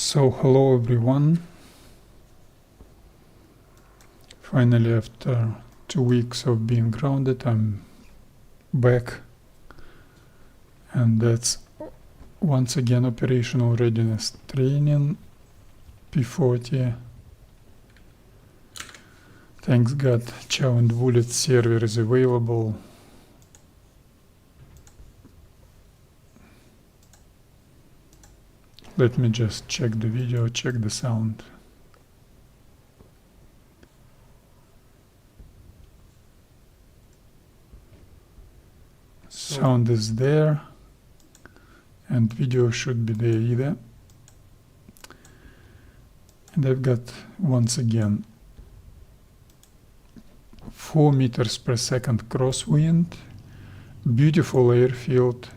So hello everyone. Finally, after 2 weeks of being grounded, I'm back, and that's once again operational readiness training, P-40. Thanks God, Chow And Bullets Server is available. Let me just check the video, check the sound. Sound is there, and video should be there either. And I've got, once again, 4 meters per second crosswind, beautiful airfield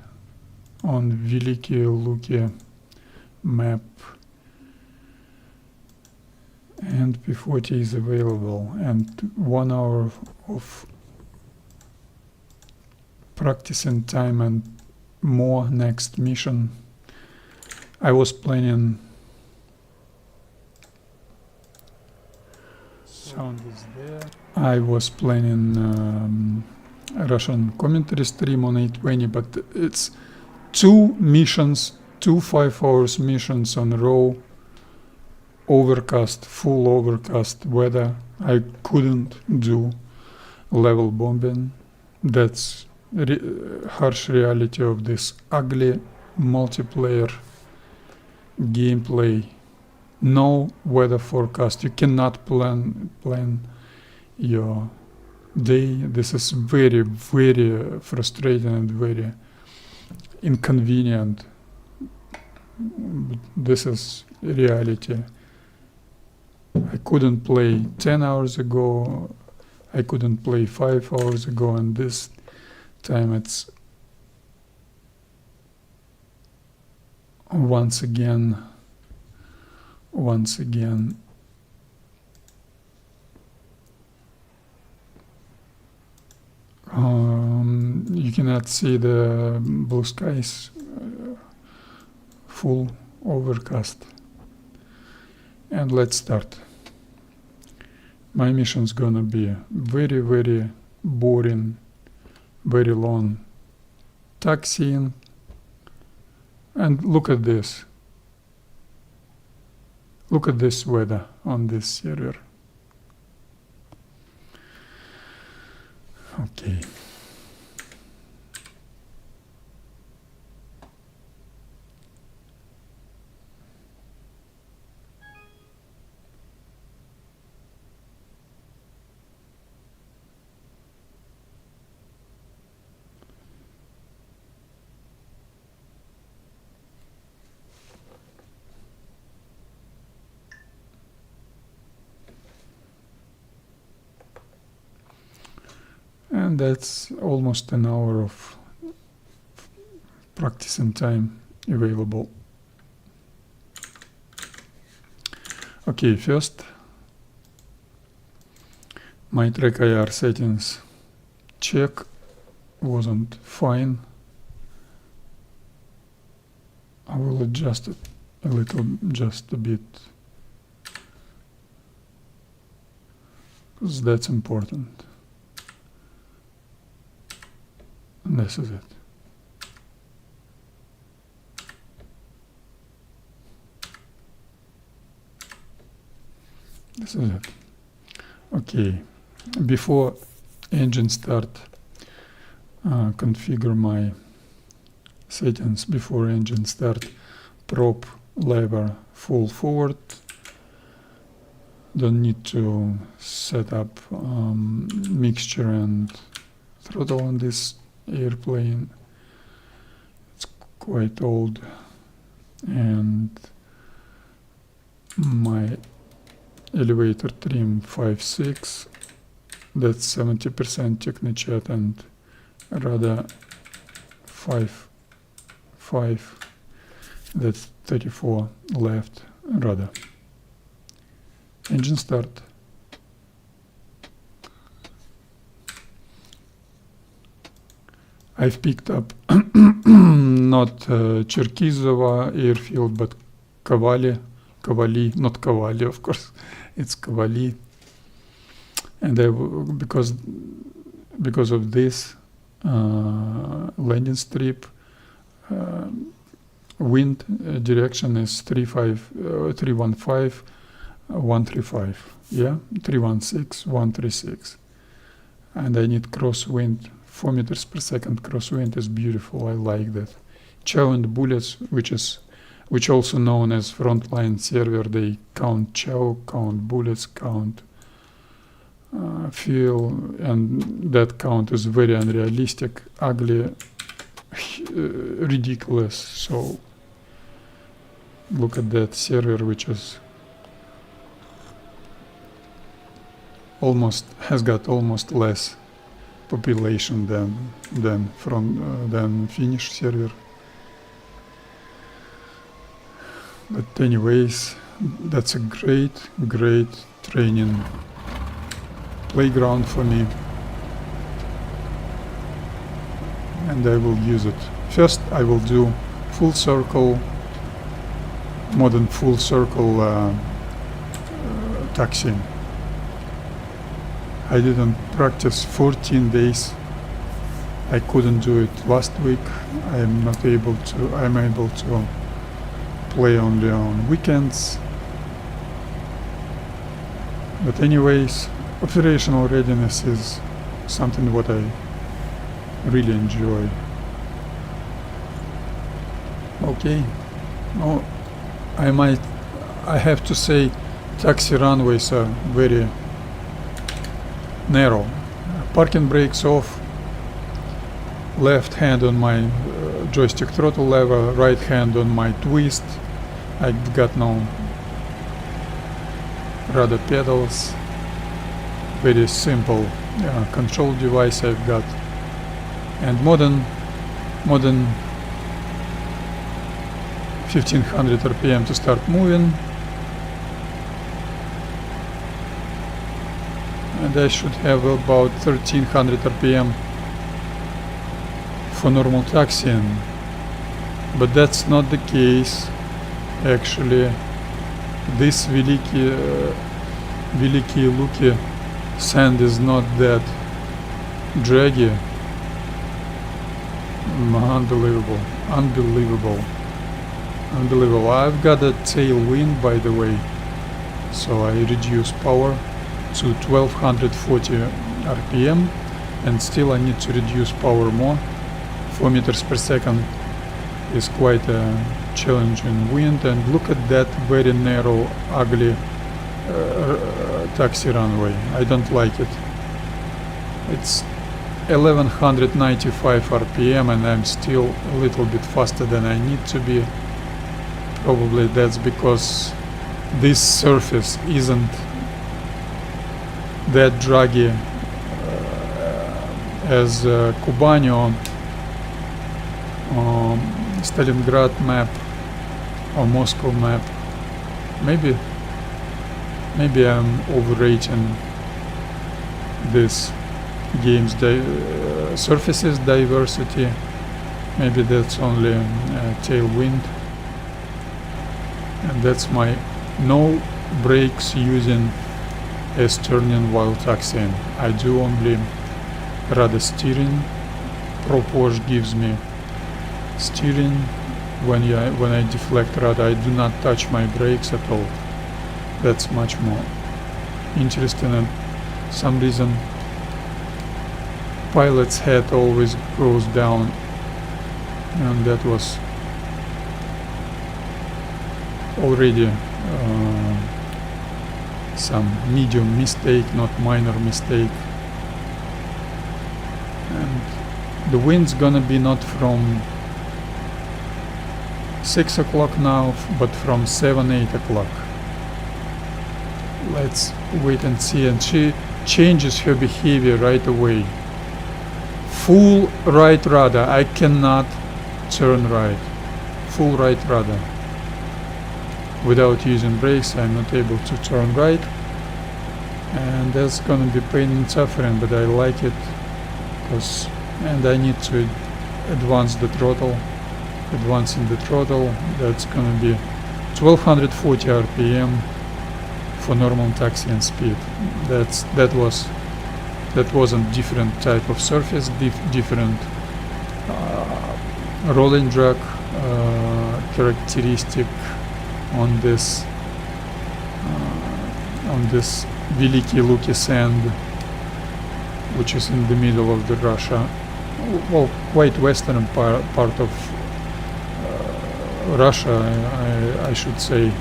on Veliki Luki map, and P-40 is available, and 1 hour of practicing time and more next mission. I was planning sound is there. I was planning Russian commentary stream on 820, but it's 2 missions, 2 5-hour missions on a row, overcast, full overcast weather. I couldn't do level bombing. That's harsh reality of this ugly multiplayer gameplay. No weather forecast. You cannot plan your day. This is very, very frustrating and very inconvenient. This is reality. I couldn't play 10 hours ago. I couldn't play 5 hours ago, and this time it's once again you cannot see the blue skies, full overcast. And let's start. My mission's gonna be very, very boring, very long taxiing. And look at this. Look at this weather on this server. Okay. And that's almost an hour of practicing time available. Okay, first, my track IR settings check wasn't fine. I will adjust it a little, just a bit, because that's important. And this is it. This is it. Okay. Before engine start, configure my settings. Before engine start, prop lever full forward. Don't need to set up mixture and throttle on this airplane. It's quite old, and my elevator trim 5.6, that's 70% Technichat, and radar 5.5, that's 34 left radar. Engine start. I've picked up not Cherkizova airfield, but Kavali Cavalli, not Cavalli, of course, it's Cavalli. And because of this landing strip, wind direction is 315, 135, yeah, 316, 136. And I need crosswind, 4 meters per second crosswind is beautiful, I like that. Chow And Bullets, which also known as FrontLine server, they count chow, count bullets, count fuel, and that count is very unrealistic, ugly, ridiculous. So look at that server, which is has got almost less population than Finnish server. But anyways, that's a great training playground for me, and I will use it. First I will do full circle, modern full circle taxiing. I didn't practice 14 days. I couldn't do it last week. I'm able to play only on weekends. But anyways, operational readiness is something what I really enjoy. Okay. Oh, I have to say, taxi runways are very narrow. Parking brakes off, left hand on my joystick throttle lever, right hand on my twist. I've got no rudder pedals. Very simple control device I've got, and modern 1500 RPM to start moving, and I should have about 1300 RPM for normal taxiing, but that's not the case. Actually, this Veliki Luki sand is not that draggy. Unbelievable. I've got a tailwind, by the way, so I reduce power to 1240 RPM, and still I need to reduce power more. 4 meters per second is quite a challenging wind, and look at that very narrow, ugly taxi runway. I don't like it. It's 1195 RPM and I'm still a little bit faster than I need to be. Probably that's because this surface isn't that draggy as Kubani or Stalingrad map or Moscow map. Maybe I'm overrating this game's surfaces diversity. Maybe that's only tailwind, and that's my no brakes using as turning while taxiing. I do only rudder steering. Prop wash gives me steering. When I deflect rudder, I do not touch my brakes at all. That's much more interesting, and some reason pilot's head always goes down, and that was already some medium mistake, not minor mistake. And the wind's gonna be not from 6 o'clock now, but from 7-8 o'clock. Let's wait and see. And she changes her behavior right away. Full right rudder. I cannot turn right. Full right rudder. Without using brakes, I'm not able to turn right. And that's gonna be pain and suffering, but I like it, and I need to advance the throttle. Advancing the throttle, that's gonna be 1240 RPM for normal taxiing speed. That was a different type of surface, different rolling drag characteristic on this Veliki Luki sand, which is in the middle of the Russia, well, quite western part of Russia, I should say.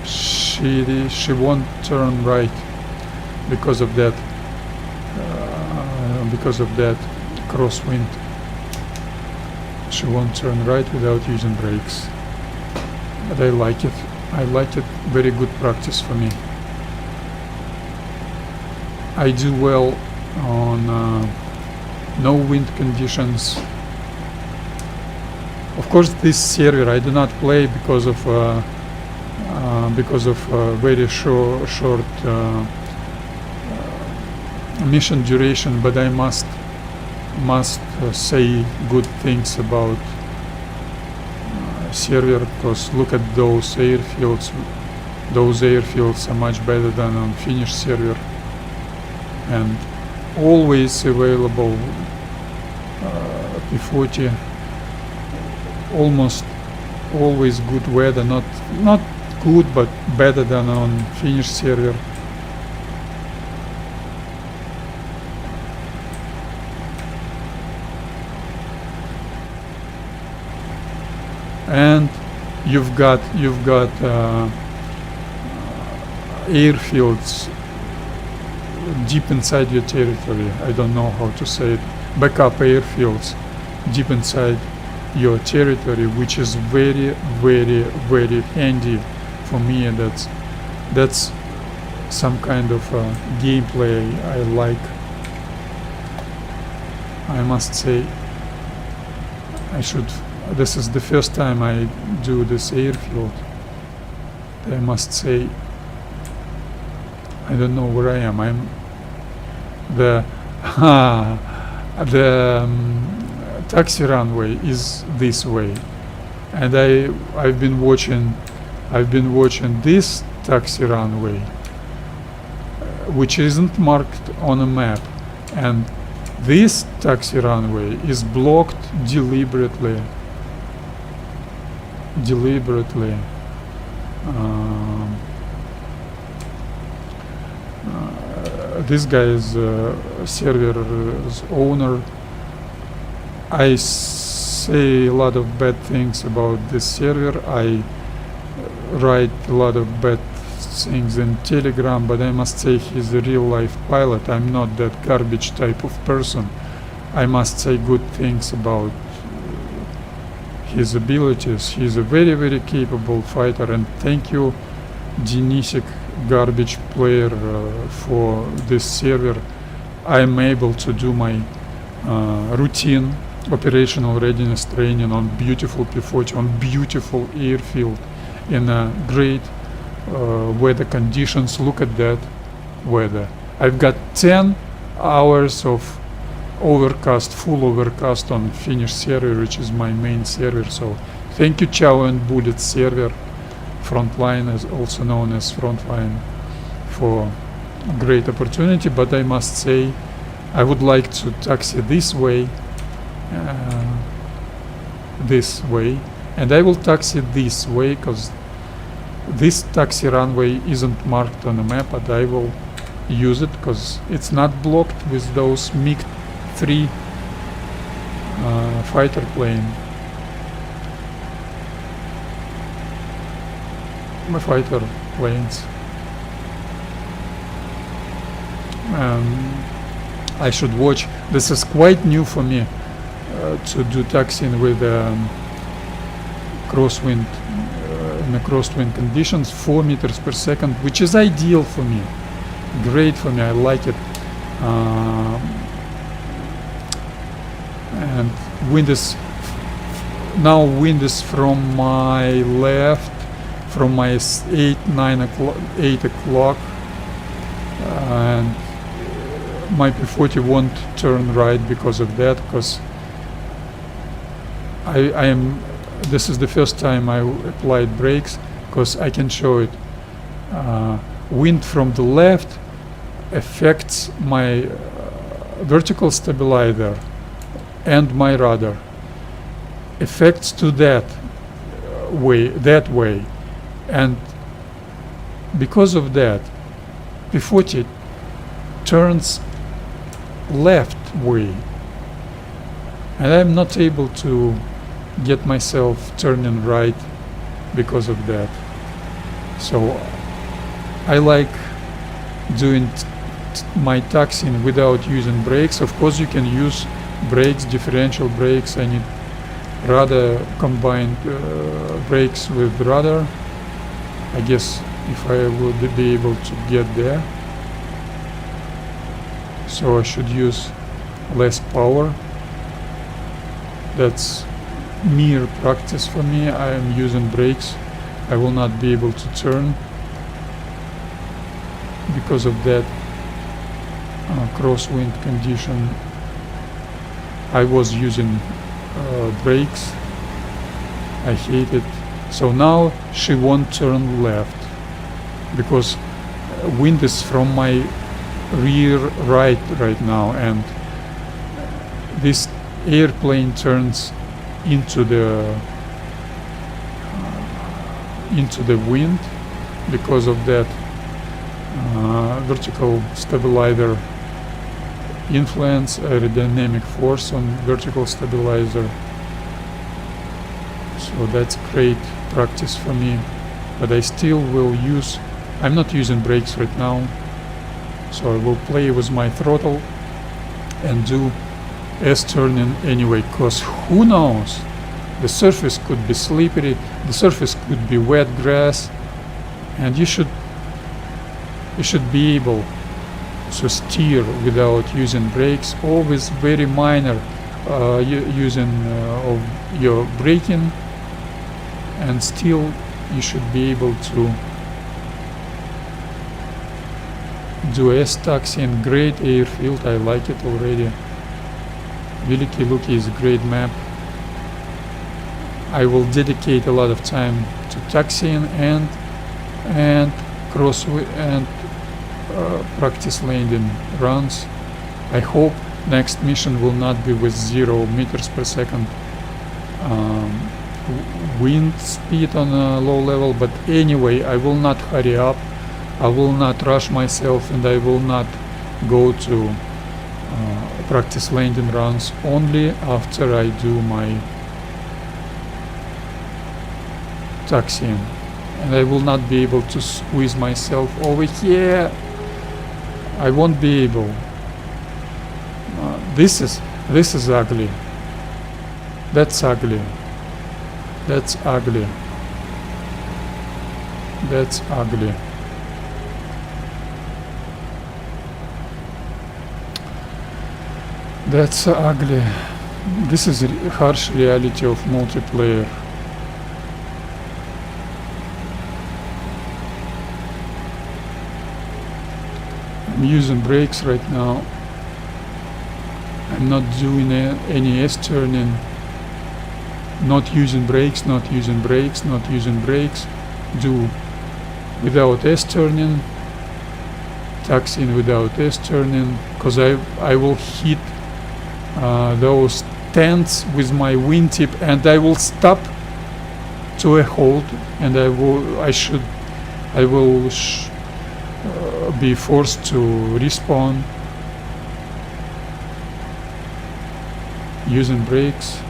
She won't turn right because of that crosswind. She won't turn right without using brakes. But I like it. I like it. Very good practice for me. I do well on no wind conditions. Of course, this server I do not play because of very short mission duration, but I must say good things about server, because look at those airfields. Those airfields are much better than on Finnish server, and always available. P-40, almost always good weather, not good but better than on Finnish server. And you've got airfields deep inside your territory. I don't know how to say it. Backup airfields deep inside your territory, which is very, very, very handy for me. That's some kind of gameplay I like. I must say, this is the first time I do this airfield. I must say, I don't know where I am. I'm the taxi runway is this way, and I've been watching this taxi runway, which isn't marked on a map, and this taxi runway is blocked deliberately. This guy is server's owner. I say a lot of bad things about this server. I write a lot of bad things in Telegram, but I must say he's a real life pilot. I'm not that garbage type of person. I must say good things about his abilities. He's a very, very capable fighter, and thank you, Denisik, garbage player, for this server. I'm able to do my routine operational readiness training on beautiful P-40, on beautiful airfield in great weather conditions. Look at that weather. I've got 10 hours of overcast, full overcast on Finnish server, which is my main server. So thank you, Chow And Bullets Server, FrontLine, is also known as FrontLine, for great opportunity. But I must say, I would like to taxi this way, and I will taxi this way because this taxi runway isn't marked on the map, but I will use it because it's not blocked with those MiG-3 fighter plane. Fighter planes. I should watch. This is quite new for me to do taxiing with crosswind in the crosswind conditions, 4 meters per second, which is ideal for me. Great for me. I like it. And wind is from my left, from my 8 o'clock, and my P-40 won't turn right because of that, because this is the first time I applied brakes, because I can show it. Wind from the left affects my vertical stabilizer and my rudder. Affects to that way, and because of that, P-40 turns left way, and I'm not able to get myself turning right because of that. So I like doing my taxiing without using brakes. Of course you can use brakes, differential brakes. I need rudder combined brakes with rudder. I guess if I would be able to get there. So I should use less power. That's mere practice for me. I am using brakes. I will not be able to turn because of that crosswind condition. I was using brakes. I hate it. So now she won't turn left because wind is from my rear right now, and this airplane turns into the wind because of that vertical stabilizer influence, aerodynamic force on vertical stabilizer. So that's great practice for me, but I still will use, I'm not using brakes right now, so I will play with my throttle and do S-turning anyway, because who knows, the surface could be slippery, the surface could be wet grass, and you should be able to steer without using brakes, always very minor using of your braking, and still you should be able to do S-taxiing. Great airfield, I like it already. Veliki Luki is a great map. I will dedicate a lot of time to taxiing and crosswind and practice landing runs. I hope next mission will not be with 0 meters per second wind speed on a low level, but anyway, I will not hurry up, I will not rush myself, and I will not go to practice landing runs only after I do my taxiing, and I will not be able to squeeze myself over here. I won't be able. This is ugly. That's ugly. That's ugly. That's ugly. That's ugly. This is a harsh reality of multiplayer. I'm using brakes right now. I'm not doing any S-turning. Not using brakes, not using brakes, not using brakes. Do without S-turning. Taxiing without S-turning. Because I will hit those tents with my wingtip, and I will stop to a halt, and I will be forced to respawn using brakes.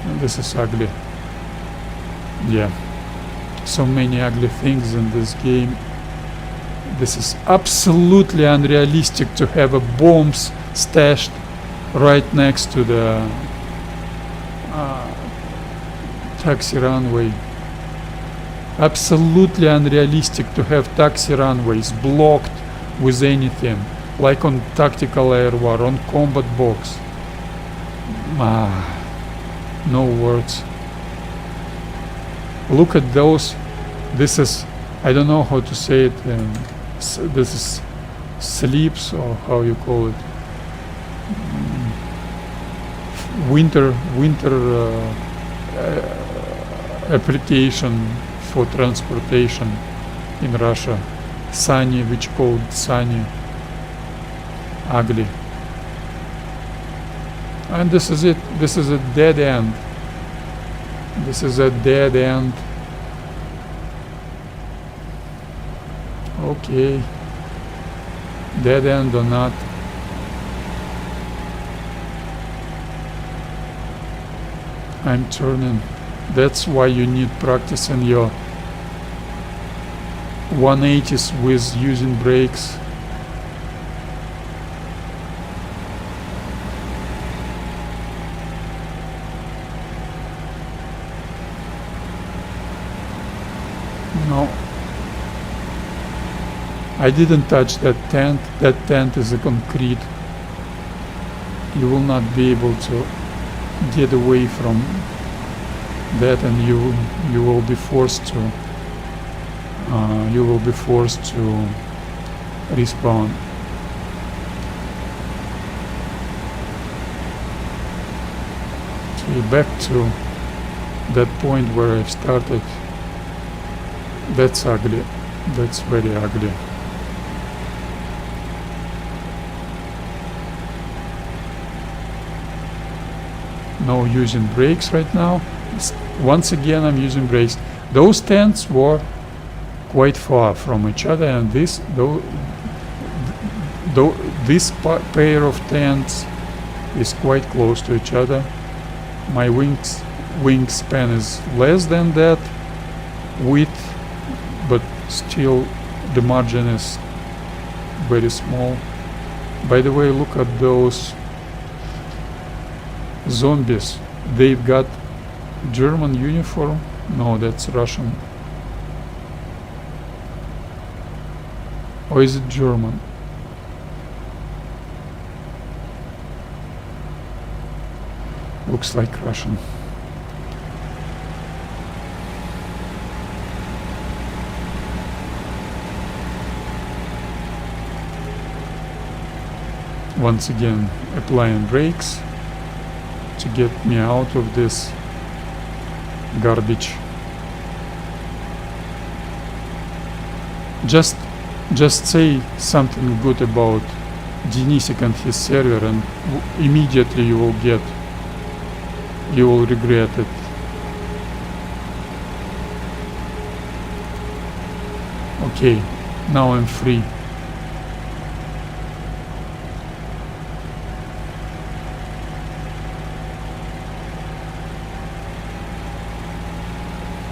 And this is ugly. Yeah, so many ugly things in this game. This is absolutely unrealistic to have a bombs stashed right next to the taxi runway. Absolutely unrealistic to have taxi runways blocked with anything, like on Tactical Air War, on Combat Box. No words. Look at those. This is, I don't know how to say it, this is slips, or how you call it. winter application for transportation in Russia. Sunny, which called sunny, ugly. And this is it. This is a dead end. This is a dead end. Okay. Dead end or not. I'm turning. That's why you need practice in your 180s with using brakes. No, I didn't touch that tent. That tent is a concrete. You will not be able to get away from that, and you will be forced to respawn. Okay, back to that point where I started. That's ugly. That's very ugly. No using brakes right now. Once again I'm using brakes. Those tents were quite far from each other, and this pair of tents is quite close to each other. My wingspan is less than that width, but still the margin is very small. By the way, look at those zombies. They've got German uniform. No, that's Russian. Or is it German? Looks like Russian. Once again, applying brakes to get me out of this garbage. Just say something good about Denisik and his server, and immediately you will regret it. Okay, now I'm free.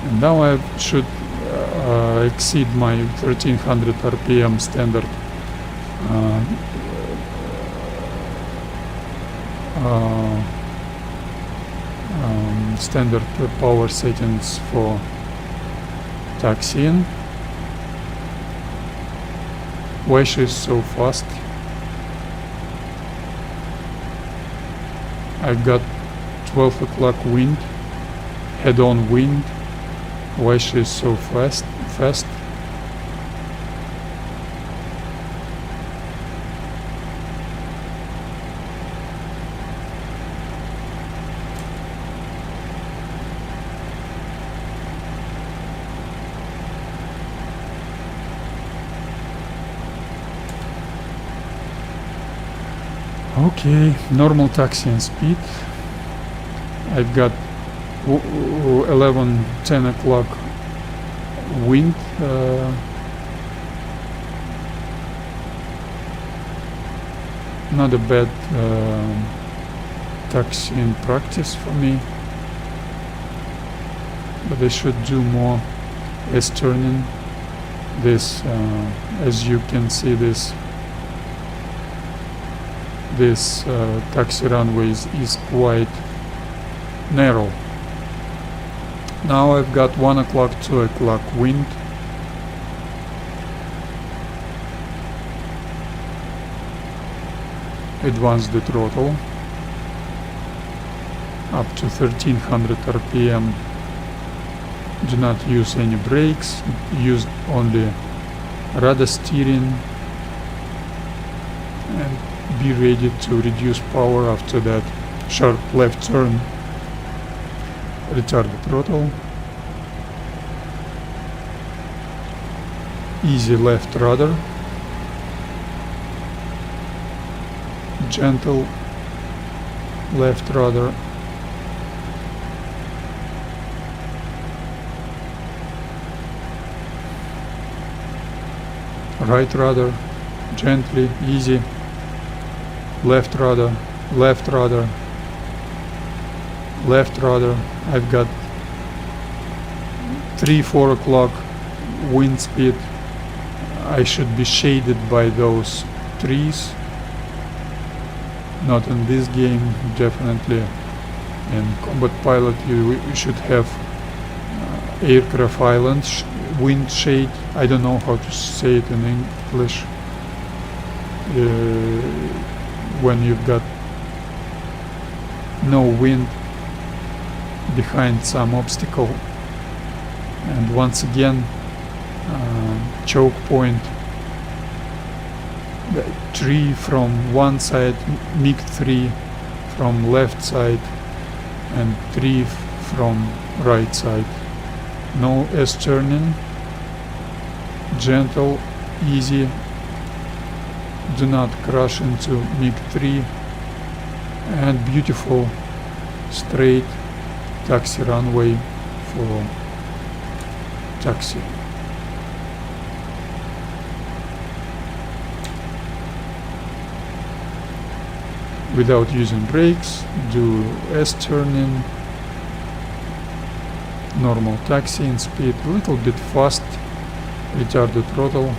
And now I should exceed my 1300 RPM standard standard power settings for taxiing. Why she is so fast? I've got 12 o'clock wind, head-on wind. Why she is so fast? Okay, normal taxiing speed. I've got 10 o'clock wind. Not a bad taxiing practice for me, but I should do more as turning. This, as you can see, this taxi runway is quite narrow. Now I've got 1 o'clock, 2 o'clock wind. Advance the throttle up to 1300 RPM. Do not use any brakes, use only rudder steering, and be ready to reduce power after that sharp left turn, retard the throttle, easy left rudder, gentle left rudder, right rudder, gently, easy, left rudder, left rudder, left rudder. I've got 3-4 o'clock wind speed. I should be shaded by those trees. Not in this game, definitely. In Combat Pilot you should have aircraft island wind shade. I don't know how to say it in English. When you've got no wind behind some obstacle, and once again choke point, the tree from one side, MiG-3 from left side, and 3 from right side. No S-turning, gentle, easy, do not crash into MiG-3, and beautiful straight taxi runway for taxi. Without using brakes, do S-turning, normal taxiing speed, a little bit fast, retard the throttle.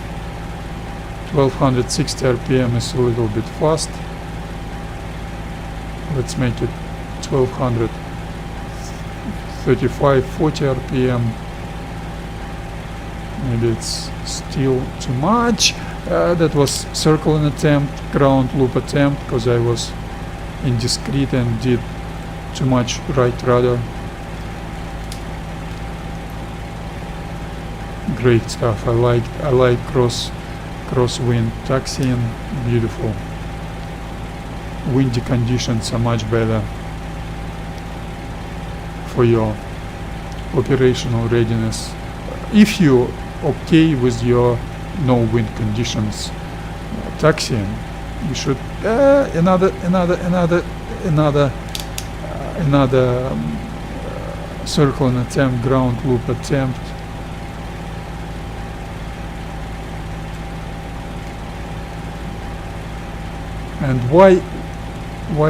1260 RPM is a little bit fast. Let's make it 1235-40 RPM. Maybe it's still too much. That was circling attempt, ground loop attempt, because I was indiscreet and did too much right rudder. Great stuff. I like crosswind taxiing. Beautiful. Windy conditions are much better for your operational readiness. If you're okay with your no wind conditions taxiing, you should another circling attempt, ground loop attempt. And why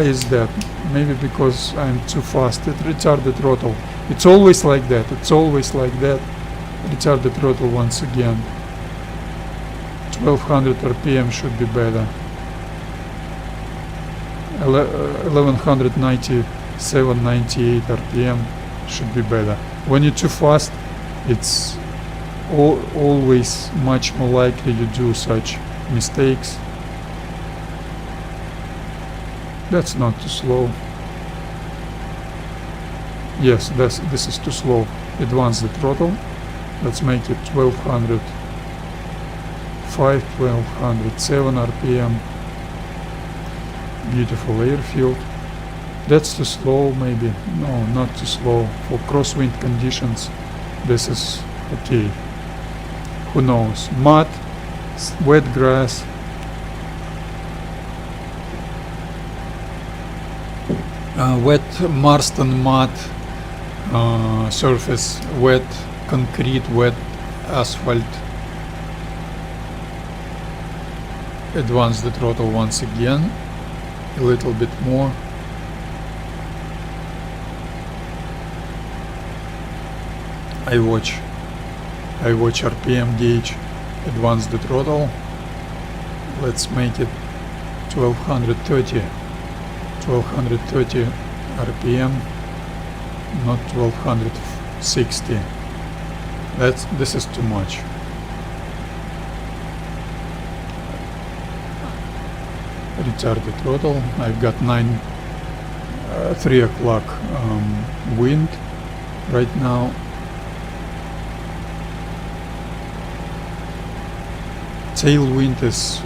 is that? Maybe because I'm too fast. It retard the throttle. It's always like that. It's always like that. Retard the throttle once again. 1200 RPM should be better. 1197-98 RPM should be better. When you're too fast, it's always much more likely you do such mistakes. That's not too slow. Yes, this is too slow. Advance the throttle. Let's make it 1205, 1207 RPM. Beautiful airfield. That's too slow, maybe. No, not too slow. For crosswind conditions, this is okay. Who knows? Mud, wet grass. Wet Marston mud surface, wet concrete, wet asphalt. Advance the throttle once again, a little bit more. I watch RPM gauge, advance the throttle. Let's make it 1230 RPM, not 1260. This is too much. Retard the throttle. I've got 3 o'clock wind right now. Tailwind is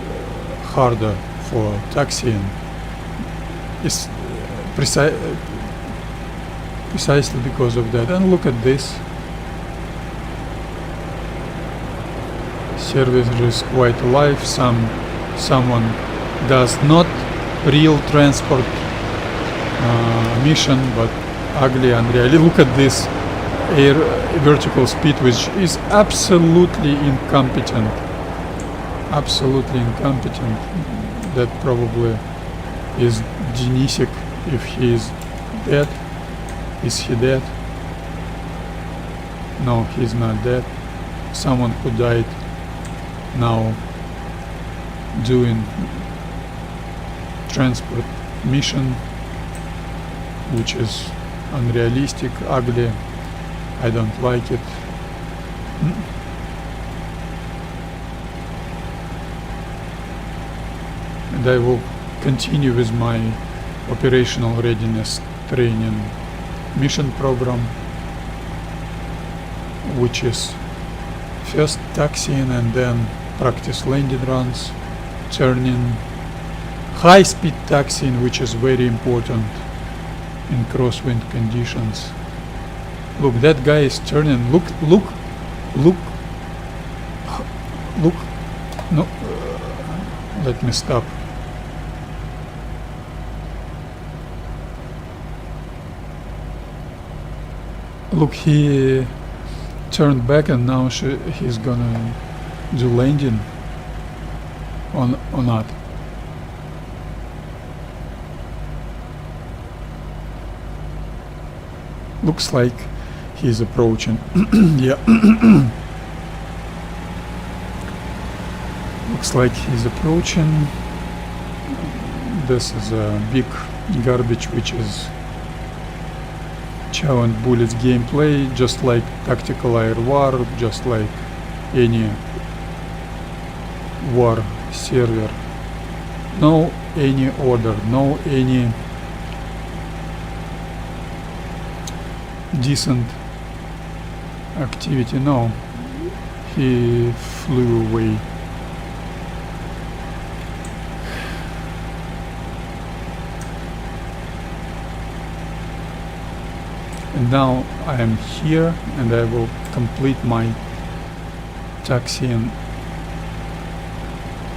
harder for taxiing. precisely because of that. And look at this. Service is quite alive. Someone does not real transport mission, but ugly and really. Look at this air vertical speed, which is absolutely incompetent. Absolutely incompetent. That probably is Denisik if he is dead. Is he dead? No, he's not dead. Someone who died now doing transport mission, which is unrealistic, ugly. I don't like it. And I will continue with my operational readiness training mission program, which is first taxiing and then practice landing runs, turning, high-speed taxiing, which is very important in crosswind conditions. Look, that guy is turning. Look. No, let me stop. Look, he turned back and now he's gonna do landing or not. Looks like he's approaching. Yeah. Looks like he's approaching. This is a big garbage, which is Chow and Bullets gameplay, just like tactical air war, just like any war server. No any order, no any decent activity. No, he flew away. And now I am here and I will complete my taxiing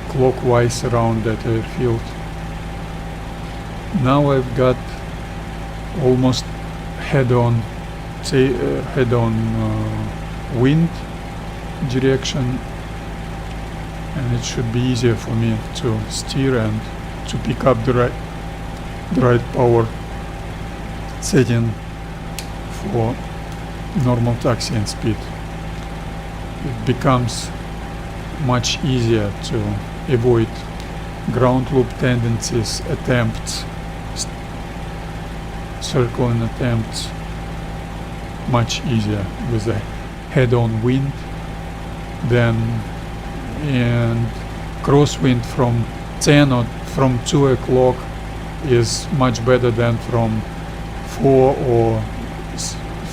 clockwise around that airfield. Now I've got almost head-on wind direction, and it should be easier for me to steer and to pick up the right power setting for normal taxiing speed. It becomes much easier to avoid ground loop tendencies, attempts, circling attempts, much easier with a head-on wind than and crosswind from 10 or from 2 o'clock is much better than from 4 or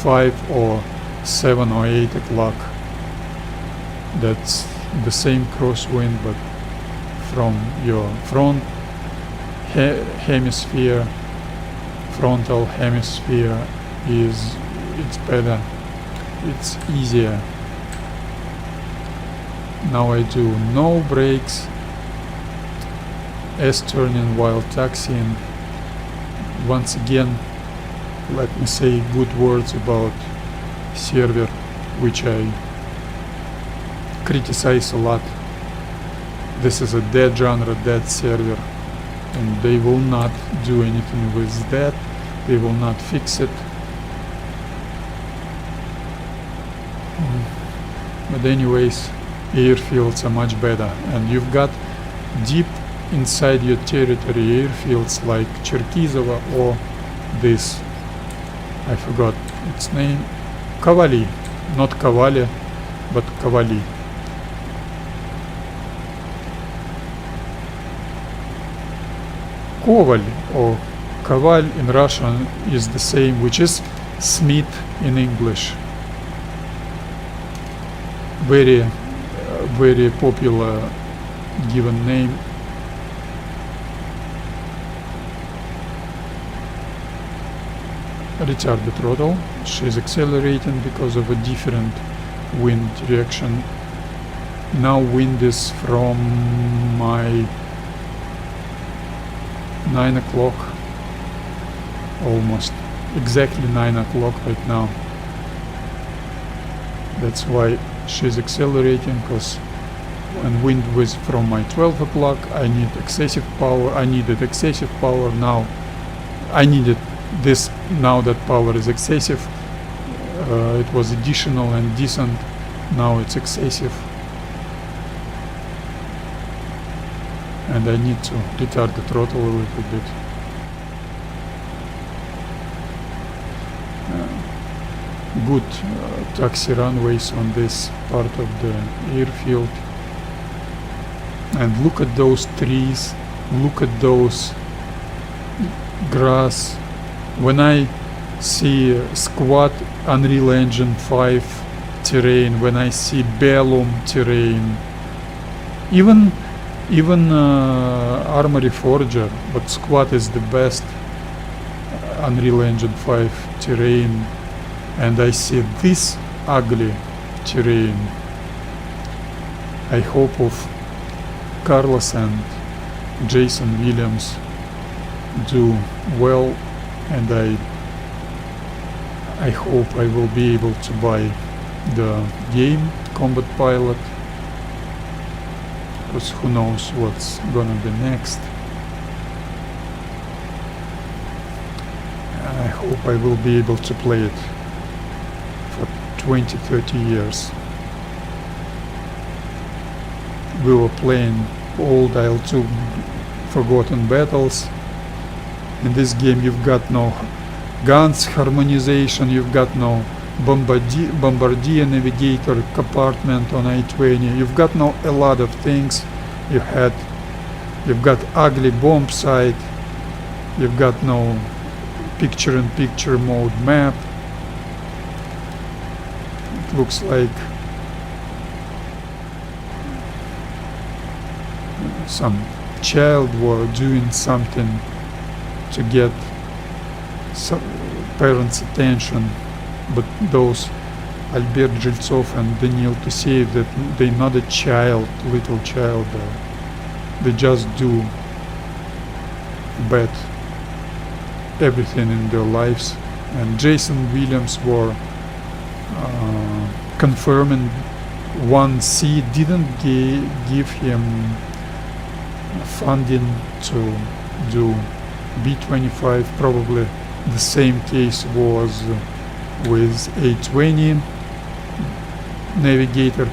5 or 7 or 8 o'clock. That's the same crosswind, but from your front hemisphere, frontal hemisphere it's better, it's easier. Now I do no brakes, S-turning while taxiing. Once again, let me say good words about server, which I criticize a lot. This is a dead genre, dead server, and they will not do anything with that. They will not fix it. But anyways, airfields are much better, and you've got deep inside your territory airfields like Cherkizova or this, I forgot its name, Kovali, not Kovali, but Kovali. Koval or Koval in Russian is the same, which is Smith in English. Very popular given name. retard the throttle. She's accelerating because of a different wind direction. Now wind is from my 9 o'clock, almost exactly 9 o'clock right now. That's why she's accelerating, because when wind was from my 12 o'clock, I need excessive power. I needed excessive power. Now I needed this. Now that power is excessive. It was additional and descent. Now it's excessive, and I need to retard the throttle a little bit. Good taxi runways on this part of the airfield. And look at those trees, look at those grass. When I see squat Unreal Engine 5 terrain, when I see Bellum terrain, even Armory Forger, but squat is the best Unreal Engine 5 terrain, and I see this ugly terrain, I hope of Carlos and Jason Williams do well, and I hope I will be able to buy the game Combat Pilot, because who knows what's gonna be next. I hope I will be able to play it for 20-30 years. We were playing old Il2 Forgotten Battles. In this game you've got no guns harmonization, you've got no bombardier navigator compartment on A20, you've got a lot of things. You've got ugly bomb sight, you've got no picture-in-picture mode map. It looks like some child were doing something to get some parents' attention, but those Albert Jeltsov and Daniil Tuseev, that they're not a child, little child, they just do bad everything in their lives. And Jason Williams were confirming 1C didn't give him funding to do B-25. Probably the same case was with A-20 navigator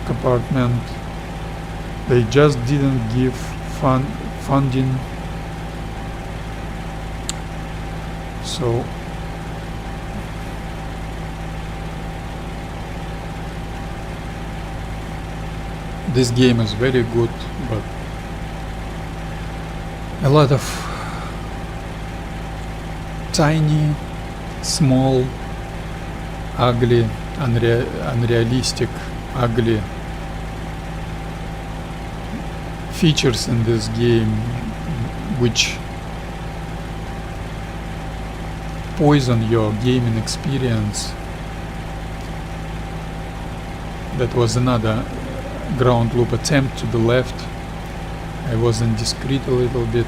compartment. They just didn't give funding. So this game is very good, but a lot of tiny, small, ugly, unrealistic, ugly features in this game which poison your gaming experience. That was another ground loop attempt to the left. I was indiscreet a little bit,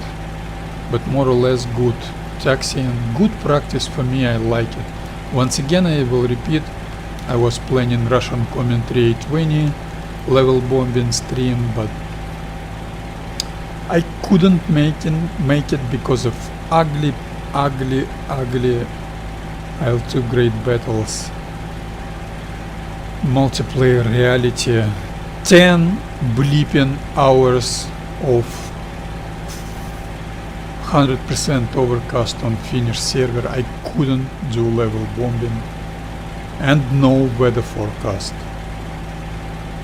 but more or less good taxiing, good practice for me. I like it. Once again, I will repeat, I was planning Russian commentary 20 level bombing stream, but I couldn't make it because of ugly Il2 Great Battles multiplayer reality. 10 bleeping hours of 100% overcast on Finnish server. I couldn't do level bombing, and no weather forecast.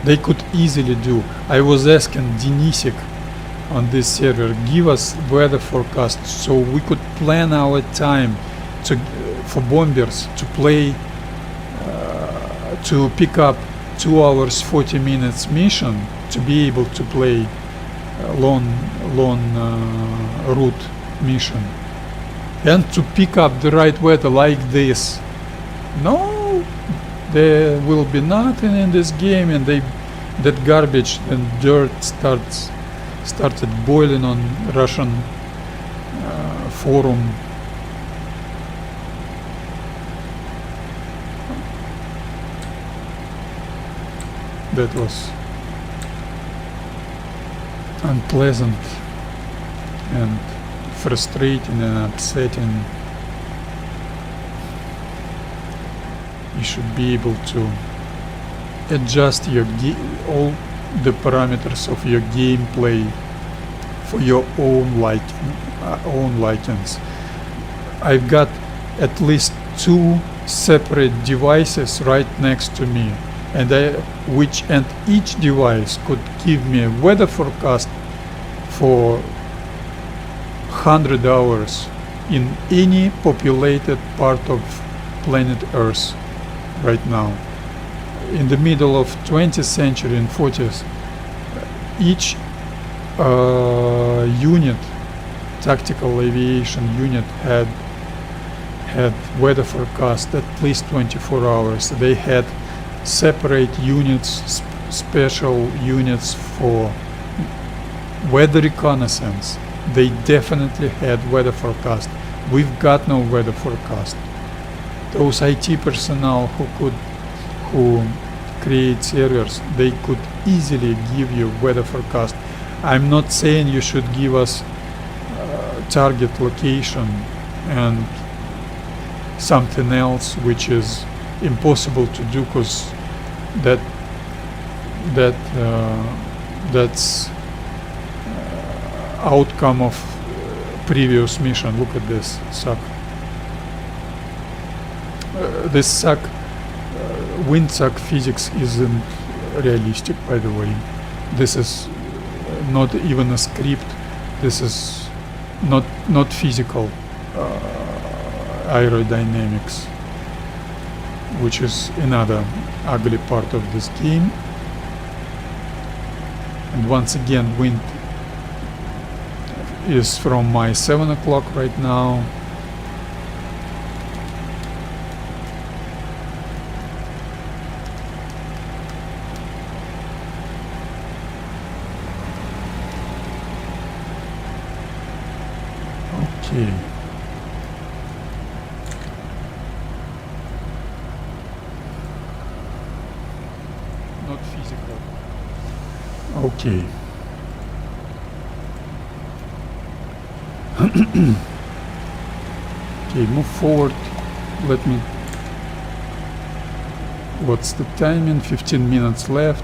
They could easily do. I was asking Denisik on this server, give us weather forecast so we could plan our time for bombers to play, to pick up 2 hours 40 minutes mission, to be able to play long route mission. and to pick up the right weather like this. No, there will be nothing in this game, and that garbage and dirt started boiling on Russian forum. That was unpleasant and frustrating and upsetting. You should be able to adjust your all the parameters of your gameplay for your own likings. I've got at least 2 separate devices right next to me, and each device could give me a weather forecast for 100 hours in any populated part of planet Earth right now. In the middle of 20th century and 40s, each unit, tactical aviation unit, had weather forecast at least 24 hours. They had separate units, special units for weather reconnaissance. They definitely had weather forecast. We've got no weather forecast. Those IT personnel who create servers, they could easily give you weather forecast. I'm not saying you should give us target location and something else which is impossible to do, because that's outcome of previous mission. Look at this suck. This suck wind suck physics isn't realistic, by the way. This is not even a script. This is not physical aerodynamics, which is another ugly part of this game. And once again, wind is from my 7 o'clock right now. Okay. Not physical. Okay. Okay, move forward. Let me... What's the timing? 15 minutes left.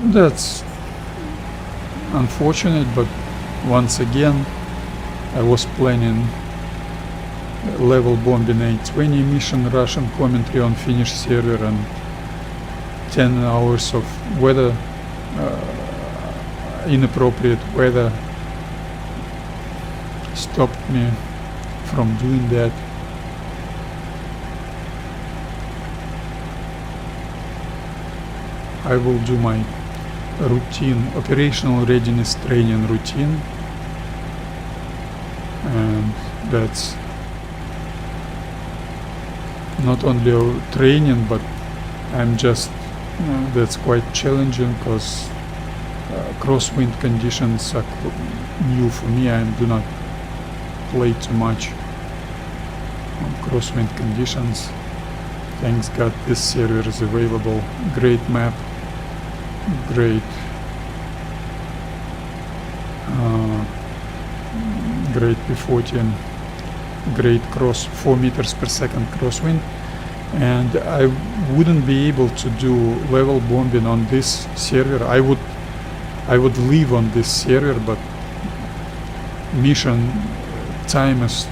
That's unfortunate, but once again, I was planning level bombing A20 mission, Russian commentary on Finnish server, and 10 hours of weather, inappropriate weather stopped me from doing that. I will do my routine, operational readiness training routine, and that's not only a training, but I'm just that's quite challenging, because crosswind conditions are new for me. I do not play too much on crosswind conditions. Thanks God this server is available. Great map, great P-40 and great 4 meters per second crosswind, and I wouldn't be able to do level bombing on this server. I would live on this server, but mission time is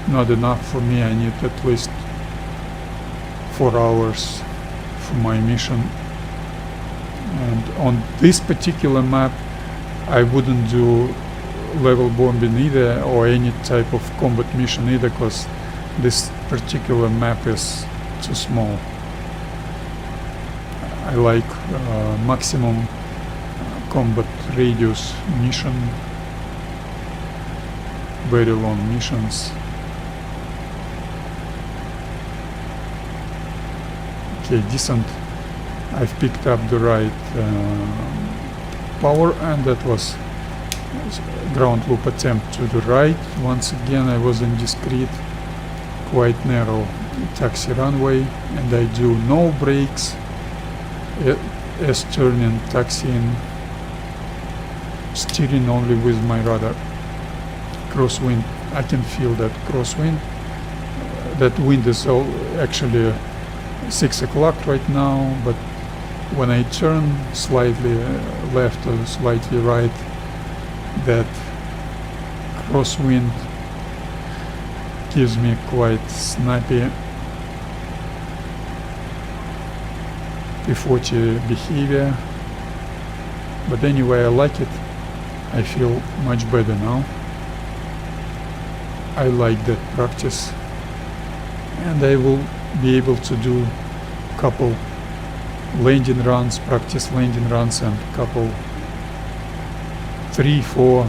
not enough for me. I need at least 4 hours for my mission, and on this particular map I wouldn't do level bombing either, or any type of combat mission either, because this particular map is too small. I like maximum combat radius mission. very long missions. Okay, decent. I've picked up the right power, and that was ground loop attempt to the right. Once again I was in discrete, quite narrow taxi runway, and I do no brakes, S-turning, taxiing, steering only with my rudder. Crosswind, I can feel that crosswind. That wind is actually 6 o'clock right now, but when I turn slightly left or slightly right, that crosswind gives me quite snappy P-40 behavior. But anyway, I like it. I feel much better now. I like that practice, and I will be able to do a couple landing runs, practice landing runs, and couple 3-4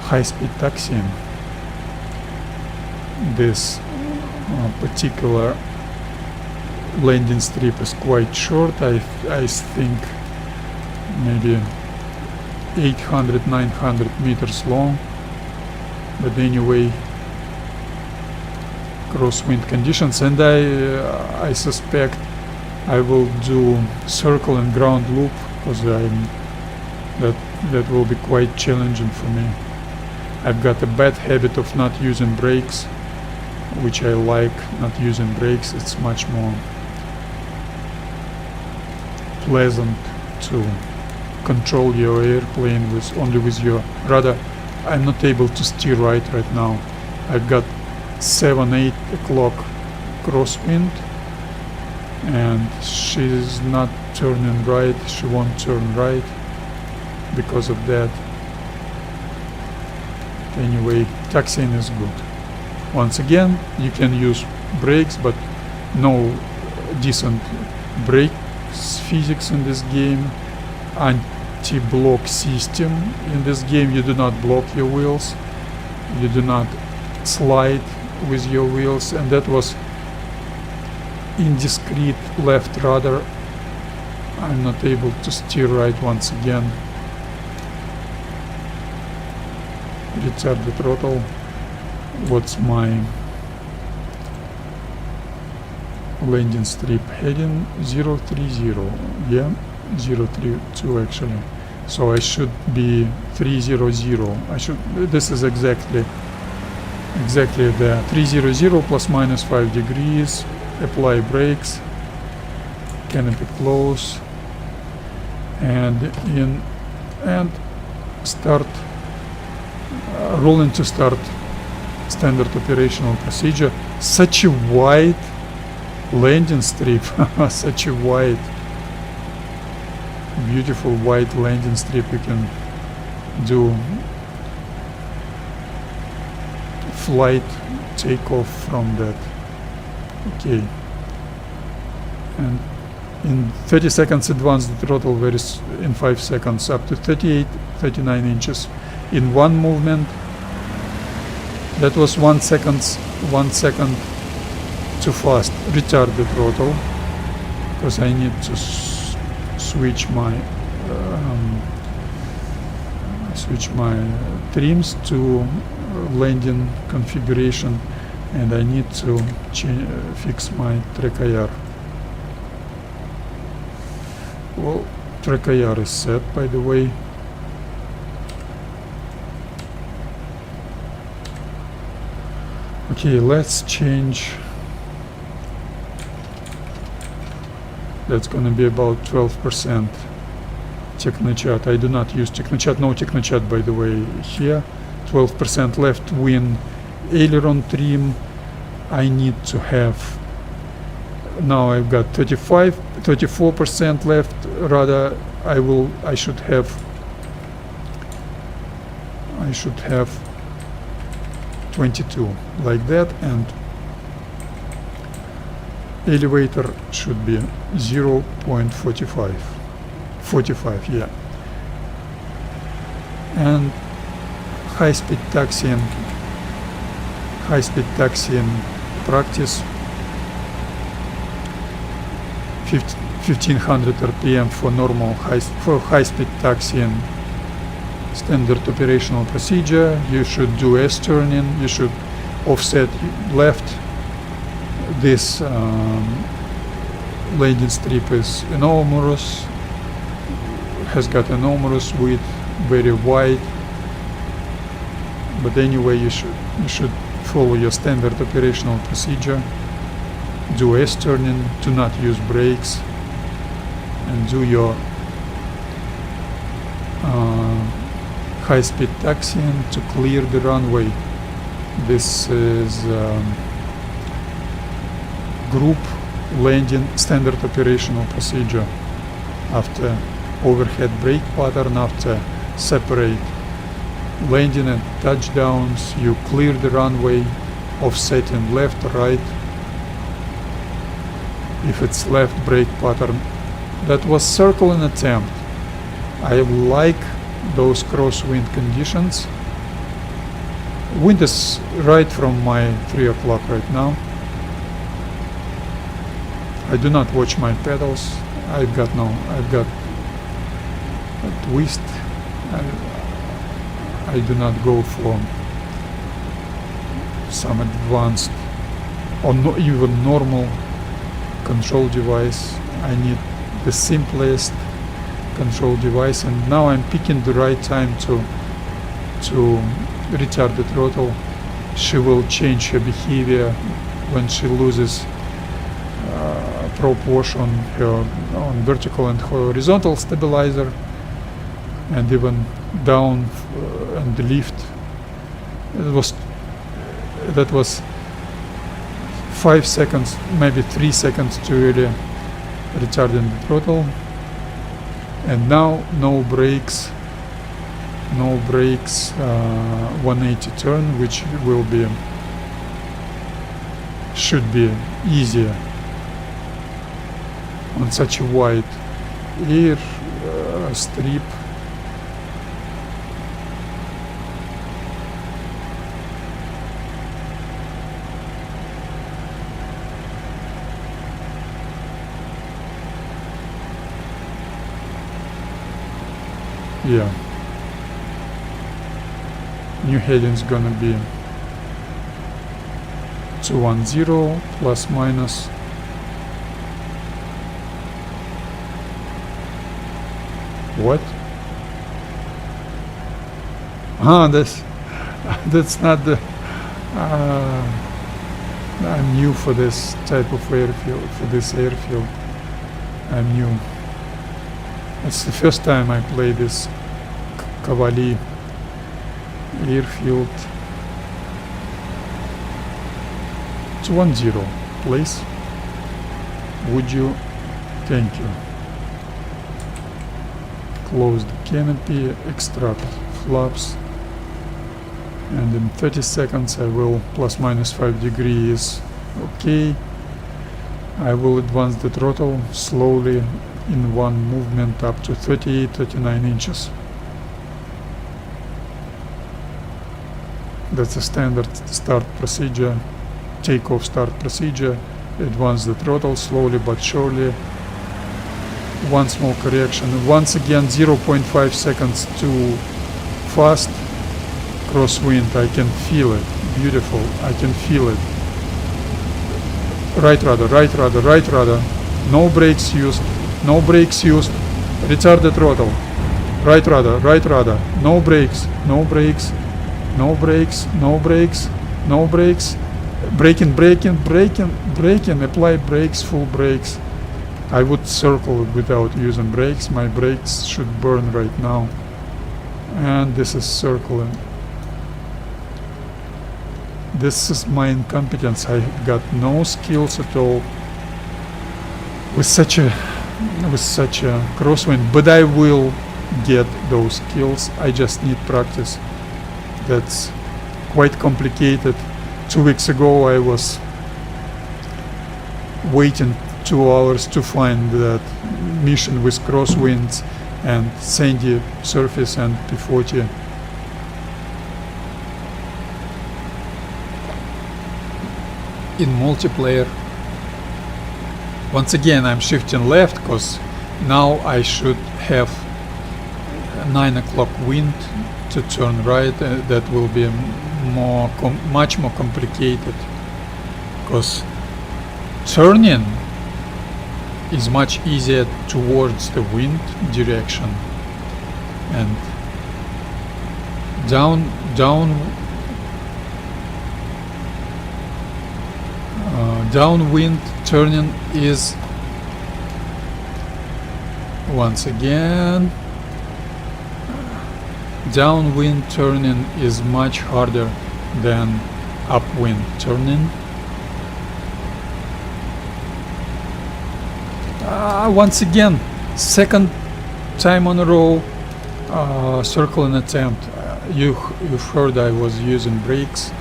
high-speed taxiing. This particular landing strip is quite short. I think maybe 800-900 meters long, but anyway, crosswind conditions, and I suspect I will do circle and ground loop, because that will be quite challenging for me. I've got a bad habit of not using brakes, which I like. Not using brakes, it's much more pleasant to control your airplane only with your rudder. I'm not able to steer right now. I've got 7-8 o'clock crosswind, and she's not turning right. She won't turn right because of that. Anyway, taxiing is good. Once again, you can use brakes, but no decent brakes physics in this game. Anti-block system in this game. You do not block your wheels, you do not slide with your wheels, and that was indiscrete left rudder. I'm not able to steer right once again. Retard the throttle. What's my landing strip heading? 030. Yeah, 032 actually. So I should be 300. I should. This is exactly the 300 plus minus 5 degrees. Apply brakes. Canopy close. And start. Rolling to start. Standard operational procedure. Such a wide landing strip. Such a wide, beautiful wide landing strip. You can do flight takeoff from that. Okay. And in 30 seconds advance the throttle varies in 5 seconds up to 38-39 inches in one movement. That was 1 second too fast. Retard the throttle, because I need to switch my trims to landing configuration, and I need to fix my track IR. Well, track IR is set, by the way. Okay, let's change. That's gonna be about 12% Technochat. I do not use Technochat. No Technochat, by the way, here. 12% left wing aileron trim. I need to have. Now I've got 34% left. Rather, I should have 22 like that, and elevator should be 0.45. 45, yeah. and high-speed taxiing practice, 1500 RPM for normal high-speed taxiing standard operational procedure. You should do S-turning, you should offset left. This landing strip is enormous, has got enormous width, very wide, but anyway you should follow your standard operational procedure. Do S-turning, do not use brakes, and do your high-speed taxiing to clear the runway. This is group landing standard operational procedure. After overhead brake pattern, after separate landing and touchdowns, you clear the runway, offsetting left, right. If it's left brake pattern, that was circling attempt. I like those crosswind conditions. Wind is right from my 3 o'clock right now. I do not watch my pedals. I've got a twist. I do not go for some advanced or not even normal control device. I need the simplest control device, and now I'm picking the right time to retard the throttle. She will change her behavior when she loses proportion on vertical and horizontal stabilizer, and even down and the lift. That was 5 seconds, maybe 3 seconds too early retarding the throttle. And now no brakes, 180 turn, which should be easier on such a wide air strip. Yeah, new heading's gonna be 210 plus minus. What? That's not the I'm new for this type of airfield, for this airfield. I'm new. It's the first time I play this Cavalier airfield. 210, please. Would you? Thank you. Close the canopy, extract flaps, and in 30 seconds I will plus minus 5 degrees. Okay. I will advance the throttle slowly in one movement up to 38-39 inches. That's a standard start procedure, takeoff start procedure. Advance the throttle slowly but surely. One small correction. Once again, 0.5 seconds too fast. Crosswind, I can feel it. Beautiful, I can feel it. Right rudder, right rudder, right rudder. No brakes used. No brakes used. Retard the throttle. Right rudder, right rudder. No brakes, no brakes, no brakes, no brakes, no brakes. Braking, braking, braking, braking. Apply brakes, full brakes. I would circle it without using brakes. My brakes should burn right now. And this is circling. This is my incompetence. I got no skills at all with such a crosswind, but I will get those skills. I just need practice. That's quite complicated. 2 weeks ago I was waiting 2 hours to find that mission with crosswinds and sandy surface and P-40 in multiplayer. Once again, I'm shifting left because now I should have 9 o'clock wind to turn right. That will be much more complicated, because turning is much easier towards the wind direction, and downwind turning is, once again, downwind turning is much harder than upwind turning. Once again, second time on a row, circling attempt. You've heard I was using brakes.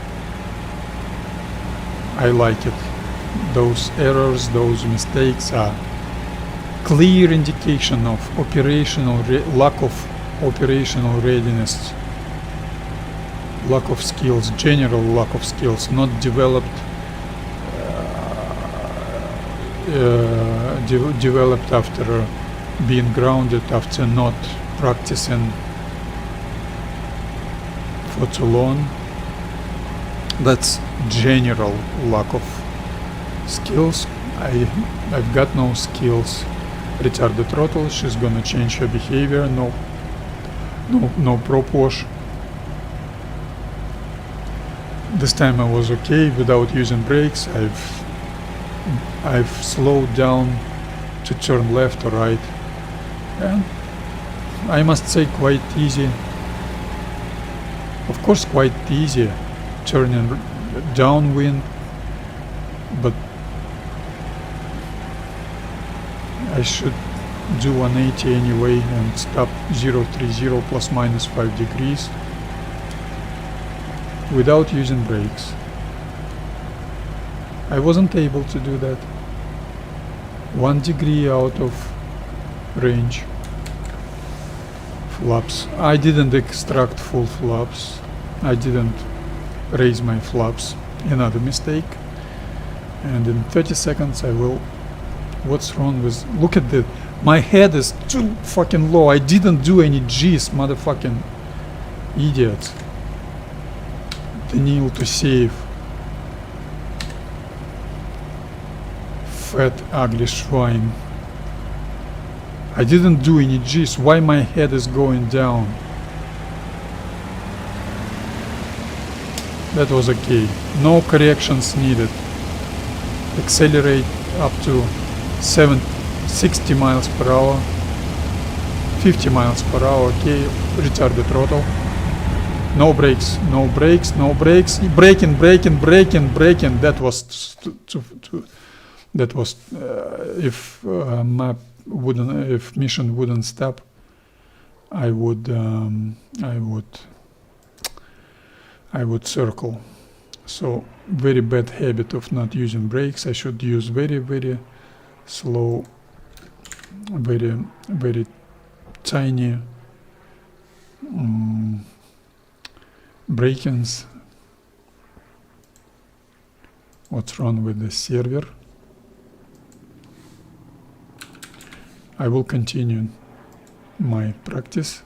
I like it. Those errors, those mistakes are clear indication of lack of operational readiness, lack of skills, general lack of skills, not developed developed after being grounded, after not practicing for too long. That's general lack of skills. I've got no skills. Retard the throttle, she's gonna change her behavior. No prop wash. This time I was okay without using brakes. I've slowed down to turn left or right, and I must say quite easy. Of course quite easy turning downwind, but I should do 180 anyway and stop 030 plus minus 5 degrees without using brakes. I wasn't able to do that. 1 degree out of range. Flaps. I didn't extract full flaps. I didn't raise my flaps. Another mistake. And in 30 seconds I will... What's wrong with... Look at the... My head is too fucking low. I didn't do any G's, motherfucking idiots. The kneel to save. Fat ugly swine. I didn't do any G's. Why my head is going down? That was okay. No corrections needed. Accelerate up to 60 miles per hour. 50 miles per hour. Okay. Retard the throttle. No brakes. No brakes. No brakes. Braking. That was that was if map wouldn't, if mission wouldn't stop, I would circle. So very bad habit of not using brakes. I should use very slow, very tiny break-ins. What's wrong with the server? I will continue my practice.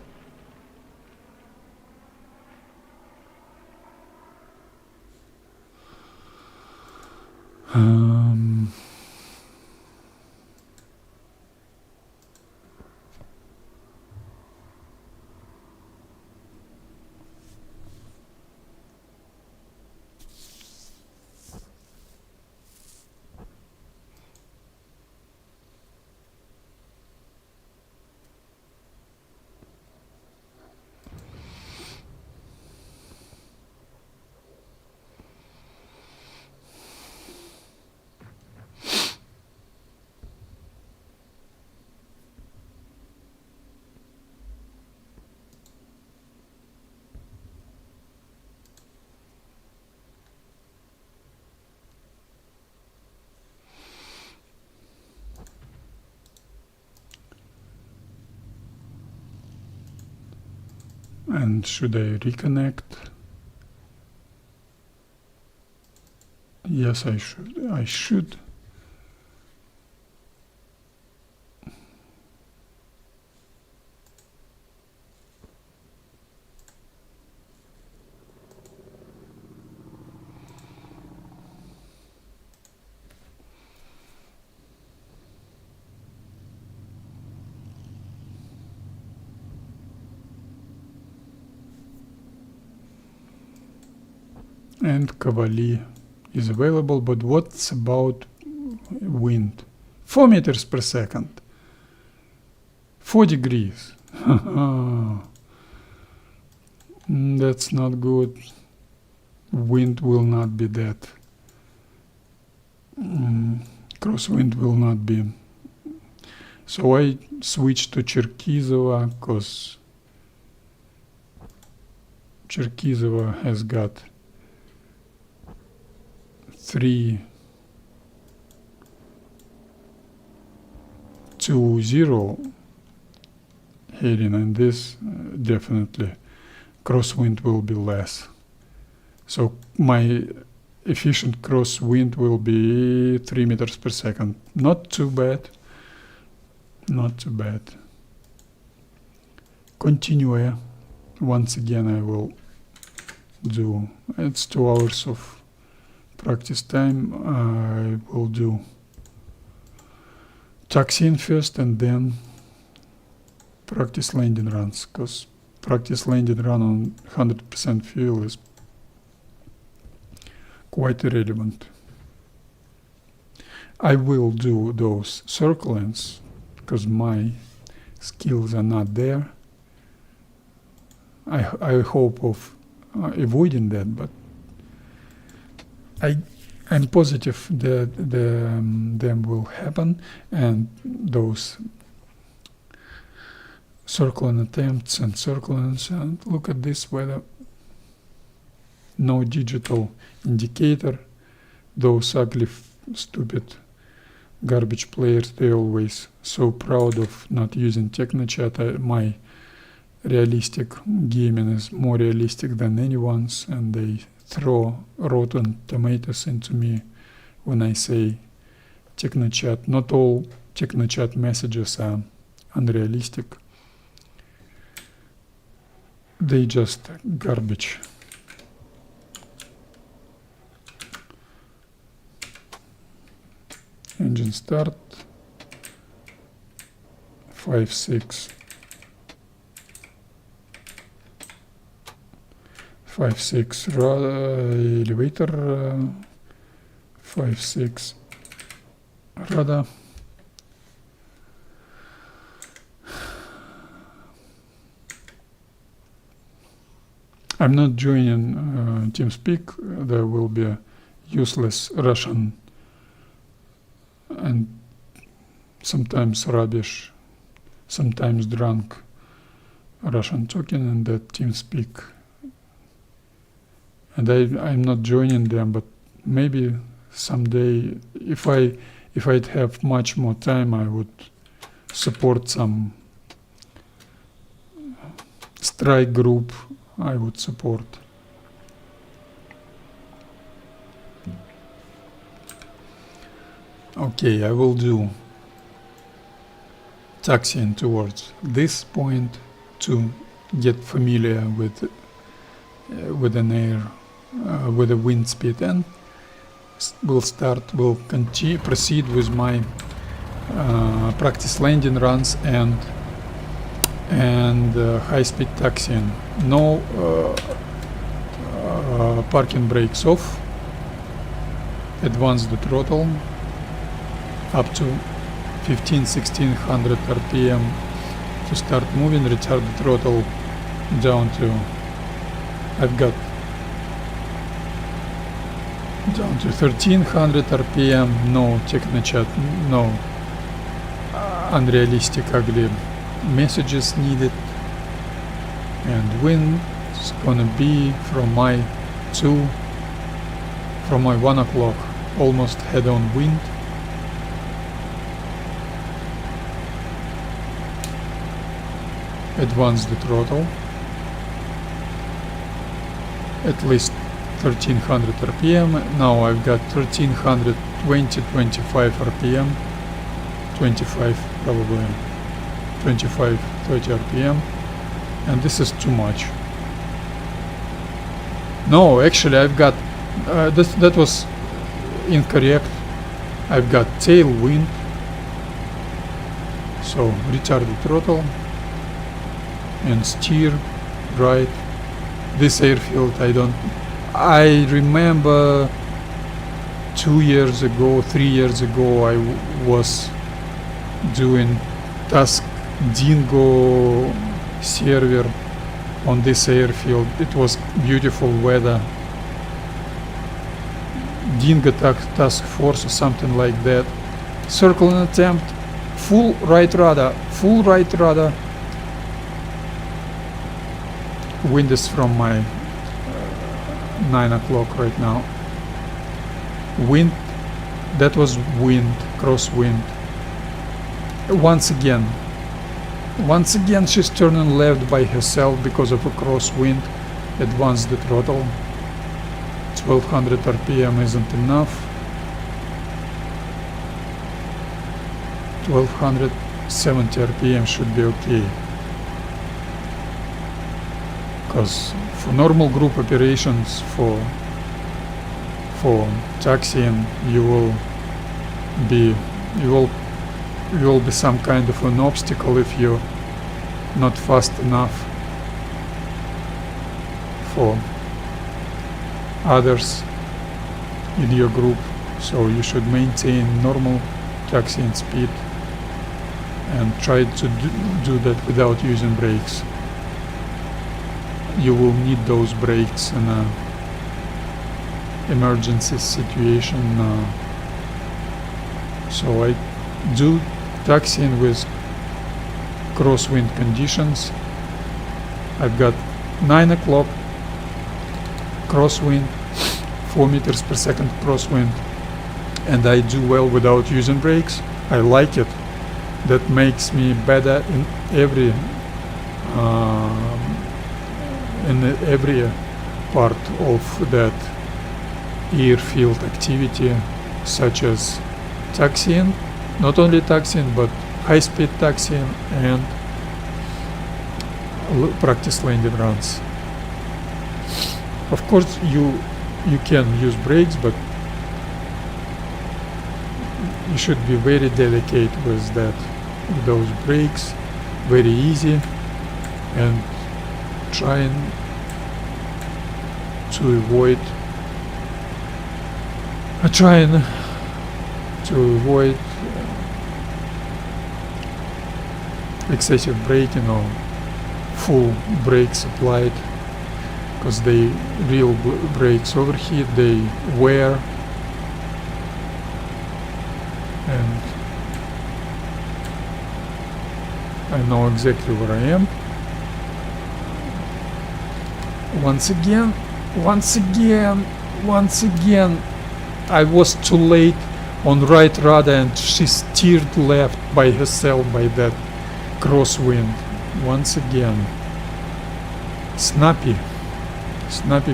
And should I reconnect? Yes, I should. And Cavalli is available, but what's about wind? 4 meters per second. 4 degrees. That's not good. Wind will not be that. Crosswind will not be. So I switched to Cherkizova because Cherkizova has got 3-2-0 heading, and this definitely crosswind will be less. So my efficient crosswind will be 3 meters per second. Not too bad. Not too bad. Continue. Once again I will do, it's 2 hours of practice time. I will do taxiing first and then practice landing runs, because practice landing run on 100% fuel is quite irrelevant. I will do those circle ends because my skills are not there. I hope of avoiding that, but I'm positive that them will happen, and those circling attempts and circlings, and look at this weather. No digital indicator. Those ugly, stupid garbage players, they're always so proud of not using TechnoChat. My realistic gaming is more realistic than anyone's, and they throw rotten tomatoes into me when I say TechnoChat. Not all TechnoChat messages are unrealistic. They just garbage. Engine start. 5-6. 5-6 elevator. 5-6 radar. I'm not joining TeamSpeak. There will be a useless Russian and sometimes rubbish, sometimes drunk Russian talking in that TeamSpeak. And I'm not joining them, but maybe someday, if I'd have much more time, I would support some strike group. I would support. Okay, I will do taxiing towards this point to get familiar with an air, with the wind speed, and we'll proceed with my practice landing runs and high-speed taxiing. No parking brakes off. Advance the throttle up to 1500-1600 RPM to start moving. Retard the throttle down to, I've got down to 1300 RPM. No TechnoChat, no unrealistic ugly messages needed, and wind is gonna be from my 1 o'clock, almost head-on wind. Advance the throttle at least 1300 RPM. Now I've got 1320, 25 RPM, 25 probably, 25, 30 RPM, and this is too much. No, actually I've got, that was incorrect. I've got tailwind, so retarded throttle and steer right. This airfield I remember 2 years ago, 3 years ago, I was doing task Dingo server on this airfield. It was beautiful weather. Dingo task force or something like that. Circle and attempt, full right rudder, full right rudder. Wind is from my 9 o'clock right now. Wind, that was wind, crosswind. Once again she's turning left by herself because of a crosswind. Advance the throttle. 1200 RPM isn't enough. 1270 RPM should be okay. Because for normal group operations, for taxiing, you will be some kind of an obstacle if you're not fast enough for others in your group. So you should maintain normal taxiing speed and try to do that without using brakes. You will need those brakes in a emergency situation. So I do taxiing with crosswind conditions. I've got 9 o'clock crosswind, 4 meters per second crosswind, and I do well without using brakes. I like it. That makes me better in every part of that airfield activity, such as taxiing, not only taxiing but high-speed taxiing and practice landing runs. Of course you can use brakes, but you should be very delicate with those brakes, very easy, and trying to avoid excessive braking or full brakes applied, because they real brakes overheat, they wear, and I know exactly where I am. Once again, I was too late on right rudder and she steered left by herself by that crosswind. Once again, snappy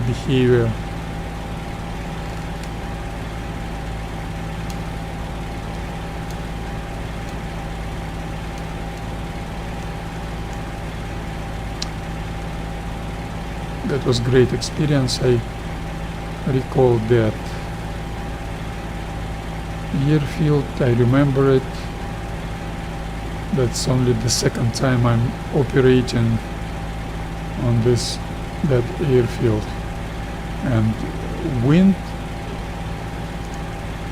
behavior. That was great experience. I recall that airfield. I remember it. That's only the second time I'm operating on that airfield, and wind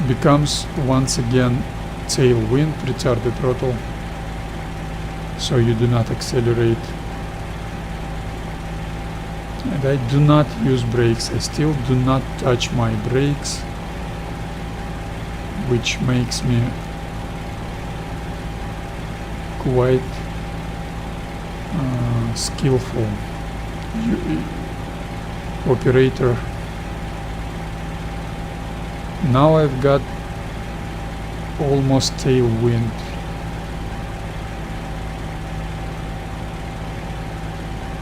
becomes once again tailwind, retarded throttle, so you do not accelerate. And I do not use brakes. I still do not touch my brakes, which makes me quite skillful operator. Now I've got almost tailwind.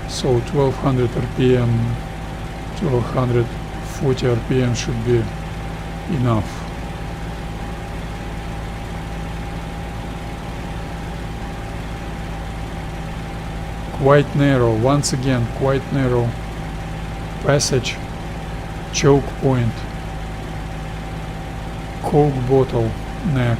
So 1200 RPM, 1240 40 RPM should be enough. Quite narrow, once again, quite narrow passage, choke point, coke bottleneck.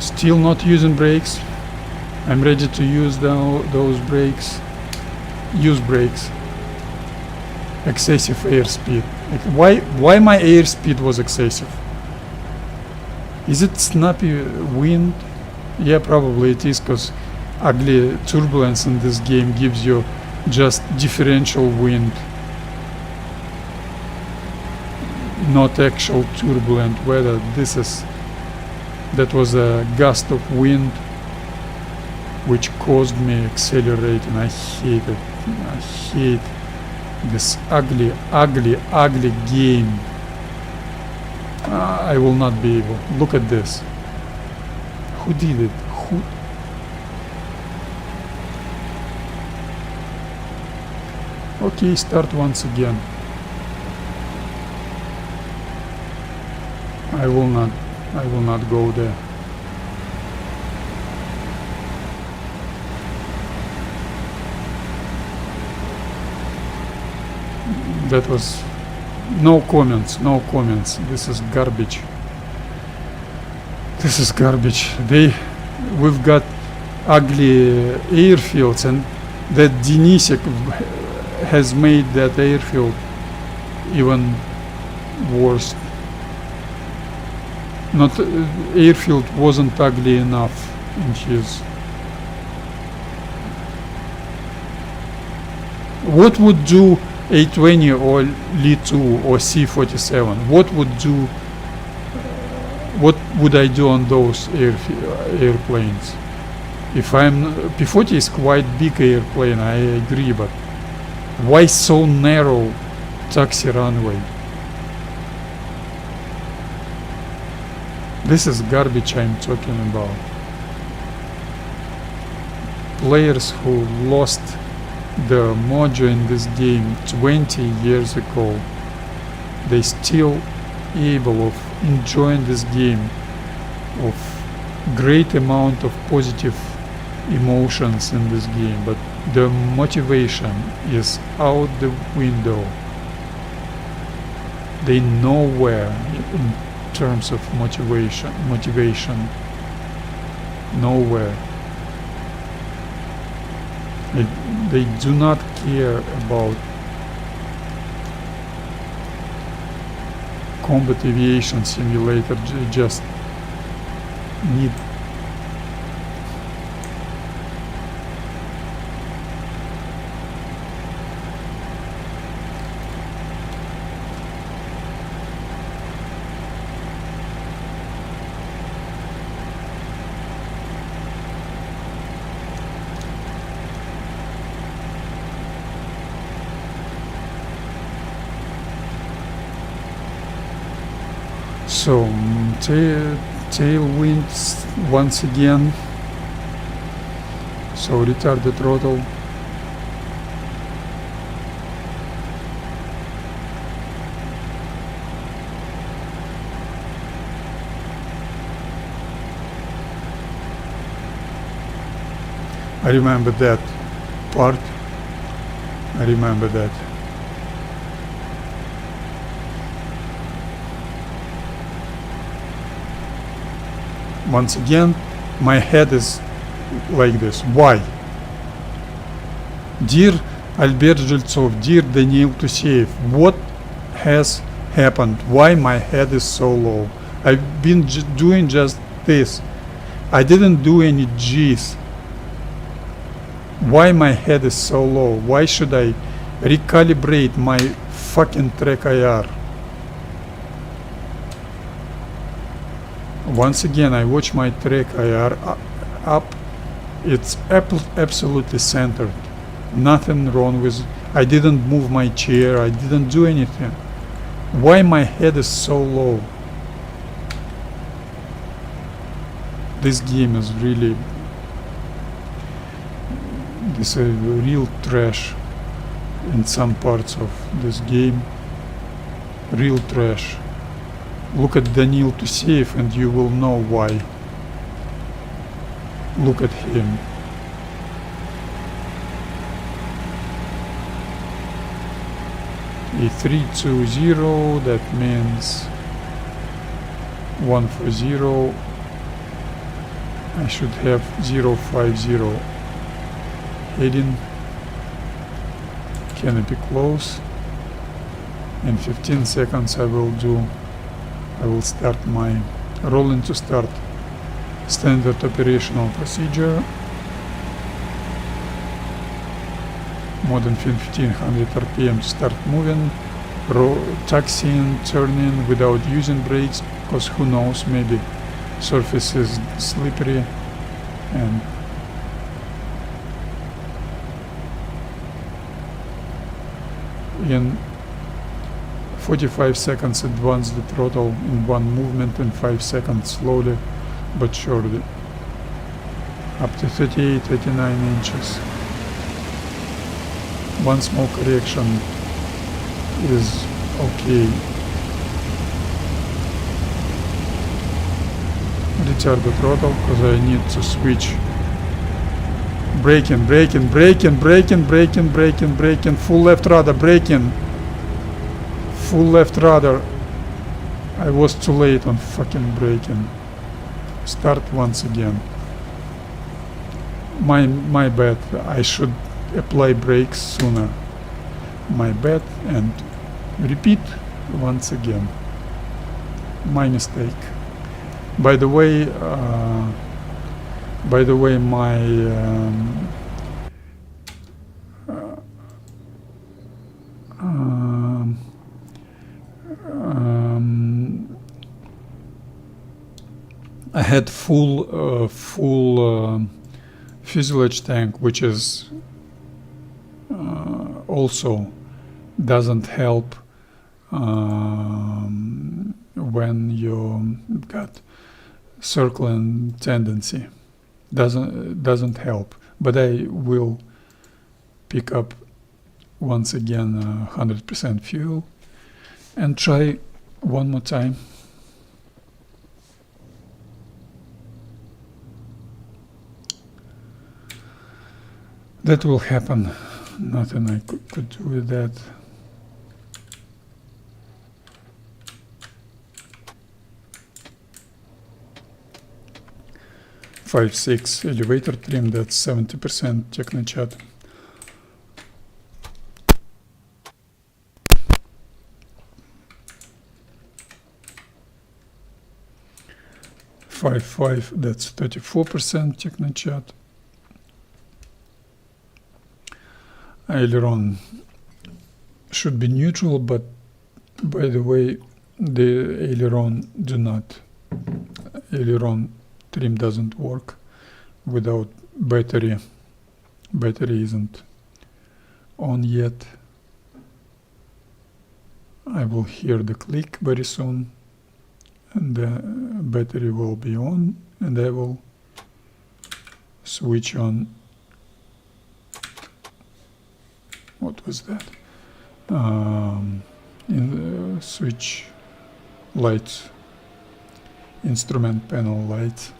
Still not using brakes. I'm ready to use those brakes. Use brakes. Excessive airspeed. Why my airspeed was excessive? Is it snappy wind? Yeah, probably it is, because ugly turbulence in this game gives you just differential wind, not actual turbulent weather. That was a gust of wind which caused me accelerating. I hate it. I hate this ugly game. I will not be able. Look at this. Who did it? Who? Okay, start once again. I will not go there. That was no comments. This is garbage. We've got ugly airfields, and that Denisek has made that airfield even worse. Not airfield wasn't ugly enough in his. What would do A20 or Il2 or C-47? What would I do on those airplanes? If P-40 is quite big airplane, I agree, but why so narrow taxi runway? This is garbage I'm talking about. Players who lost the mojo in this game 20 years ago, they still able of enjoying this game, of great amount of positive emotions in this game, but the motivation is out the window. They nowhere in terms of motivation nowhere. They do not care about combat aviation simulator. Just need so tailwinds once again. So retard the throttle. I remember that part. I remember that. Once again, my head is like this. Why? Dear Albert Jeltsov, dear Daniil Tuseev, what has happened? Why my head is so low? I've been doing just this. I didn't do any G's. Why my head is so low? Why should I recalibrate my fucking track IR? Once again, I watch my track IR up. It's absolutely centered. Nothing wrong with. I didn't move my chair, I didn't do anything. Why my head is so low? This game is really... this is real trash in some parts of this game. Real trash. Look at Daniil to save and you will know why. Look at him. A3-2-0, that means 1-4-0. I should have 0-5-0 heading. Canopy close. In 15 seconds I will start my rolling to start. Standard operational procedure. More than 1500 RPM to start moving. Taxiing, turning without using brakes, because who knows, maybe surface is slippery and in 45 seconds advance the throttle in one movement, and 5 seconds slowly but surely, up to 38-39 inches. One small correction is okay. Retard the throttle because I need to switch. Braking, braking, braking, braking, braking, braking, braking, full left rudder, braking. Full left rudder. I was too late on fucking braking. Start once again. My bad. I should apply brakes sooner. My bad, and repeat once again. My mistake. By the way, my I had full fuselage tank, which is also doesn't help when you got circling tendency. Doesn't help. But I will pick up once again 100% fuel and try one more time. That will happen. Nothing I could do with that. Five, 6 elevator trim, that's 70% Technochat. Five, that's 34% Technochat. Aileron should be neutral, but by the way, the aileron trim doesn't work without battery. Battery isn't on yet. I will hear the click very soon, and the battery will be on, and I will switch on. What was that? In the switch lights, instrument panel lights.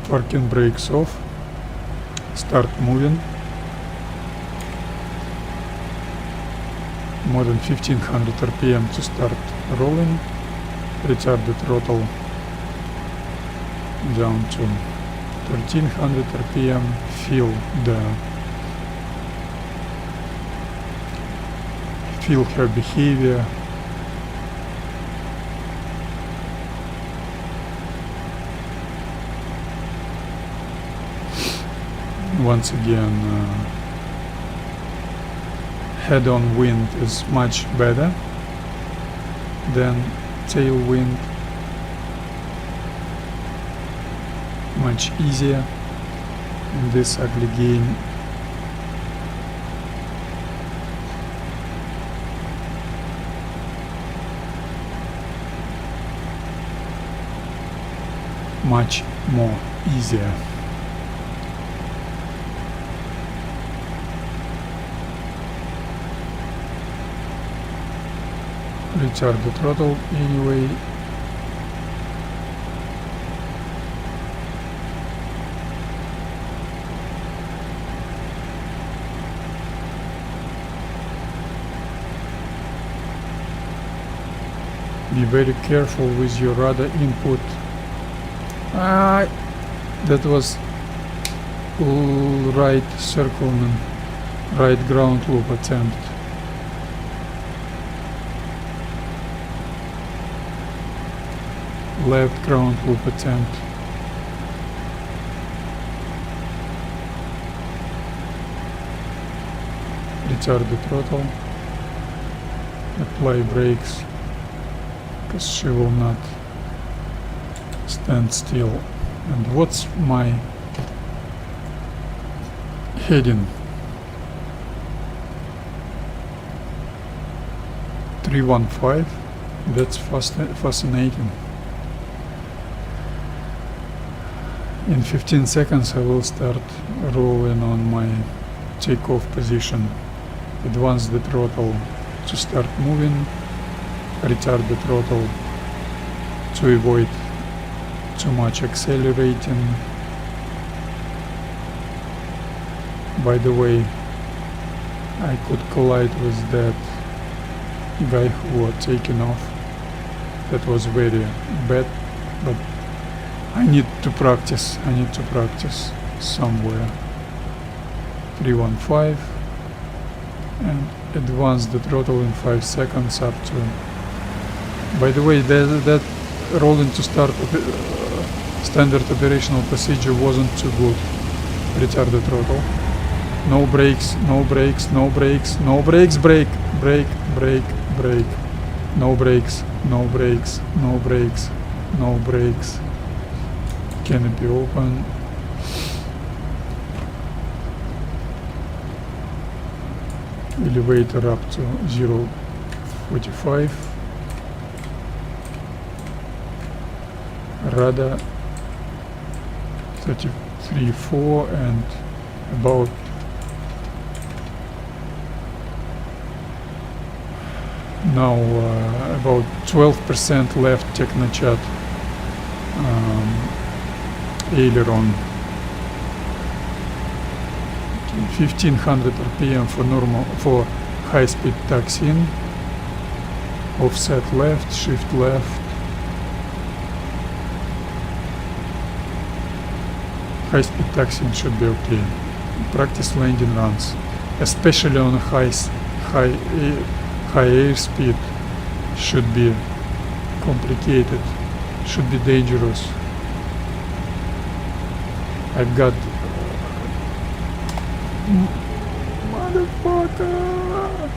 Parking brakes off. Start moving. More than 1500 RPM to start rolling. Retard the throttle down to 1300 RPM. Feel her behavior. once again, head-on wind is much better than tailwind, much easier in this ugly game. Much more easier. Retard the throttle anyway. Be very careful with your rudder input. That was right circleman, right ground loop attempt. Left ground loop attempt. Retard the throttle. Apply brakes, because she will not stand still. And what's my heading? 315. That's fascinating. In 15 seconds I will start rolling on my takeoff position. Advance the throttle to start moving, retard the throttle to avoid too much accelerating. By the way, I could collide with that guy who was taking off. That was very bad, but I need to practice. I need to practice somewhere. 315 and advance the throttle in 5 seconds up to. By the way, that rolling to start standard operational procedure wasn't too good. Retard the throttle. No brakes, no brakes, no brakes, no brakes, brake, brake, brake, brake. No brakes, no brakes, no brakes, no brakes. Canopy open. Elevator up to 0.45. Rudder 33.4 and about now about 12% left Technochat aileron. 1500 RPM for normal, for high-speed taxiing. Offset left, shift left. High-speed taxiing should be okay. Practice landing runs, especially on high airspeed. Should be complicated. Should be dangerous. I've got motherfucker.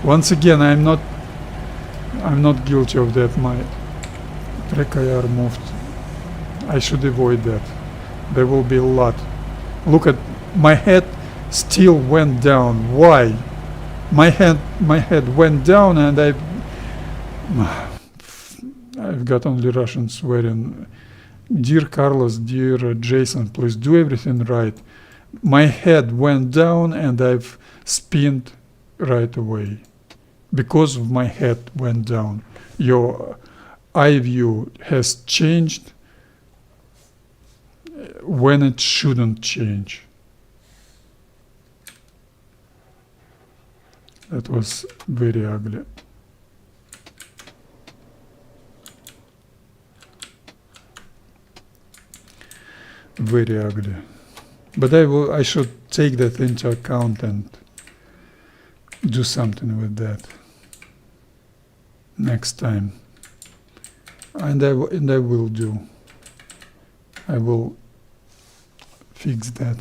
Once again, I'm not guilty of that. My track IR moved. I should avoid that. There will be a lot. Look at my head still went down. Why? My head went down and I've got only Russian swearing. Dear Carlos, dear Jason, please do everything right. My head went down and I've spinned right away because of my head went down. Your eye view has changed when it shouldn't change. That was very ugly. Very ugly. But I should take that into account and do something with that next time. And I will do. I will fix that.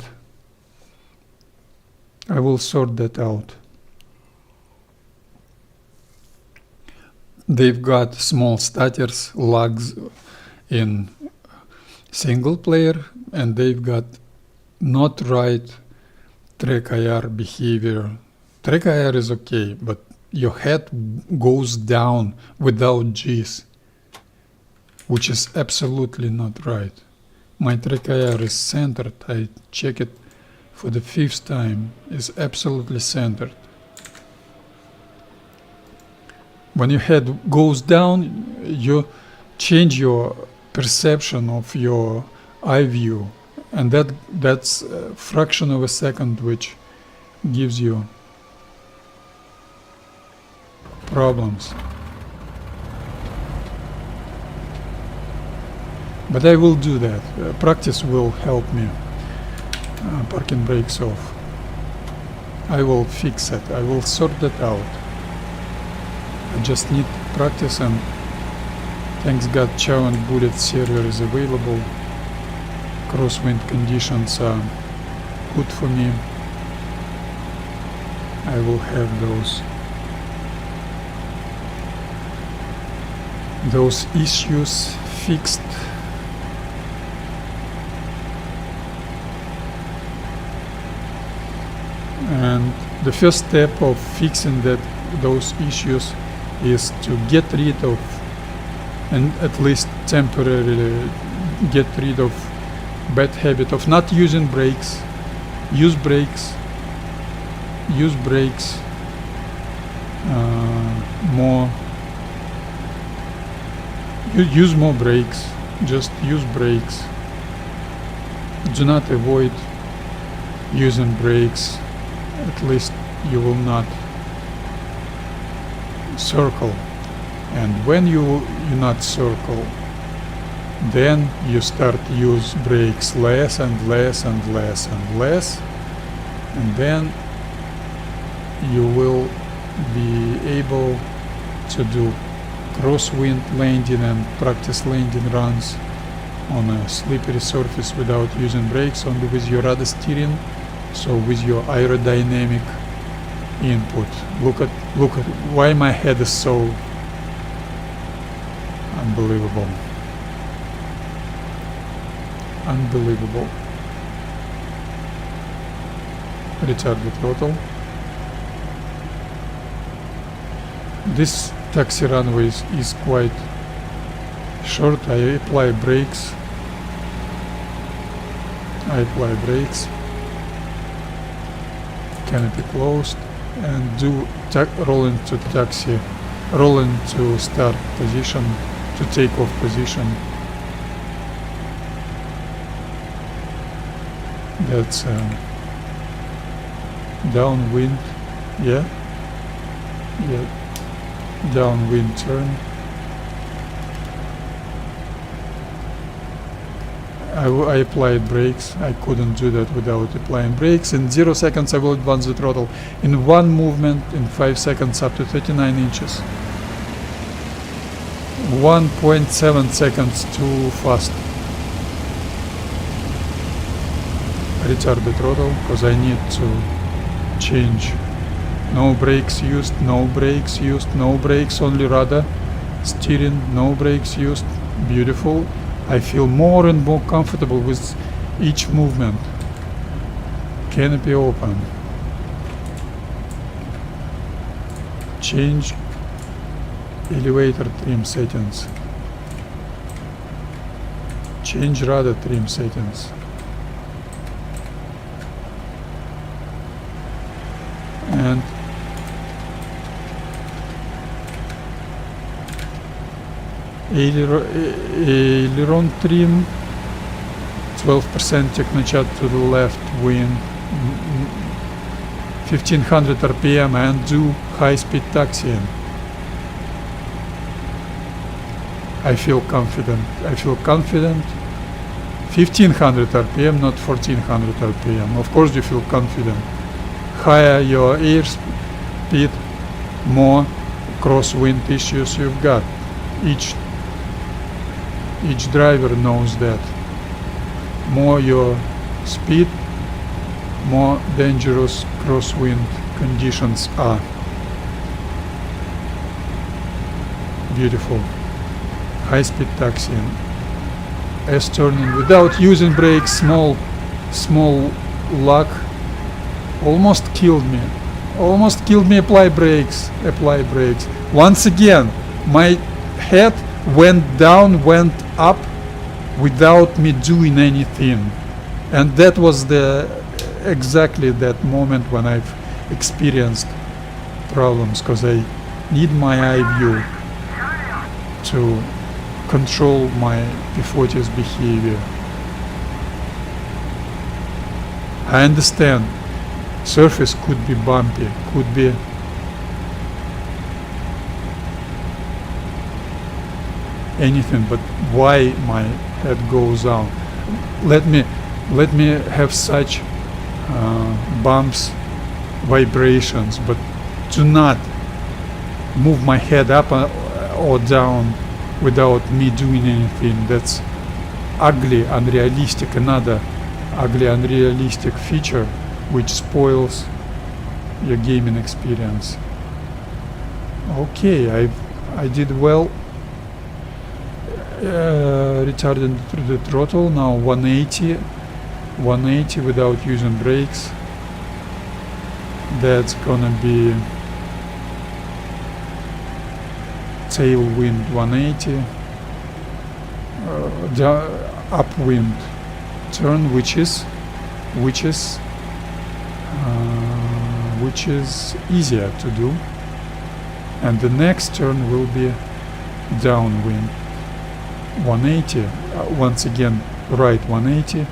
I will sort that out. They've got small stutters, lags in single player, and they've got not right track IR behavior. Track IR is okay, but your head goes down without G's, which is absolutely not right. My track IR is centered. I check it for the 5th time. It's absolutely centered. When your head goes down, you change your perception of your eye view, and that's a fraction of a second, which gives you problems. But I will do that. Practice will help me. Parking brakes off. I will fix it. I will sort that out. I just need practice, and thanks God Chow And Bullets Server is available. Crosswind conditions are good for me. I will have those issues fixed. And the first step of fixing those issues is to get rid of, and at least temporarily get rid of, bad habit of not using brakes. Use brakes more. Use more brakes. Just use brakes. Do not avoid using brakes. At least you will not circle. And when you not circle, then you start use brakes less and less and less and less, and then you will be able to do crosswind landing and practice landing runs on a slippery surface without using brakes, only with your rudder steering, so with your aerodynamic input. Look at why my head is so unbelievable. Unbelievable. Retard the throttle. This taxi runway is quite short. I apply brakes. Canopy closed, and do roll into start position, to take off position. That's downwind, yeah, downwind turn. I applied brakes. I couldn't do that without applying brakes. In 0 seconds I will advance the throttle. In one movement, in 5 seconds, up to 39 inches. 1.7 seconds too fast. Retard the throttle, because I need to change. No brakes used, no brakes used, no brakes, only rudder steering, no brakes used. Beautiful. I feel more and more comfortable with each movement. Canopy open. Change elevator trim settings. Change rudder trim settings. And aileron trim, 12% technochat to the left wing, 1500 RPM, and do high-speed taxiing. I feel confident. 1500 RPM, not 1400 RPM. Of course you feel confident. Higher your airspeed, more crosswind issues you've got. Each driver knows that. More your speed, more dangerous crosswind conditions are. Beautiful. High-speed taxiing. S-turning without using brakes, small luck. Almost killed me. Apply brakes. Once again, my head went down, went up without me doing anything. And that was exactly that moment when I've experienced problems, because I need my eye view to control my P-40's behavior. I understand surface could be bumpy, could be anything, but why my head goes down? Let me have such bumps, vibrations, but do not move my head up or down without me doing anything. That's ugly, unrealistic, another ugly, unrealistic feature which spoils your gaming experience. Okay, I did well. Retarded through the throttle, now 180 without using brakes. That's gonna be tailwind 180, upwind turn, which is easier to do, and the next turn will be downwind 180. Once again, right 180.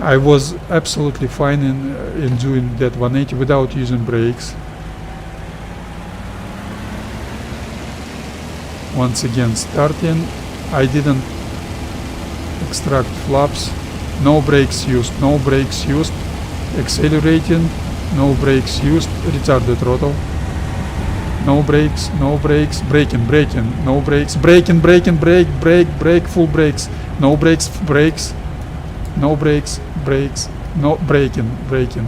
I was absolutely fine in doing that 180 without using brakes. Once again, starting, I didn't extract flaps, no brakes used, accelerating, no brakes used, retarded throttle, no brakes, braking, no brakes, braking, brake, full brakes, no brakes, no brakes, no braking.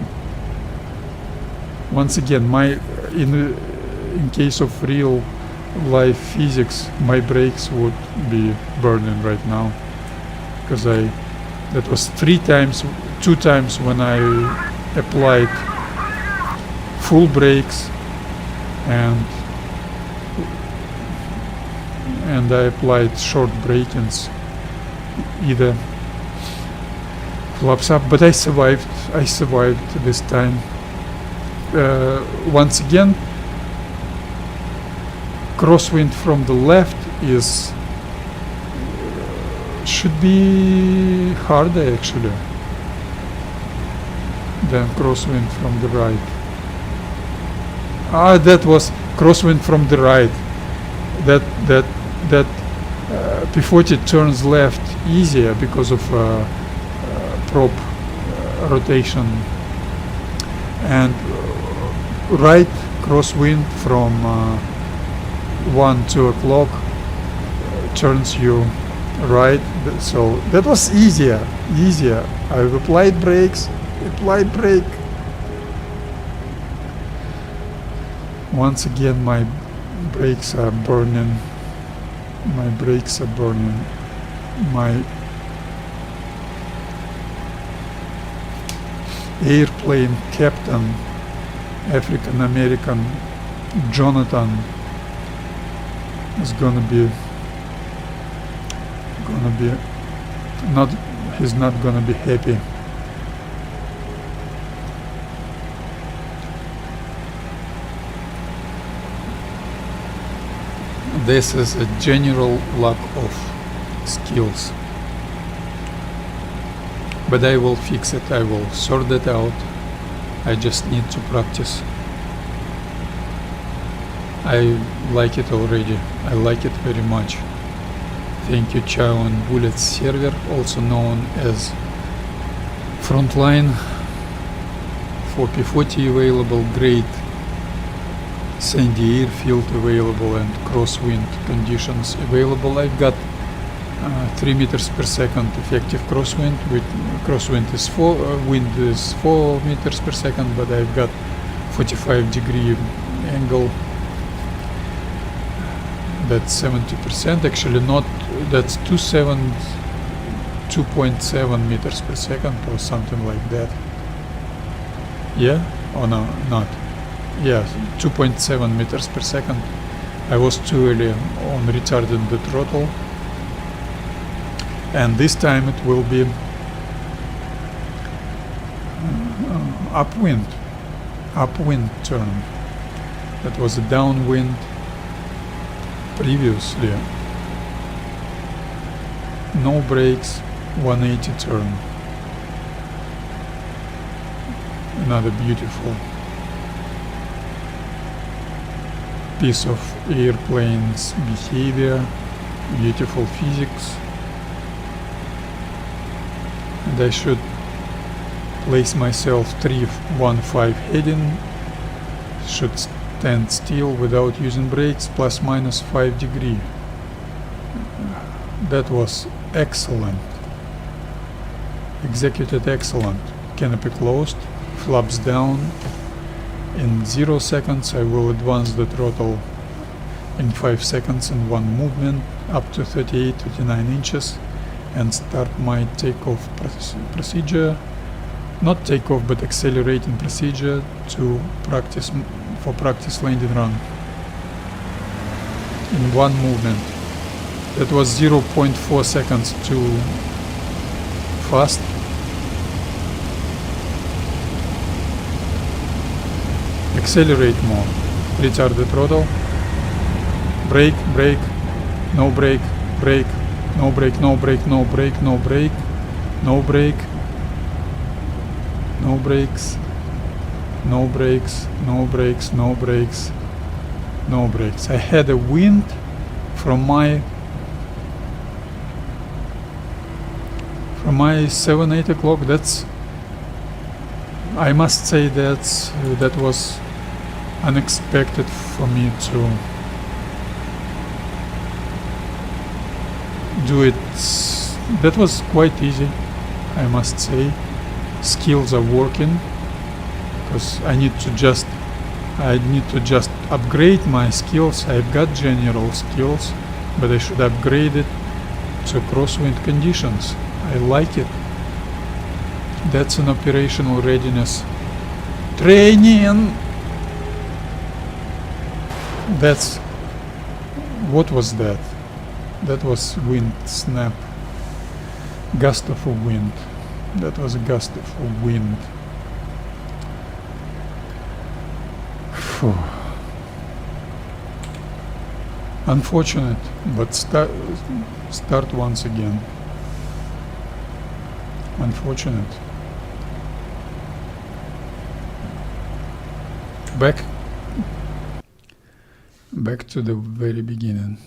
Once again, in case of real life physics, my brakes would be burning right now, because that was 2 times when I applied full brakes and I applied short brakings, either flaps up, but I survived this time. Once again, crosswind from the left should be harder actually than crosswind from the right. That was crosswind from the right. That P-40 turns left easier because of prop rotation, and right crosswind from 2 o'clock turns you right, so that was easier. I've applied brake. Once again, my brakes are burning. My airplane captain, African American Jonathan, is gonna be he's not gonna be happy. This is a general lack of skills, but I will fix it, I will sort it out. I just need to practice. I like it already, I like it very much. Thank you, Chow And Bullets Server, also known as FrontLine, for P-40 available, great sandy airfield available, and crosswind conditions available. I've got 3 meters per second effective crosswind. With crosswind is wind is 4 meters per second, but I've got 45-degree angle. That's 70%. Actually, not. That's 2.7 meters per second or something like that. Yeah, or no, not. Yeah, 2.7 meters per second. I was too early on retarding the throttle, and this time it will be upwind turn. That was a downwind previously. No brakes, 180 turn. Another beautiful piece of airplane's behavior, beautiful physics. And I should place myself 315 heading, should stand still without using brakes, plus minus 5 degree. That was excellent. Executed excellent. Canopy closed, flaps down. In 0 seconds I will advance the throttle in 5 seconds in one movement up to 38-39 inches and start my takeoff procedure. Not takeoff, but accelerating procedure to practice landing run in one movement. That was 0.4 seconds too fast. Accelerate more. Retard the throttle. Brake, brake, no brake, brake, no brake, no brake, no brake, no brake, no brake, no brakes, no brakes, no brakes, no brakes, no brakes. I had a wind from my 7-8 o'clock. That's, I must say that was unexpected for me to do it. That was quite easy, I must say. Skills are working, because I need to just upgrade my skills. I've got general skills, but I should upgrade it to crosswind conditions. I like it. That's an operational readiness training. That's, what was that? That was wind snap. Gust of a wind. That was a gust of a wind. Phew. Unfortunate, but start once again. Unfortunate. Back to the very beginning.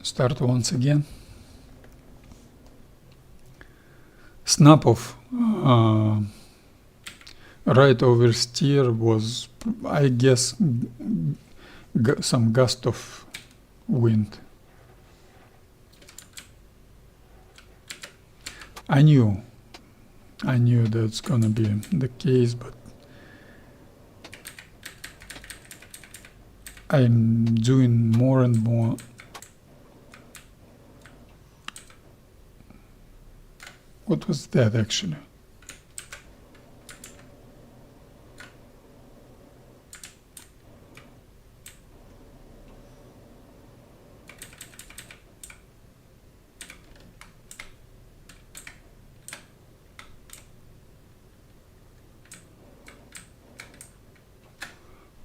Start once again. Snap of right oversteer was, I guess, some gust of wind. I knew that's gonna be the case, but I'm doing more and more. What was that actually?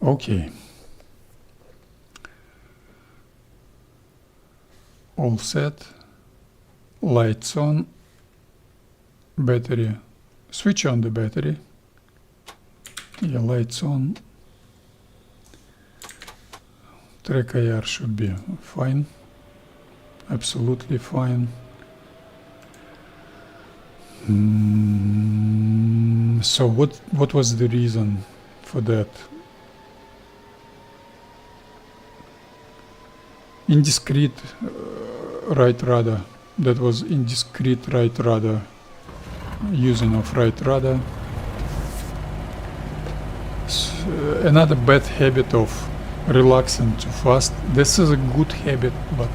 Okay. All set. Lights on. Battery. Switch on the battery. Yeah, lights on. Track IR should be fine. Absolutely fine. So what was the reason for that? indiscreet right rudder. That was indiscreet right rudder. Using of right rudder. Another bad habit of relaxing too fast. This is a good habit, but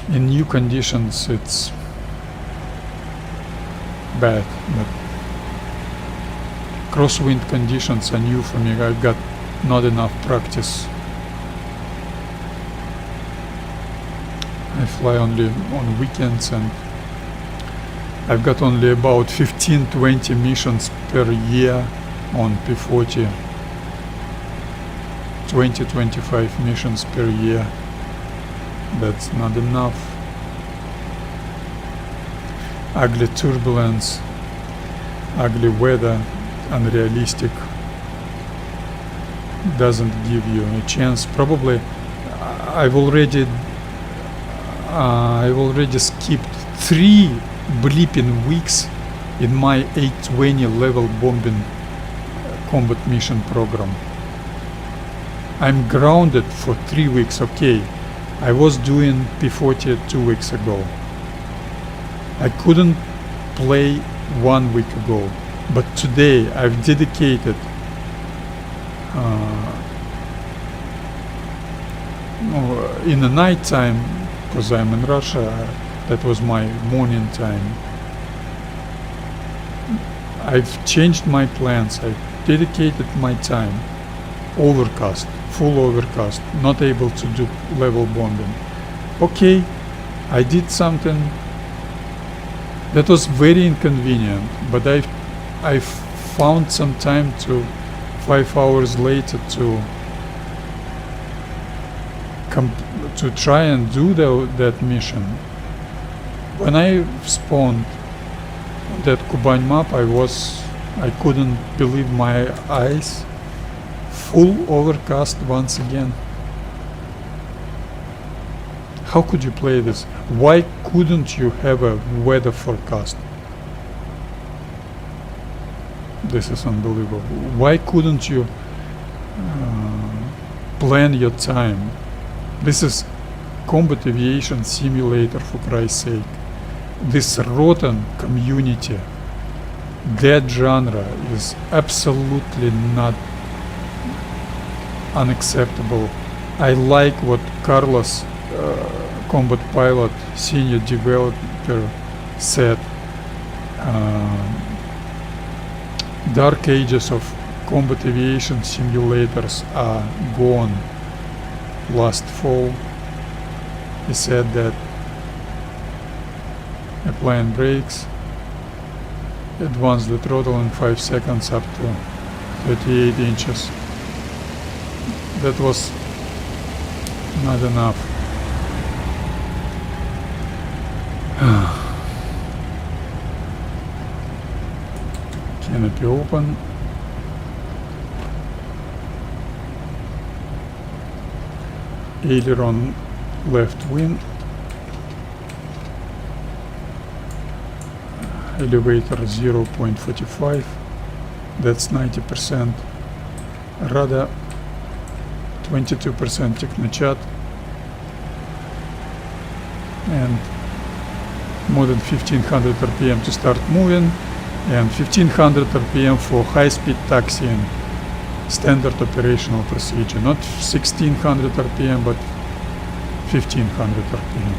in new conditions it's bad. But crosswind conditions are new for me. I got not enough practice. I fly only on weekends and I've got only about 15-20 missions per year on P-40. 20-25 missions per year. That's not enough. Ugly turbulence, ugly weather, unrealistic. Doesn't give you a chance. Probably I've already skipped 3 bleeping weeks in my 820 level bombing combat mission program. I'm grounded for 3 weeks. Okay, I was doing P-40 2 weeks ago. I couldn't play 1 week ago, but today I've dedicated in the night time, because I'm in Russia, that was my morning time. I've changed my plans. I've dedicated my time. Overcast, full overcast, not able to do level bombing. Okay, I did something that was very inconvenient, but I found some time to 5 hours later to try and do that mission. When I spawned on that Kuban map, I couldn't believe my eyes. Full overcast once again. How could you play this? Why couldn't you have a weather forecast? This is unbelievable. Why couldn't you plan your time? This is combat aviation simulator, for Christ's sake. This rotten community, that genre is absolutely not unacceptable. I like what Carlos, combat pilot, senior developer, said. Dark ages of combat aviation simulators are gone. Last fall, he said that applying brakes, advance the throttle in 5 seconds up to 38 inches. That was not enough. Canopy open. Aileron left wing. Elevator 0.45. That's 90%. Rudder 22% technochat. And more than 1500 RPM to start moving. And 1500 RPM for high-speed taxiing. Standard operational procedure. Not 1600 RPM, but 1500 RPM.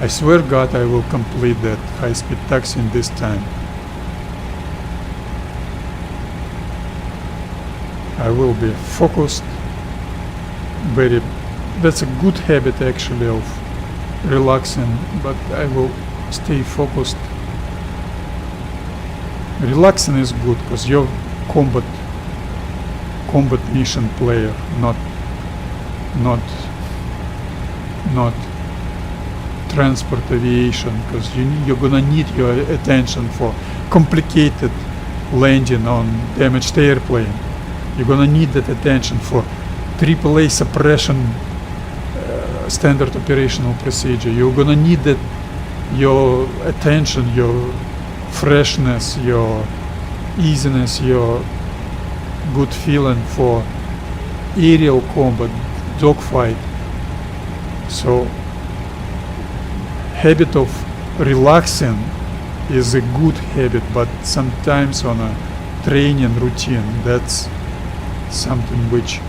I swear God I will complete that high-speed taxiing this time. I will be focused. That's a good habit actually of relaxing, but I will stay focused. Relaxing is good because you're combat mission player, not transport aviation, because you're gonna need your attention for complicated landing on damaged airplane. You're gonna need that attention for AAA suppression standard operational procedure. You're gonna need that your attention, your freshness, your easiness, your good feeling for aerial combat, dogfight, So habit of relaxing is a good habit, but sometimes on a training routine, that's something which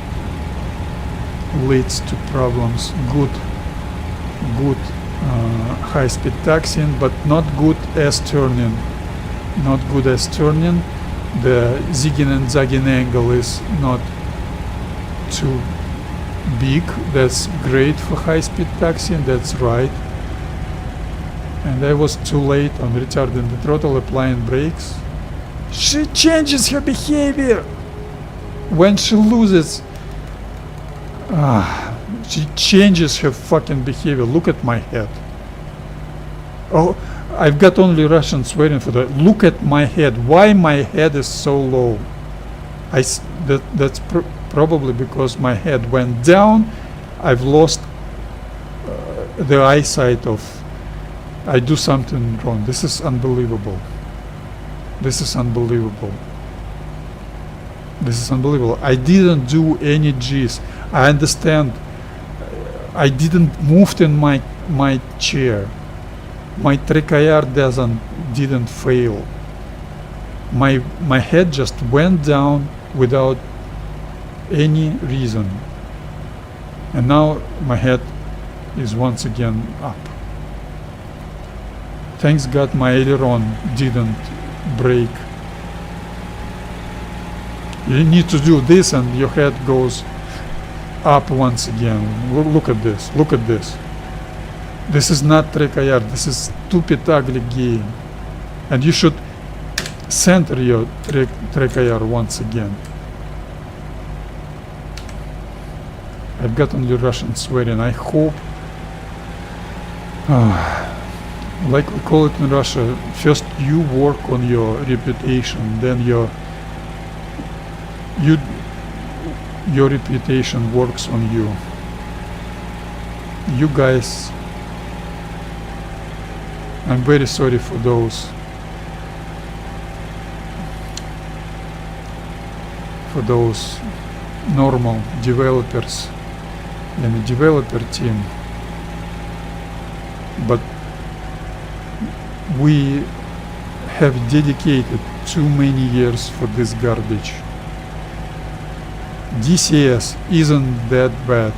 leads to problems. Good high-speed taxiing, but not good S-turning. Not good S-turning. The zigging and zagging angle is not too big. That's great for high-speed taxiing, that's right. And I was too late on retarding the throttle, applying brakes. She changes her behavior when she loses. She changes her fucking behavior. Look at my head. Oh, I've got only Russians waiting for that. Look at my head. Why my head is so low? That's probably because my head went down. I've lost the eyesight of. I do something wrong. This is unbelievable. This is unbelievable. This is unbelievable. I didn't do any G's. I understand. I didn't move in my chair. My trachea didn't fail. My head just went down without any reason. And now my head is once again up. Thanks God my aileron didn't break. You need to do this and your head goes up once again. Look at this. Look at this. This is not trachea. This is stupid, ugly game. And you should center your trachea once again. I've got only Russian swearing. I hope. Like we call it in Russia, first you work on your reputation, then your reputation works on you. You guys, I'm very sorry for those normal developers in the developer team, but we have dedicated too many years for this garbage. DCS isn't that bad.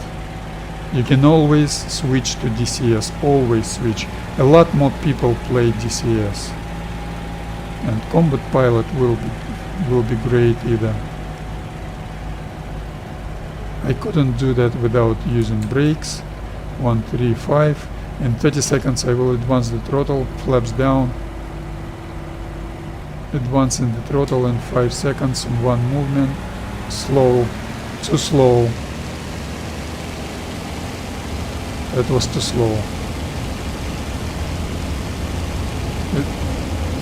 You can always switch to DCS, always switch. A lot more people play DCS. And Combat Pilot will be great either. I couldn't do that without using brakes. 1, 3, 5. In 30 seconds I will advance the throttle, flaps down. Advancing the throttle in 5 seconds in one movement. Slow. Too slow. That was too slow.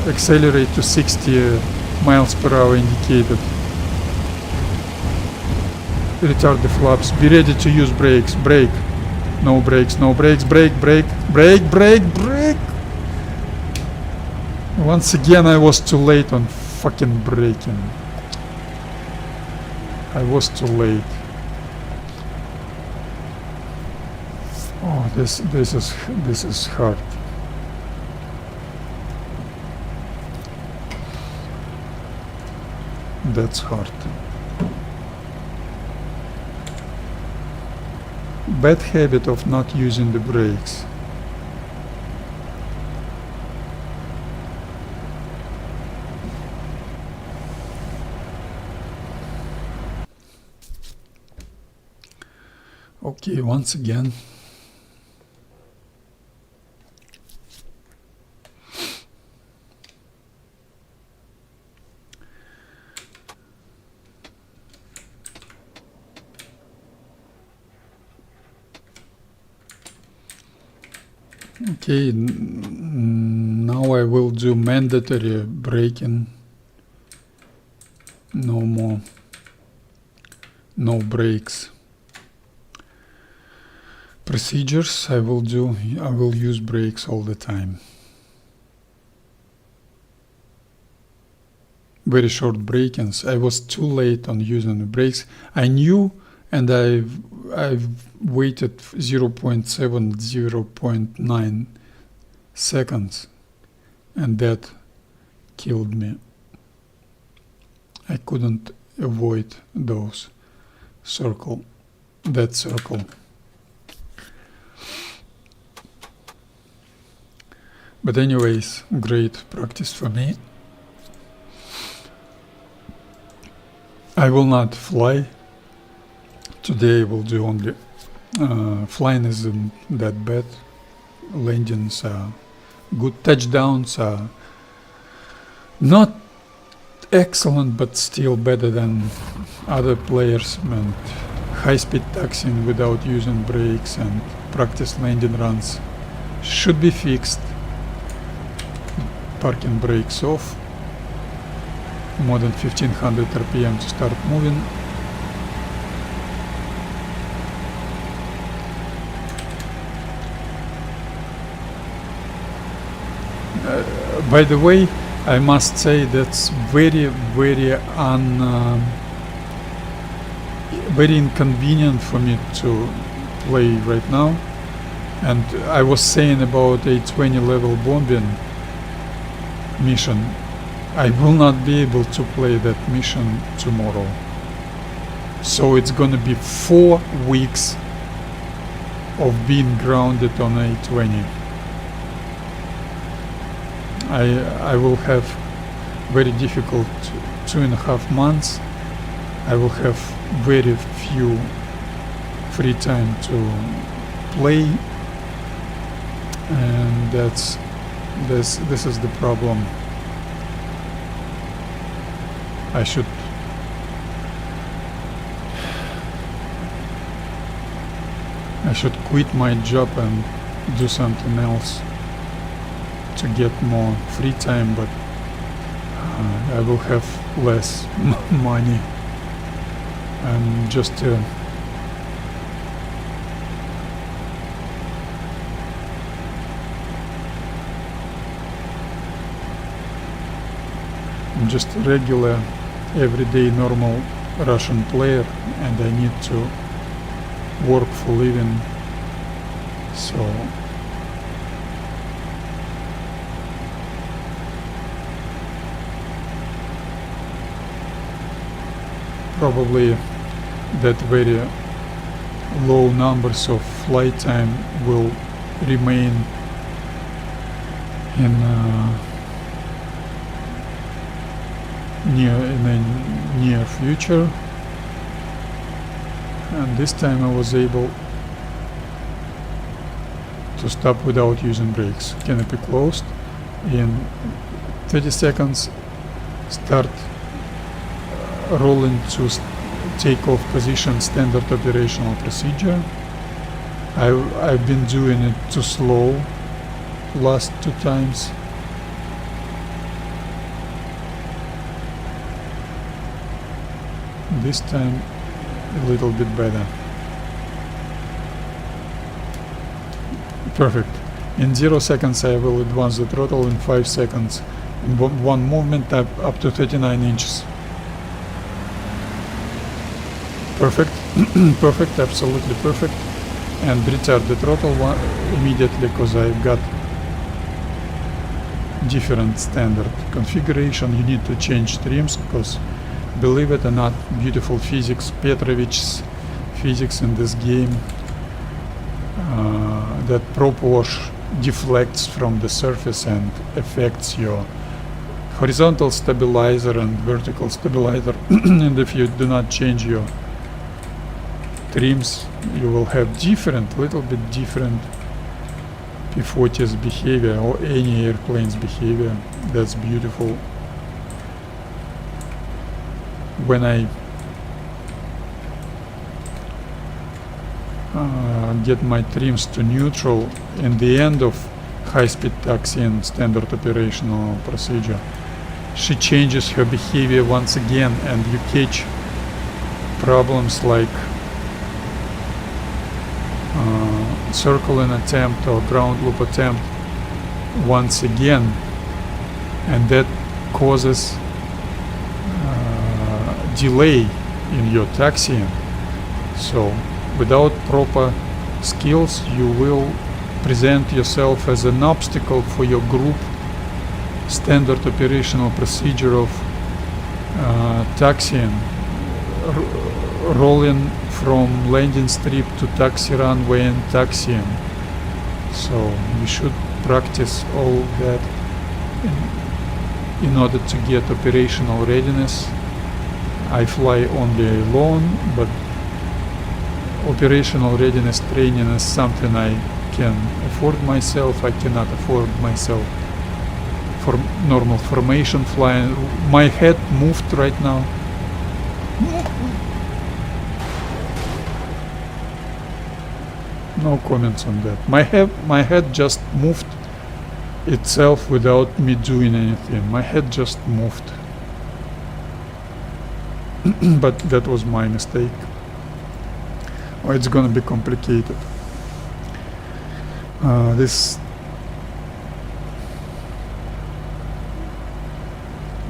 Accelerate to 60 miles per hour indicated. Retard the flaps. Be ready to use brakes. Brake. No brakes, no brakes. Brake, brake, brake, brake, brake. Once again I was too late on fucking braking. I was too late. Oh, this is hard. That's hard. Bad habit of not using the brakes. Okay, once again. Okay, now I will do mandatory braking. No more. No brakes. Procedures I will use brakes all the time. Very short break-ins. I was too late on using the brakes. I knew and I've waited 0.7, 0.9 seconds, and that killed me. I couldn't avoid that circle. But anyways, great practice for me. I will not fly. Today I will do only flying isn't that bad. Landings are good. Touchdowns are not excellent, but still better than other players. And high-speed taxiing without using brakes and practice landing runs should be fixed. Parking brakes off. More than 1500 RPM to start moving. By the way, I must say that's very inconvenient for me to play right now. And I was saying about a 20 level bombing mission. I will not be able to play that mission tomorrow. So it's gonna be 4 weeks of being grounded on A20. I will have very difficult 2.5 months. I will have very few free time to play, and this is the problem. I should quit my job and do something else to get more free time, but I will have less money, and just regular everyday normal Russian player, and I need to work for living, so probably that very low numbers of flight time will remain in the near future. And this time I was able to stop without using brakes. Canopy closed. In 30 seconds, start rolling to takeoff position, standard operational procedure. I've been doing it too slow last 2 times. This time a little bit better. Perfect. In 0 seconds I will advance the throttle, in 5 seconds in one movement up to 39 inches. Perfect. Perfect, absolutely perfect. And retard the throttle immediately, because I've got different standard configuration. You need to change trims, because believe it or not, beautiful physics, Petrovich's physics in this game, that prop wash deflects from the surface and affects your horizontal stabilizer and vertical stabilizer. And if you do not change your trims, you will have little bit different P-40's behavior, or any airplane's behavior. That's beautiful. When I get my trims to neutral in the end of high-speed taxiing standard operational procedure, she changes her behavior once again, and you catch problems like circling attempt or ground loop attempt once again, and that causes delay in your taxiing. So without proper skills you will present yourself as an obstacle for your group. Standard operational procedure of taxiing, rolling from landing strip to taxi runway and taxiing. So you should practice all that in order to get operational readiness. I fly only alone, but operational readiness training is something I can afford myself. I cannot afford myself for normal formation flying. My head moved right now. No comments on that. My head just moved itself without me doing anything. My head just moved. But that was my mistake. Oh, it's gonna be complicated.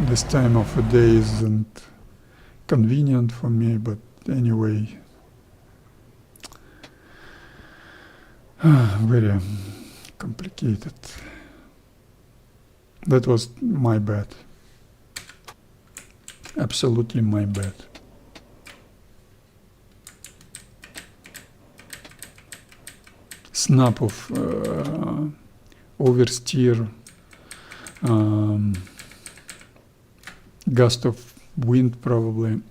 This time of the day isn't convenient for me, but anyway, very complicated. That was my bad. Absolutely my bad. Snap of oversteer, gust of wind probably.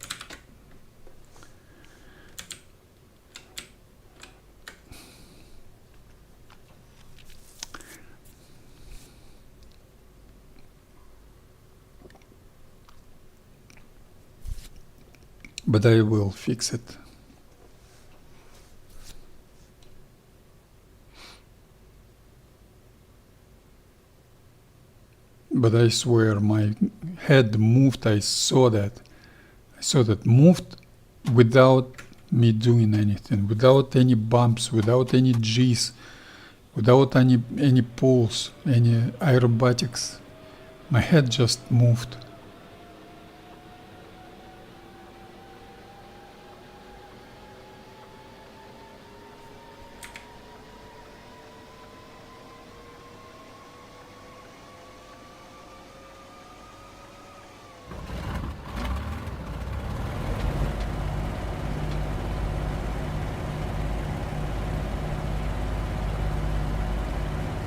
But I will fix it. But I swear my head moved. I saw that moved without me doing anything, without any bumps, without any G's, without any pulls, any aerobatics. My head just moved.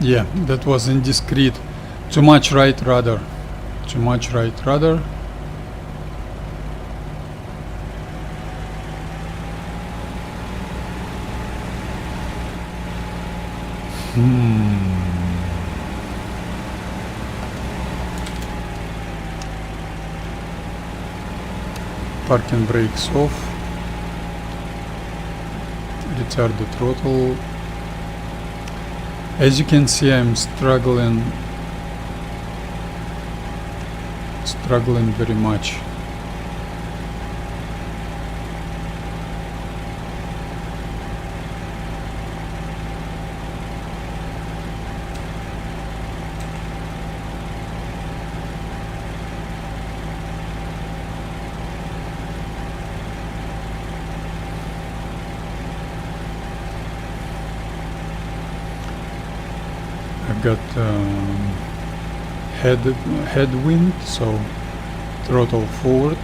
Yeah, that was indiscreet. Too much right rudder. Too much right rudder. Parking brakes off. Retard the throttle. As you can see, I'm struggling very much. I've got headwind, so throttle forward.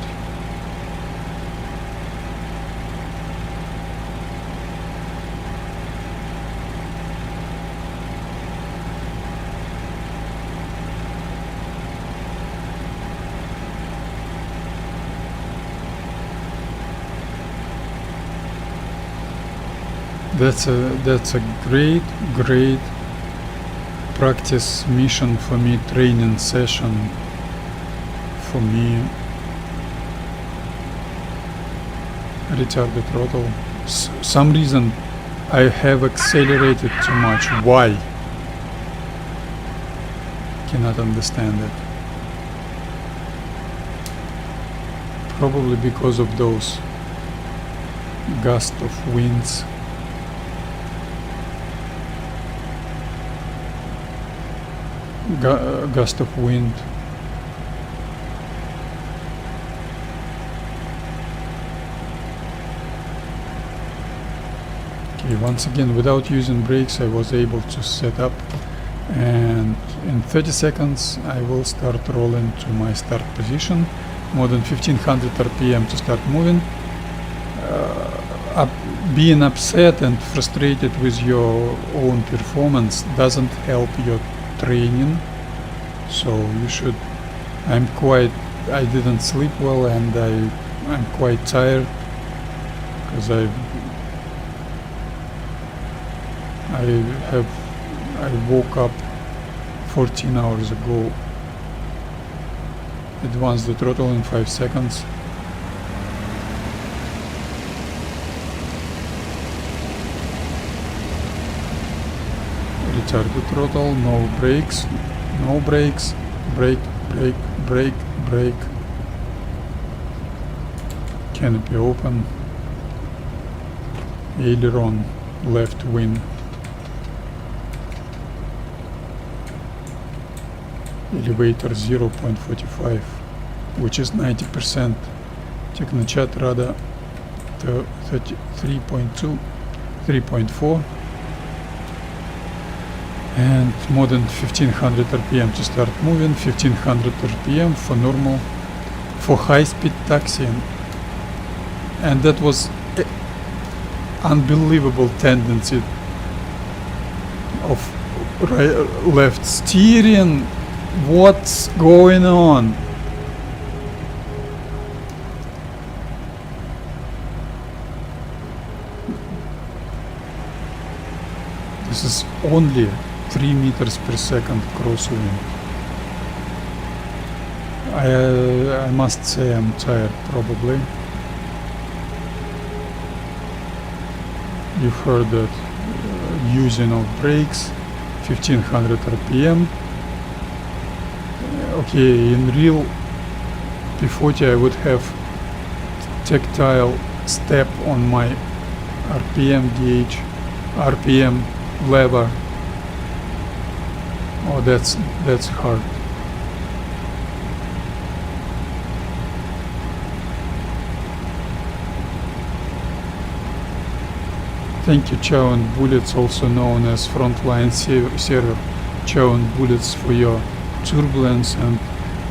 That's a great practice mission for me, training session for me. Retard the throttle. Some reason I have accelerated too much. Why? Cannot understand it. Probably because of those gusts of winds. Gust of wind. Okay, once again, without using brakes, I was able to set up, and in 30 seconds I will start rolling to my start position. More than 1500 RPM to start moving. Being upset and frustrated with your own performance doesn't help your training, so you should. I didn't sleep well, and I'm quite tired because I woke up 14 hours ago. Advance the throttle in 5 seconds. Retard the throttle, no brakes, brake, brake. Canopy open. Aileron, left wing. Elevator 0.45, which is 90%. Technochat radar 3.2, 3.4, and more than 1500 RPM to start moving. 1500 RPM for normal, for high-speed taxiing, and that was unbelievable tendency of left steering. What's going on? This is only 3 meters per second crosswind. I must say I'm tired, probably. You heard that using of brakes, 1500 RPM. Okay, in real P-40 I would have tactile step on my RPM gauge, RPM lever. Oh, that's hard. Thank you, Chow And Bullets, also known as FrontLine server. Chow And Bullets, for your turbulence and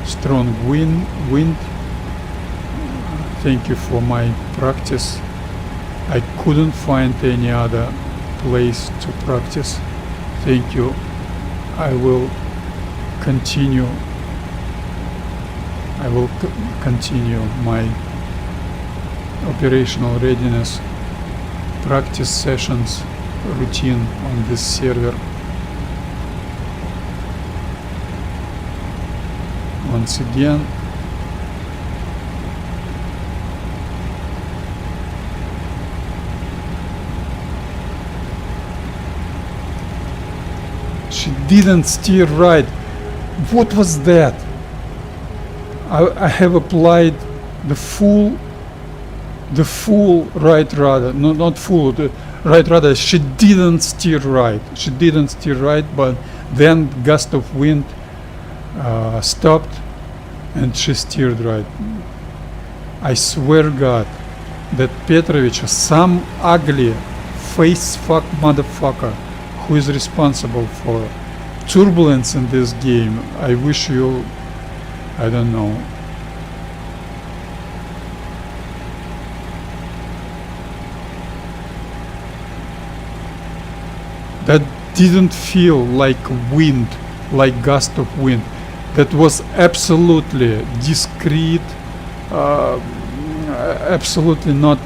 strong wind. Thank you for my practice. I couldn't find any other place to practice. Thank you. I will continue my operational readiness practice sessions routine on this server. Once again, she didn't steer right. What was that? I have applied the full right rudder. No, not full, the right rudder. She didn't steer right. But then gust of wind stopped and she steered right. I swear God that Petrovich, some ugly face fuck motherfucker who is responsible for turbulence in this game, I wish you, I don't know. That didn't feel like wind, like gust of wind. That was absolutely discreet, absolutely not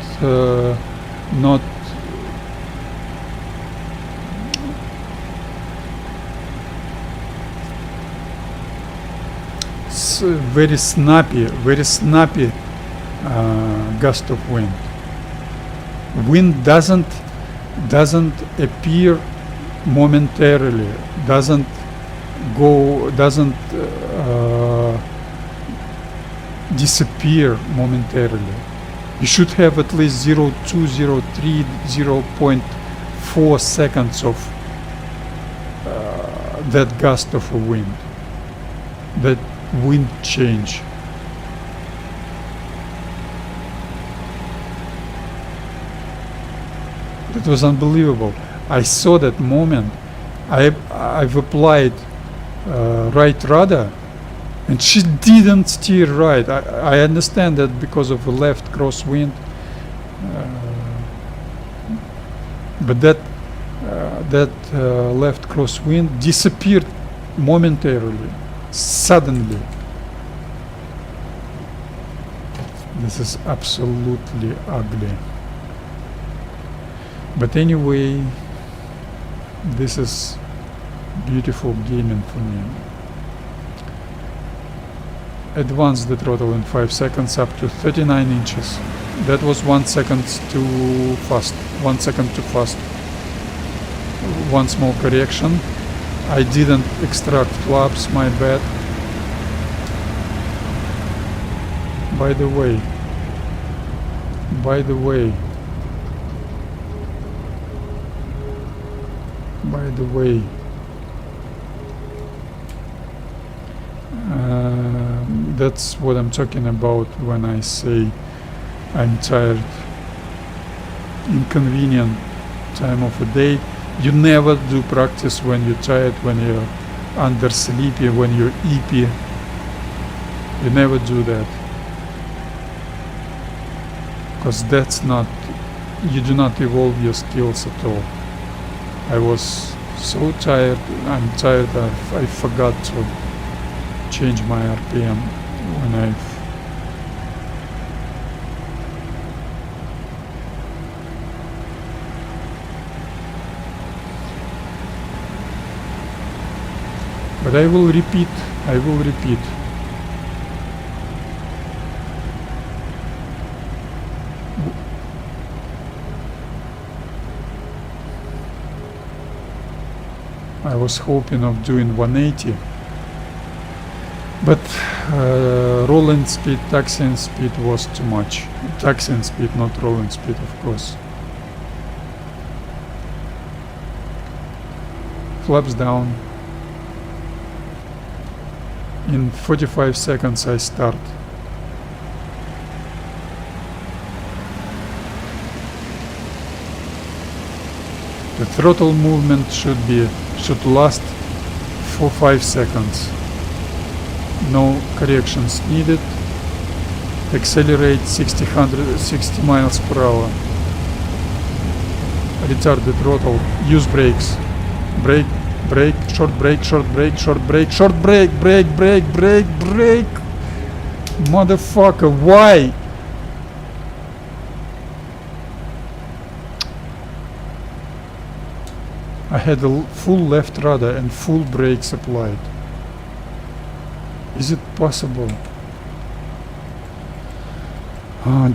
very snappy gust of wind. Wind doesn't appear momentarily, doesn't disappear momentarily. You should have at least 0.2, 0.3, 0.4 seconds of that gust of a wind, that wind change. That was unbelievable. I saw that moment. I've applied right rudder, and she didn't steer right. I understand that because of the left crosswind, but that left crosswind disappeared momentarily, suddenly. This is absolutely ugly. But anyway, this is beautiful gaming for me. Advance the throttle in 5 seconds up to 39 inches. That was 1 second too fast. 1 second too fast. One small correction. I didn't extract flaps, my bad. By the way, that's what I'm talking about when I say I'm tired. Inconvenient time of the day. You never do practice when you're tired, when you're under sleepy, when you're eepy. You never do that. Because that's not, you do not evolve your skills at all. I was so tired, I'm tired, I forgot to change my RPM when but I will repeat. I was hoping of doing 180, but rolling speed, taxiing speed was too much. Taxiing speed, not rolling speed, of course. Flaps down. In 45 seconds I start. The throttle movement should last for 5 seconds. No corrections needed. Accelerate 60 miles per hour. Retard the throttle. Use brakes. Brake, short brake, short brake, short brake, short brake, brake. Motherfucker, why? I had a full left rudder and full brakes applied. Is it possible? Oh,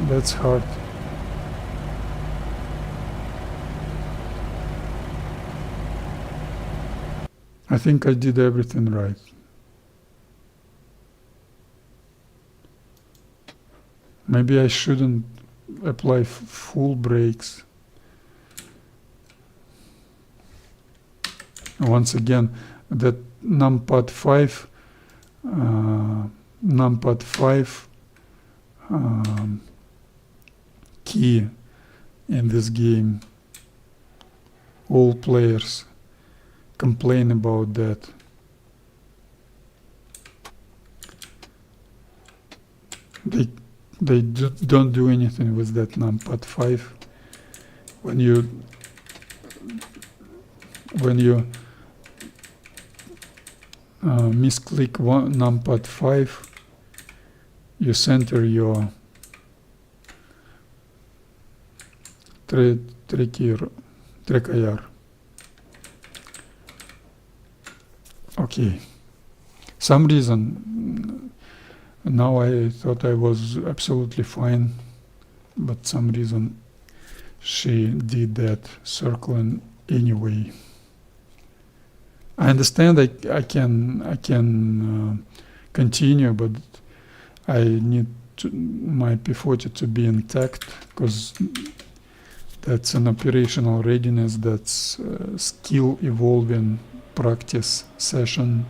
that's hard. I think I did everything right. Maybe I shouldn't apply full brakes. Once again, that numpad 5 key in this game. All players complain about that. They don't do anything with that numpad 5. When you misclick numpad 5, you center your track IR. Okay. Some reason now I thought I was absolutely fine, but some reason she did that circling anyway. I understand I can continue, but I need my P-40 to be intact, because that's an operational readiness, that's skill evolving practice session.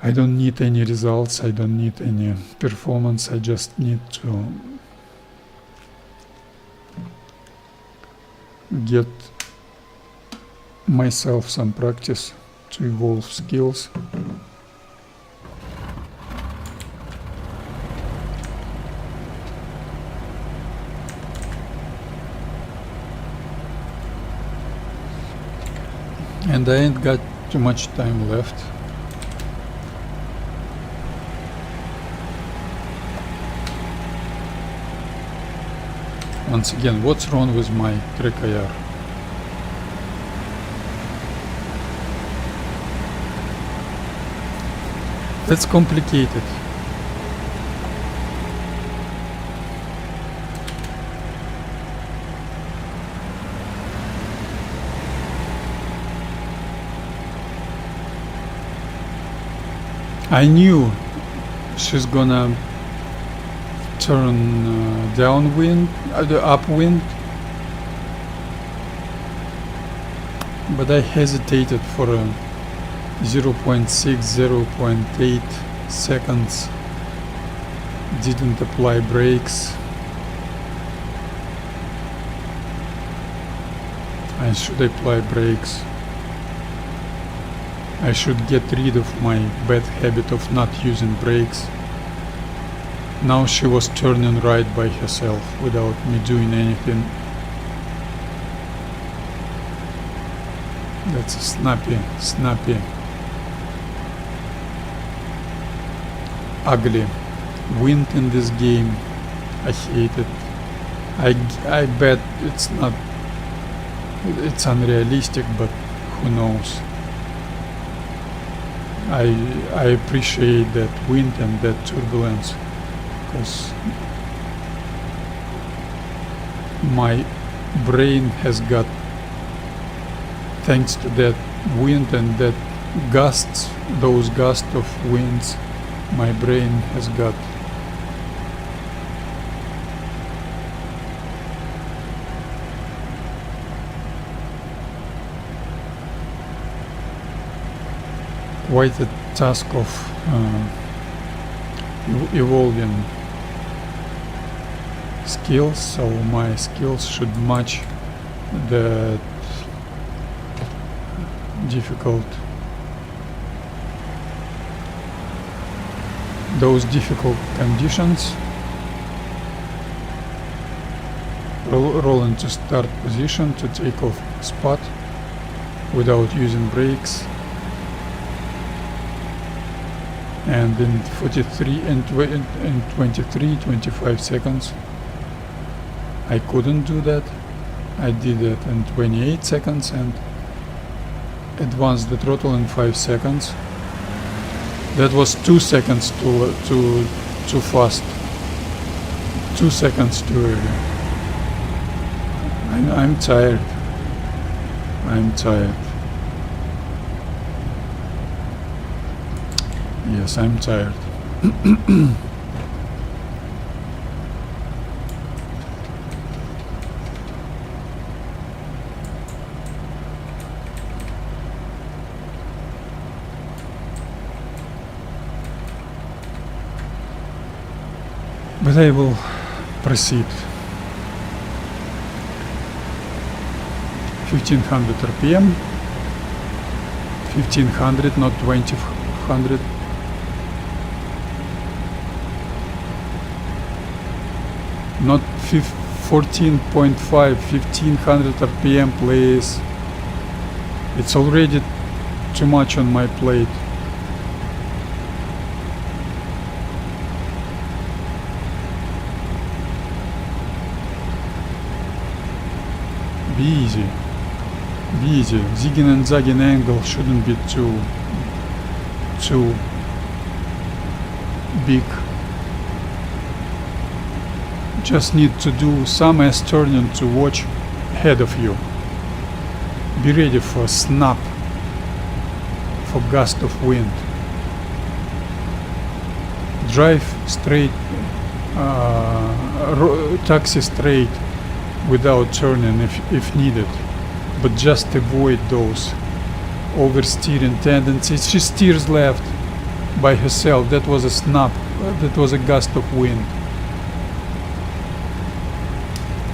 I don't need any results, I don't need any performance, I just need to get myself some practice to evolve skills. And I ain't got too much time left. Once again, what's wrong with my track IR? That's complicated. I knew she's gonna turn downwind, the upwind, but I hesitated for 0.6, 0.8 seconds, didn't apply brakes. I should apply brakes. I should get rid of my bad habit of not using brakes. Now she was turning right by herself without me doing anything. That's a snappy, ugly wind in this game. I hate it. I bet it's not, it's unrealistic, but who knows. I appreciate that wind and that turbulence, because my brain has got, thanks to that wind and that gusts, those gusts of winds, my brain has got quite a task of evolving skills, so my skills should match the those difficult conditions. Roll into start position to take off spot without using brakes. And in 43 and 25 seconds I couldn't do that. I did it in 28 seconds and advanced the throttle in 5 seconds. That was 2 seconds too fast. 2 seconds too early. I'm tired. Yes, I'm tired. But I will proceed. 1500 RPM. 1500, not 2000. Not 14.5, 1500 RPM, please. It's already too much on my plate. Be easy. Be easy. Zigging and zagging angle shouldn't be too big. Just need to do some S-turning to watch ahead of you. Be ready for a snap, for gust of wind. Drive straight, taxi straight without turning if needed, but just avoid those oversteering tendencies. She steers left. by herself. That was a snap. That was a gust of wind.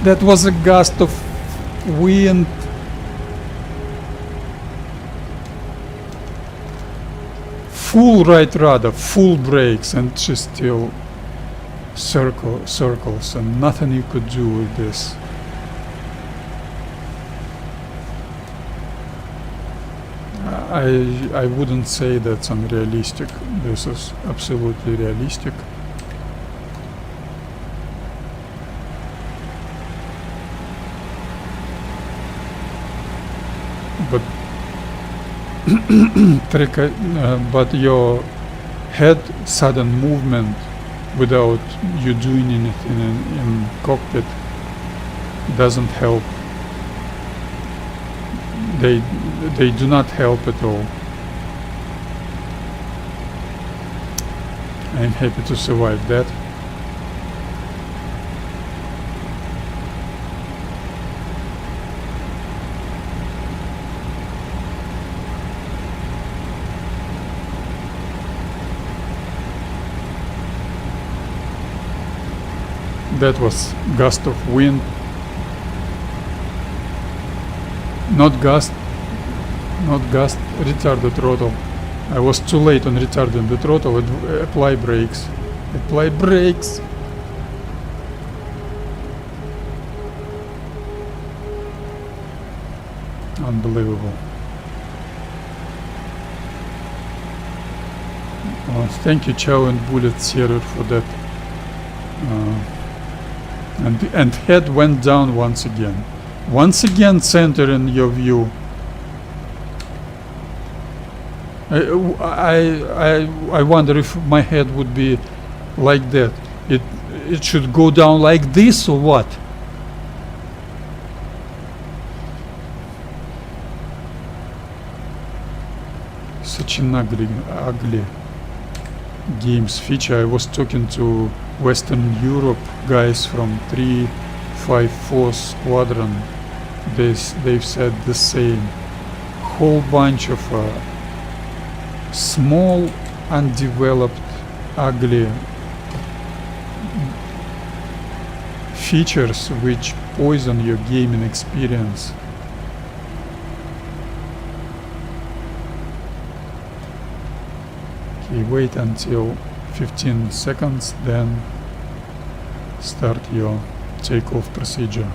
That was a gust of wind. Full right rudder, full brakes, and she still circles, and nothing you could do with this. I wouldn't say that's unrealistic. This is absolutely realistic. But but your head sudden movement without you doing anything in cockpit doesn't help. They do not help at all. I'm happy to survive that. That was gust of wind. Not gust, retarded throttle. I was too late on retarding the throttle. Apply brakes. Apply brakes. Unbelievable. Thank you, Chow And Bullets Server, for that. And head went down once again. Once again, center in your view. I wonder if my head would be like that. It should go down like this or what? Such an ugly games feature. I was talking to Western Europe guys from 354 Squadron. They've said the same. Whole bunch of small, undeveloped, ugly features which poison your gaming experience. Okay, wait until 15 seconds, then start your takeoff procedure.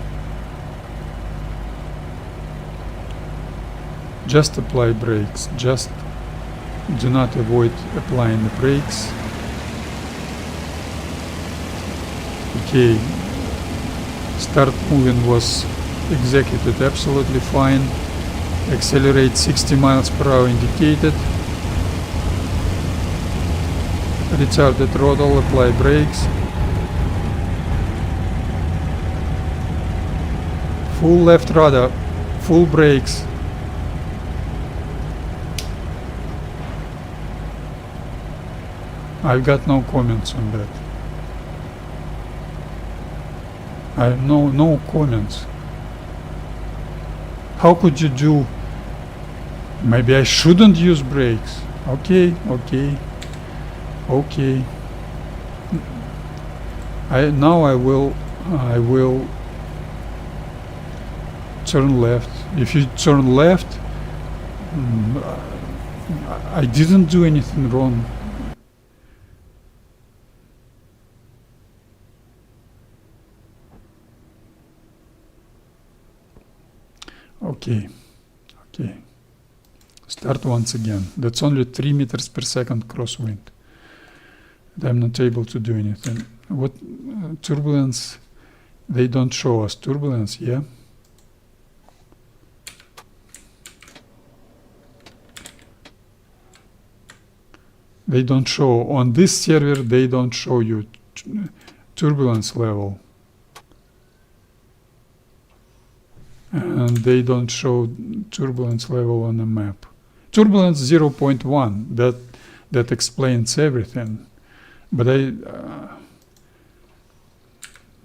Just apply brakes. Just do not avoid applying the brakes. Okay, start moving was executed absolutely fine. Accelerate 60 miles per hour indicated. Retard the throttle, apply brakes. Full left rudder, full brakes. I've got no comments on that. I have no comments. How could you do? Maybe I shouldn't use brakes. Okay. Now I will turn left. If you turn left, I didn't do anything wrong. Okay. Start once again. That's only 3 meters per second crosswind. I'm not able to do anything. What turbulence? They don't show us turbulence, yeah? They don't show on this server. They don't show you turbulence level, and they don't show turbulence level on the map. Turbulence 0.1. That explains everything. But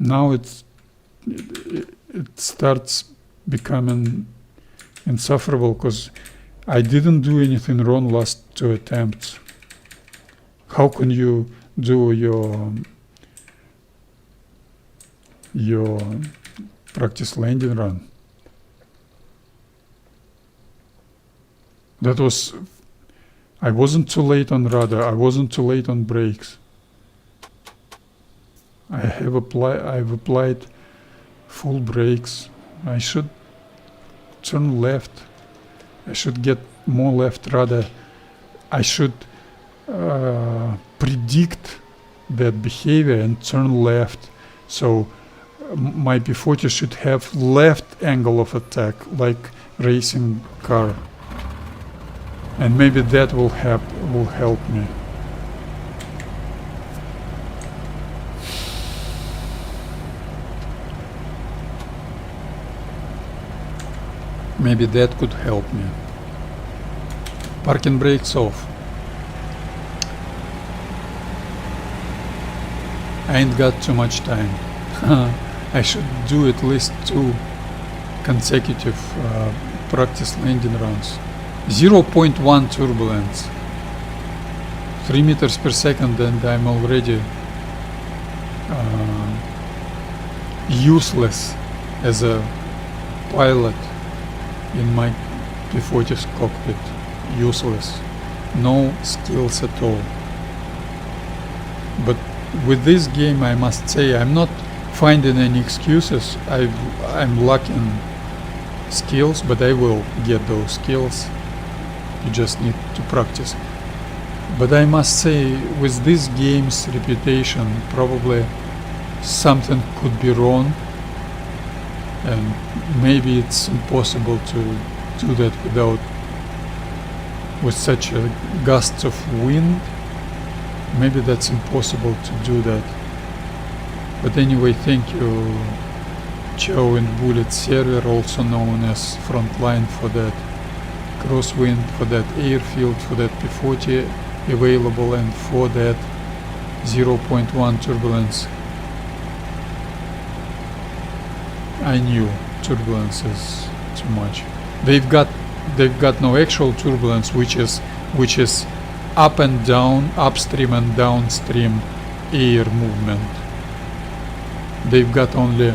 now it starts becoming insufferable because I didn't do anything wrong last 2 attempts. how can you do your practice landing run? That was, I wasn't too late on rudder, I wasn't too late on brakes. I've applied full brakes. I should turn left. I should get more left rudder. I should predict that behavior and turn left. So my P-40 should have left angle of attack, like racing car. And maybe that will help me. Maybe that could help me. Parking brakes off. I ain't got too much time. I should do at least 2 consecutive practice landing runs. 0.1 turbulence. 3 meters per second, and I'm already useless as a pilot in my P-40's cockpit. Useless. No skills at all. But with this game, I must say, I'm not finding any excuses. I'm lacking skills, but I will get those skills. You just need to practice. But I must say, with this game's reputation, probably something could be wrong, and maybe it's impossible to do that with such a gusts of wind. Maybe that's impossible to do that. But anyway, thank you, Chow And Bullets Server, also known as FrontLine, for that crosswind, for that airfield, for that P-40 available, and for that 0.1 turbulence. I knew turbulence is too much. They've got no actual turbulence, which is up and down, upstream and downstream air movement. They've got only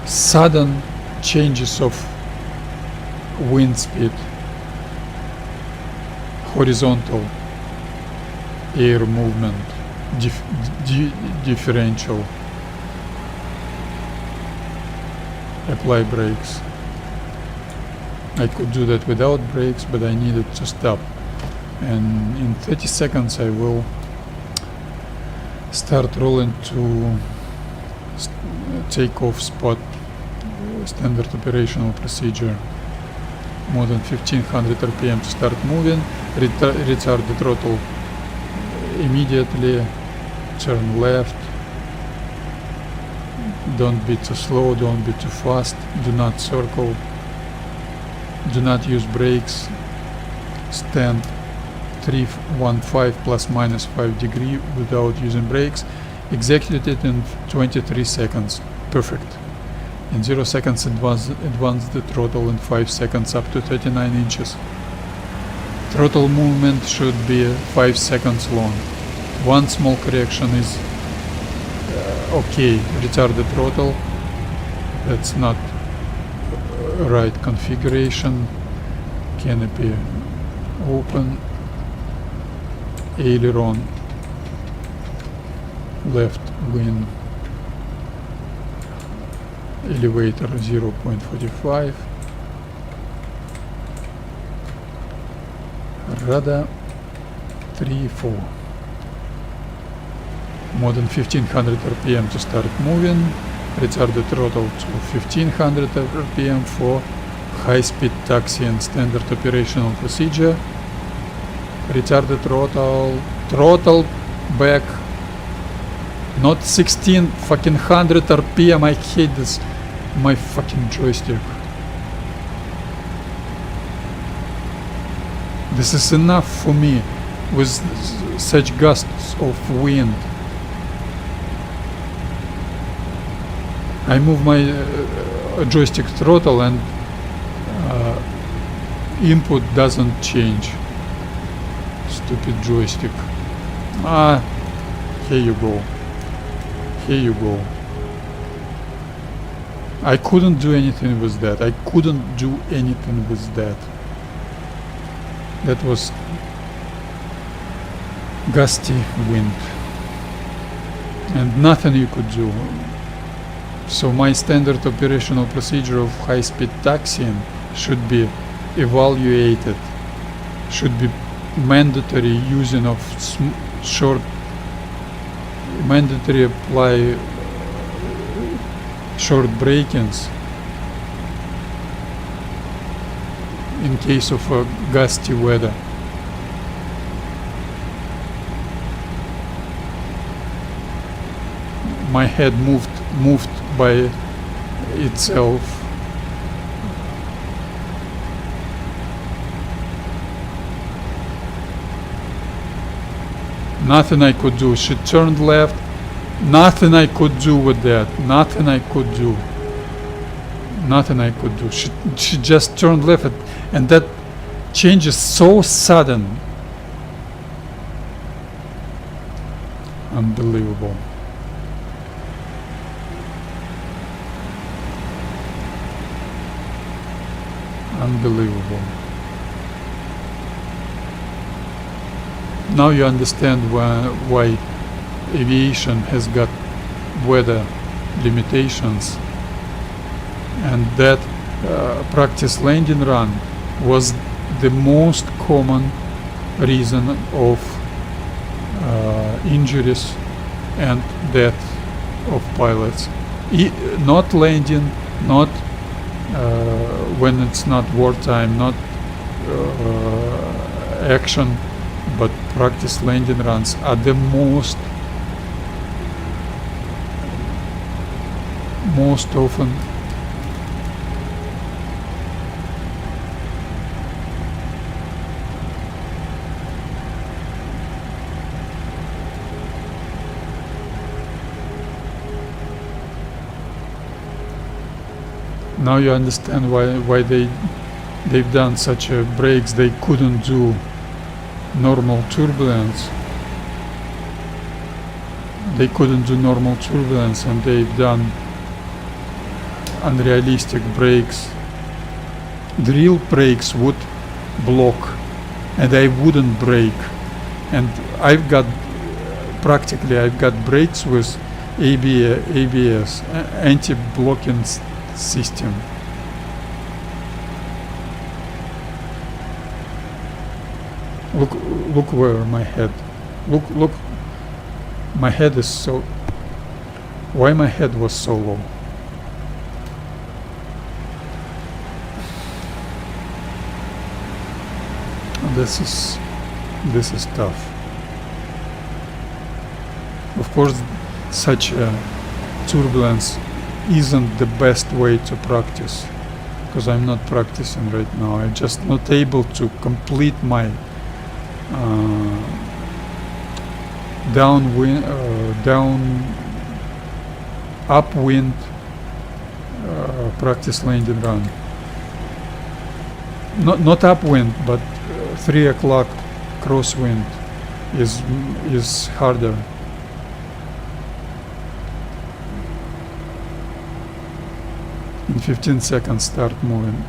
sudden changes of wind speed, horizontal air movement, differential. Apply brakes. I could do that without brakes, but I needed to stop. And in 30 seconds I will start rolling to takeoff spot. Standard operational procedure. More than 1500 RPM to start moving. Retard the throttle immediately. Turn left. Don't be too slow, don't be too fast. Do not circle. Do not use brakes. Stand 315 plus minus 5 degree without using brakes. Execute it in 23 seconds. Perfect. In 0 seconds advance the throttle, in 5 seconds up to 39 inches. Throttle movement should be 5 seconds long. One small correction is okay, retard the throttle. That's not right configuration. Canopy open. Aileron left wing. Elevator 0.45. Rudder 3-4. More than 1500 RPM to start moving. Retard the throttle to 1500 RPM for high-speed taxi and standard operational procedure. Retard the throttle back. Not 16 fucking 100 RPM. I hate this. My fucking joystick. This is enough for me with such gusts of wind. I move my joystick throttle and input doesn't change. Stupid joystick. Here you go. Here you go. I couldn't do anything with that. I couldn't do anything with that. That was gusty wind. And nothing you could do. So my standard operational procedure of high-speed taxiing should be evaluated. Should be mandatory using of mandatory apply short break-ins in case of gusty weather. My head moved by itself. Nothing I could do. She turned left. Nothing I could do with that. Nothing I could do. Nothing I could do. She just turned left, and that change is so sudden. Unbelievable. Unbelievable. Now you understand why aviation has got weather limitations, and that practice landing run was the most common reason of injuries and death of pilots. Not landing, not when it's not wartime, not action, but practice landing runs are the most often now you understand why they've done such breaks. They couldn't do normal turbulence. They couldn't do normal turbulence, and they've done unrealistic brakes. The real brakes would block, and I wouldn't brake. And I've got brakes with ABS, anti-blocking system. Look where my head. Look. My head is so. Why my head was so low? This is tough. Of course, such turbulence isn't the best way to practice, because I'm not practicing right now. I'm just not able to complete my upwind practice landing run. Not upwind, but 3 o'clock crosswind is harder. In 15 seconds start moving.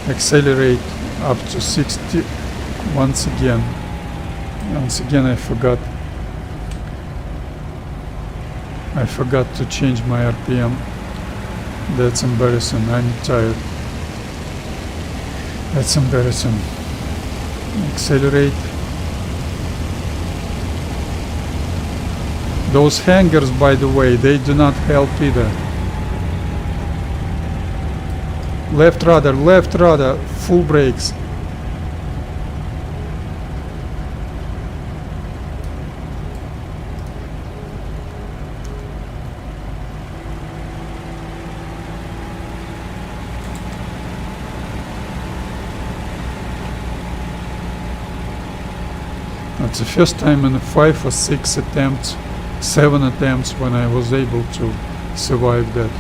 Accelerate up to 60. Once again I forgot to change my RPM. That's embarrassing. I'm tired. That's embarrassing. Accelerate. Those hangers, by the way, they do not help either. Left rudder, full brakes. It's the first time in 5 or 6 attempts, 7 attempts when I was able to survive that.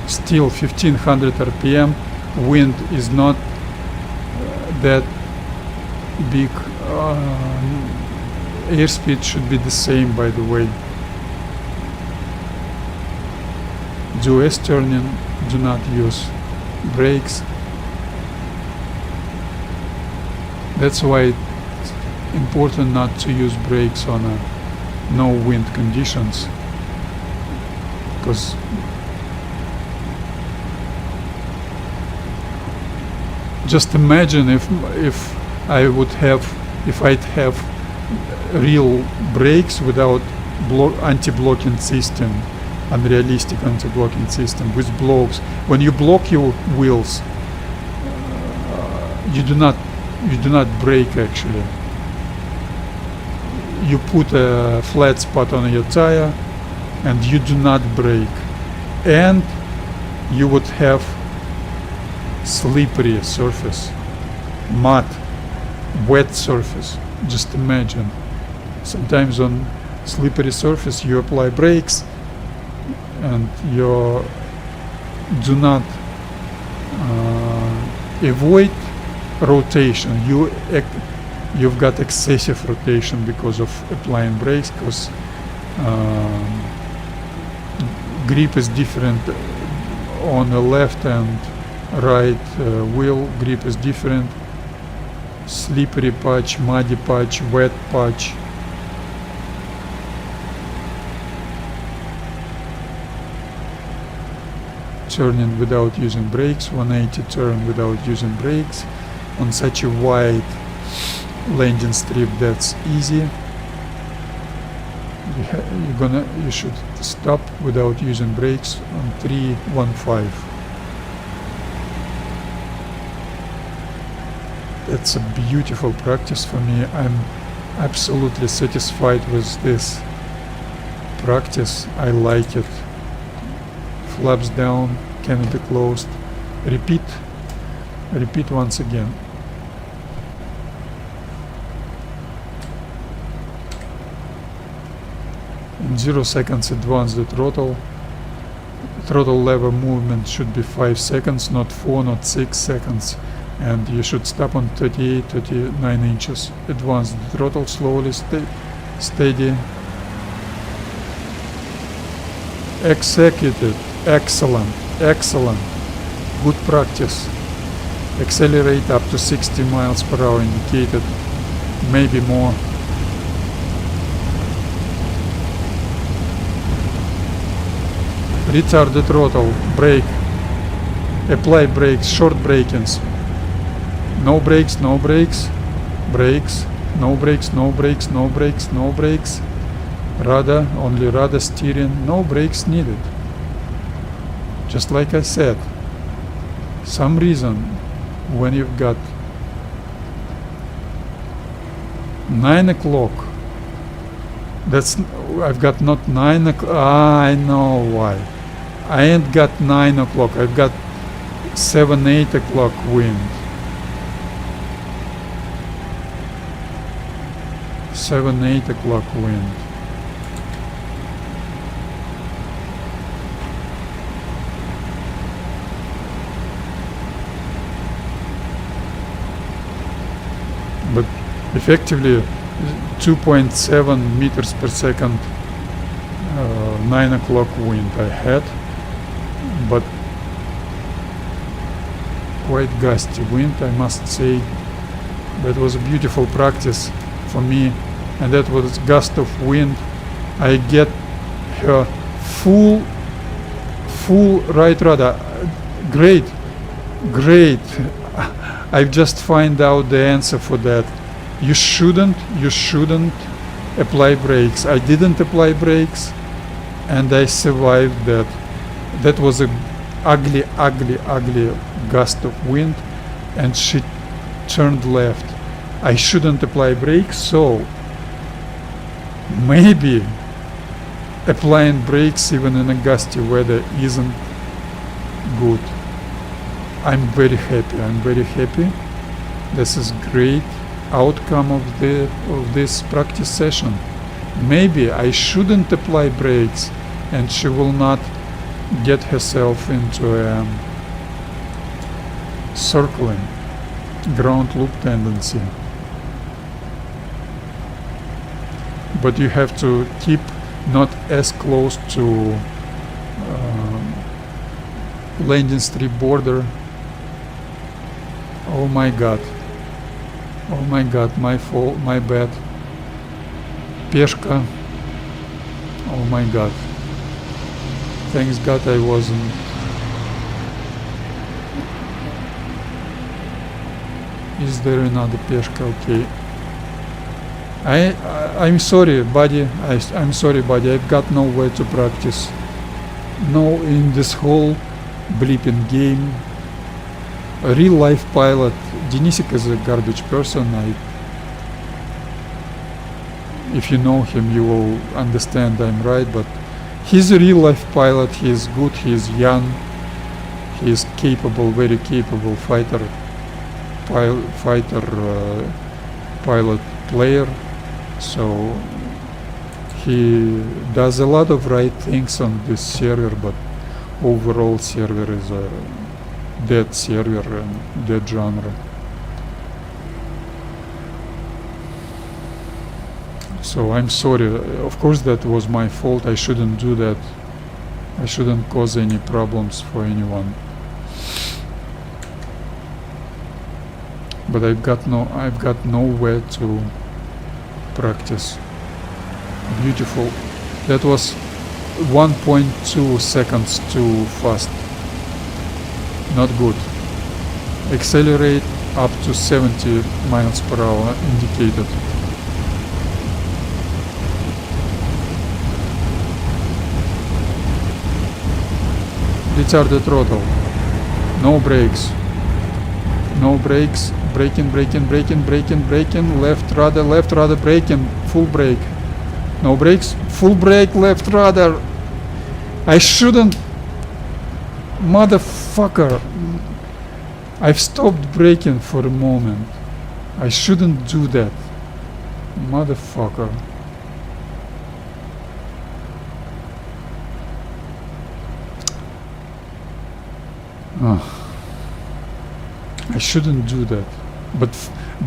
Still 1500 RPM, wind is not that big. Airspeed should be the same, by the way. Do S-turning, do not use brakes. That's why it's important not to use brakes on no wind conditions, because just imagine if I'd have real brakes without anti-blocking system, unrealistic anti-blocking system with blocks. When you block your wheels, you do not brake actually. You put a flat spot on your tire and you do not brake, and you would have slippery surface, mud, wet surface. Just imagine. Sometimes on slippery surface you apply brakes and you do not avoid rotation. You've got excessive rotation because of applying brakes, because grip is different on the left and right wheel. Grip is different. Slippery patch, muddy patch, wet patch. Turning without using brakes, 180 turn without using brakes on such a wide landing strip. That's easy. You should stop without using brakes on 315. That's a beautiful practice for me. I'm absolutely satisfied with this practice. I like it. Flaps down, canopy closed. Repeat once again. In 0 seconds advance the throttle. Throttle lever movement should be 5 seconds, not 4, not 6 seconds. And you should stop on 38, 39 inches. Advance the throttle slowly, steady. Executed. Excellent. Good practice. Accelerate up to 60 miles per hour indicated, maybe more. Retard the throttle, brake. Apply brakes, short brakings. No brakes, no brakes. Brakes, no brakes, no brakes, no brakes, no brakes. Rudder, only rudder steering, no brakes needed. Just like I said, some reason when you've got 9 o'clock, I've got not 9 o'clock, I know why. I ain't got 9 o'clock, I've got 7, 8 o'clock wind. 7, 8 o'clock wind. But effectively 2.7 meters per second 9 o'clock wind I had, but quite gusty wind, I must say. That was a beautiful practice for me, and that was gust of wind. I get her full right rudder. Great. I've just find out the answer for that. You shouldn't apply brakes. I didn't apply brakes and I survived that. That was a ugly gust of wind and she turned left. I shouldn't apply brakes, so maybe applying brakes even in a gusty weather isn't good. I'm very happy. This is great outcome of this practice session. maybe I shouldn't apply brakes and she will not get herself into a circling ground loop tendency. But you have to keep not as close to landing strip border. Oh my god. Oh my god, my fault, my bad. Peshka. Oh my god. Thanks god I wasn't. Is there another Peshka? Okay. I'm sorry, buddy. I'm sorry, buddy. I've got nowhere to practice. No, in this whole bleeping game. A real life pilot. Denisik is a garbage person. If you know him, you will understand I'm right. But he's a real life pilot. He's good. He's young. He's capable, very capable fighter, pilot player. So he does a lot of right things on this server, but overall server is a dead server and dead genre. So I'm sorry, of course that was my fault, I shouldn't do that. I shouldn't cause any problems for anyone. But I've got nowhere to practice. Beautiful. That was 1.2 seconds too fast. Not good. Accelerate up to 70 miles per hour indicated. Retarded throttle. No brakes. No brakes. Braking, braking, braking, braking, braking. Left rudder, braking. Full brake. No brakes. Full brake, left rudder. I shouldn't. Motherfucker. I've stopped braking for a moment. I shouldn't do that. Motherfucker. I shouldn't do that. But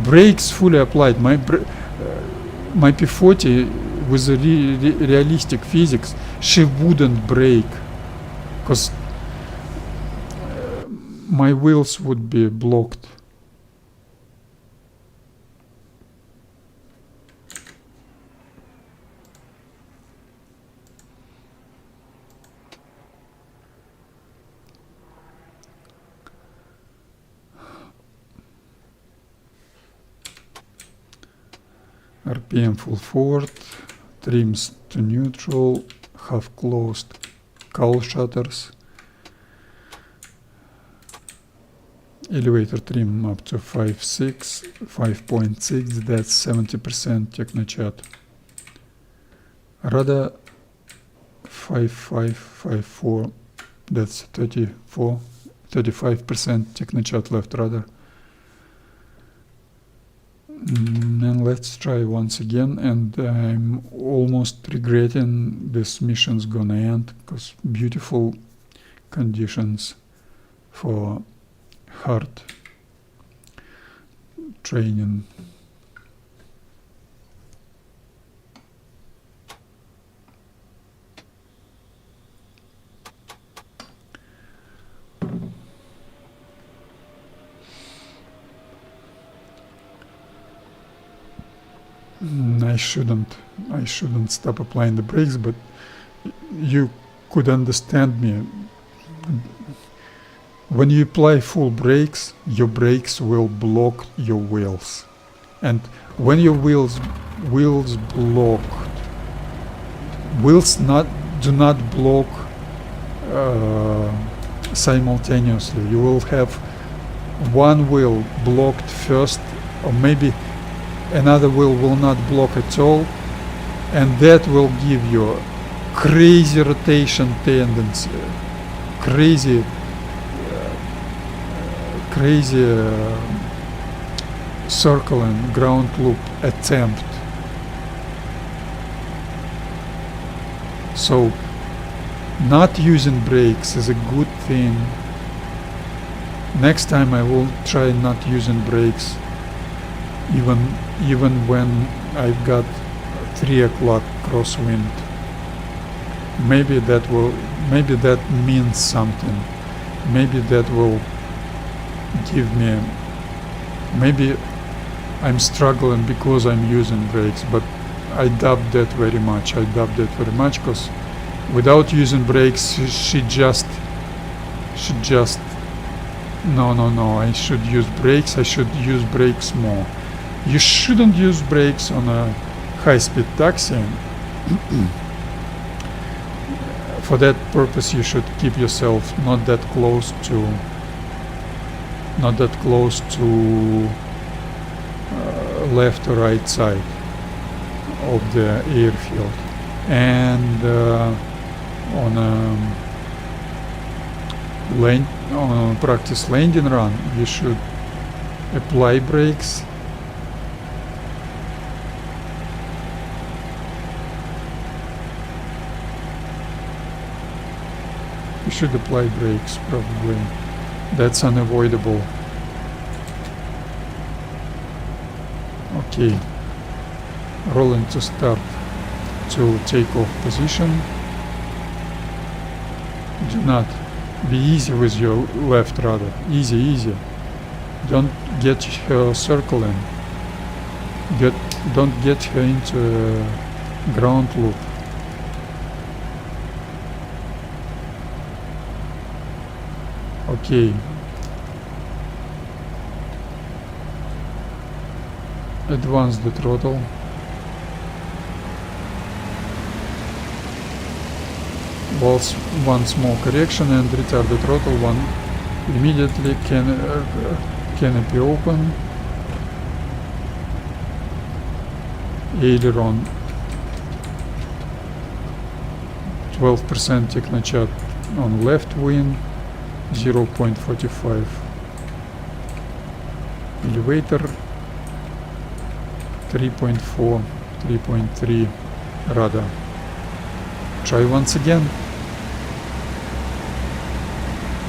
brakes fully applied. My P-40 with the realistic physics, she wouldn't brake, because my wheels would be blocked. RPM full forward, trims to neutral, half closed cowl shutters, elevator trim up to 5.6, that's 70% Technochat. Radar 5554, that's 35% Technochat left radar. And let's try once again, and I'm almost regretting this mission's gonna end, because beautiful conditions for hard training. I shouldn't stop applying the brakes, but you could understand me. When you apply full brakes, your brakes will block your wheels, and when your wheels blocked, wheels do not block simultaneously. You will have one wheel blocked first, or maybe another wheel will not block at all, and that will give you crazy rotation tendency, crazy circle and ground loop attempt. So not using brakes is a good thing. Next time I will try not using brakes, even when I've got 3 o'clock crosswind. Maybe that means something. Maybe that will give me, maybe I'm struggling because I'm using brakes, but I doubt that very much. Because without using brakes, she just no, I should use brakes. I should use brakes more. You shouldn't use brakes on a high-speed taxi. For that purpose, you should keep yourself not that close to left or right side of the airfield. And on a practice landing run, you should apply brakes. You should apply brakes, probably. That's unavoidable. Okay. Rolling to start to takeoff position. Do not be easy with your left rudder. Easy. Don't get her circling. Don't get her into a ground loop. Okay. Advance the throttle. One small correction and retard the throttle. One immediately canopy open. Aileron. 12% technochat on left wing. 0.45. Elevator. 3.4, 3.3 rudder. Try once again.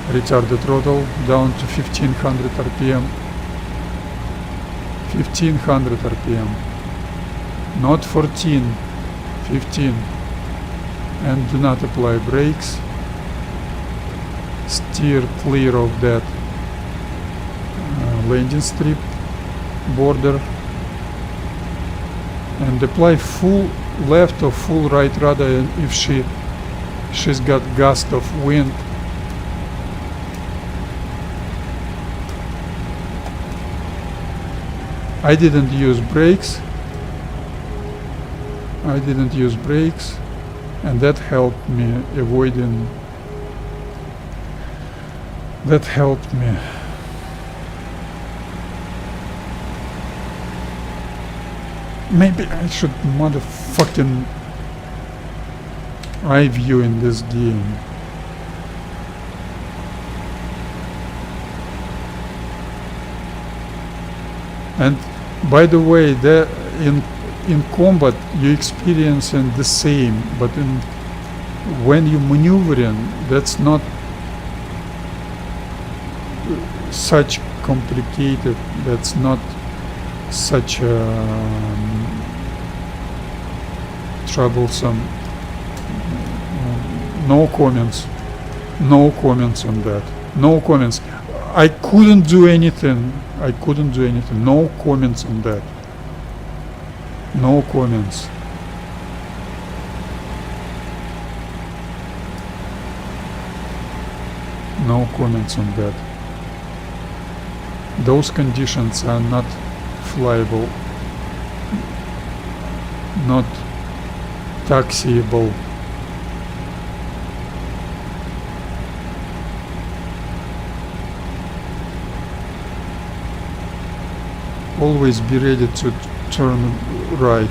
Retard the throttle down to 1500 RPM. 1500 RPM. Not 14, 15. And do not apply brakes. Steer clear of that landing strip border. And apply full left or full right rudder if she's got gust of wind. I didn't use brakes, and that helped me avoiding, Maybe I should motherfucking eye view in this game. And by the way, in combat you experiencing the same, but when you maneuvering, that's not such complicated. That's not such troublesome. No comments on that. No comments. I couldn't do anything. No comments on that. No comments. No comments on that. Those conditions are not flyable, not taxiable. Always be ready to turn right.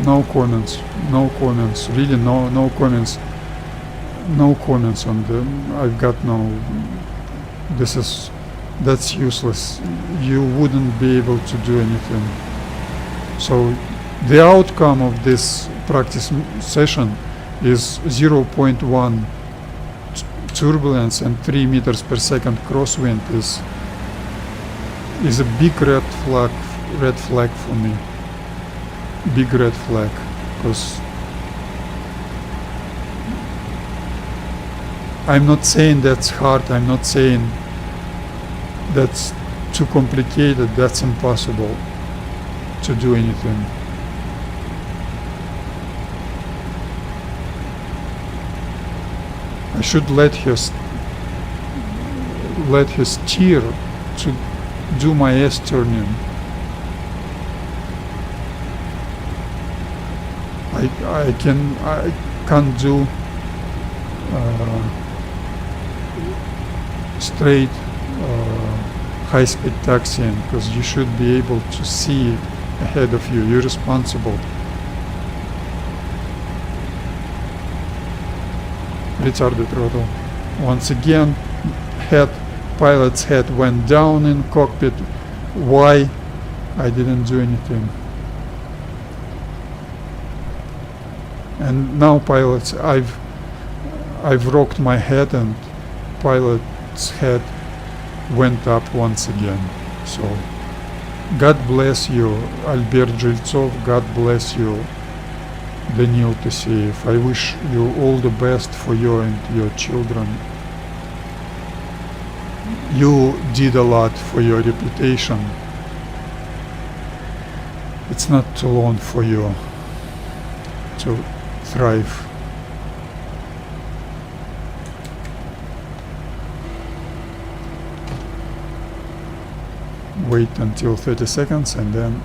No comments, really no comments. No comments on the, I've got no, this is that's useless. You wouldn't be able to do anything. So the outcome of this practice session is 0.1 turbulence and 3 meters per second crosswind is a big red flag for me. Big red flag, because I'm not saying that's hard, I'm not saying that's too complicated, that's impossible to do anything. I should let her steer to do my S turning. I can't do straight high-speed taxiing, because you should be able to see ahead of you. You're responsible. Retarded throttle. Once again, pilot's head went down in cockpit. Why? I didn't do anything. And now pilots, I've rocked my head and pilot's head went up once again. So God bless you, Albert Jiltsov, God bless you, Daniil Teseyev. I wish you all the best for you and your children. You did a lot for your reputation. It's not too long for you to thrive. Wait until 30 seconds and then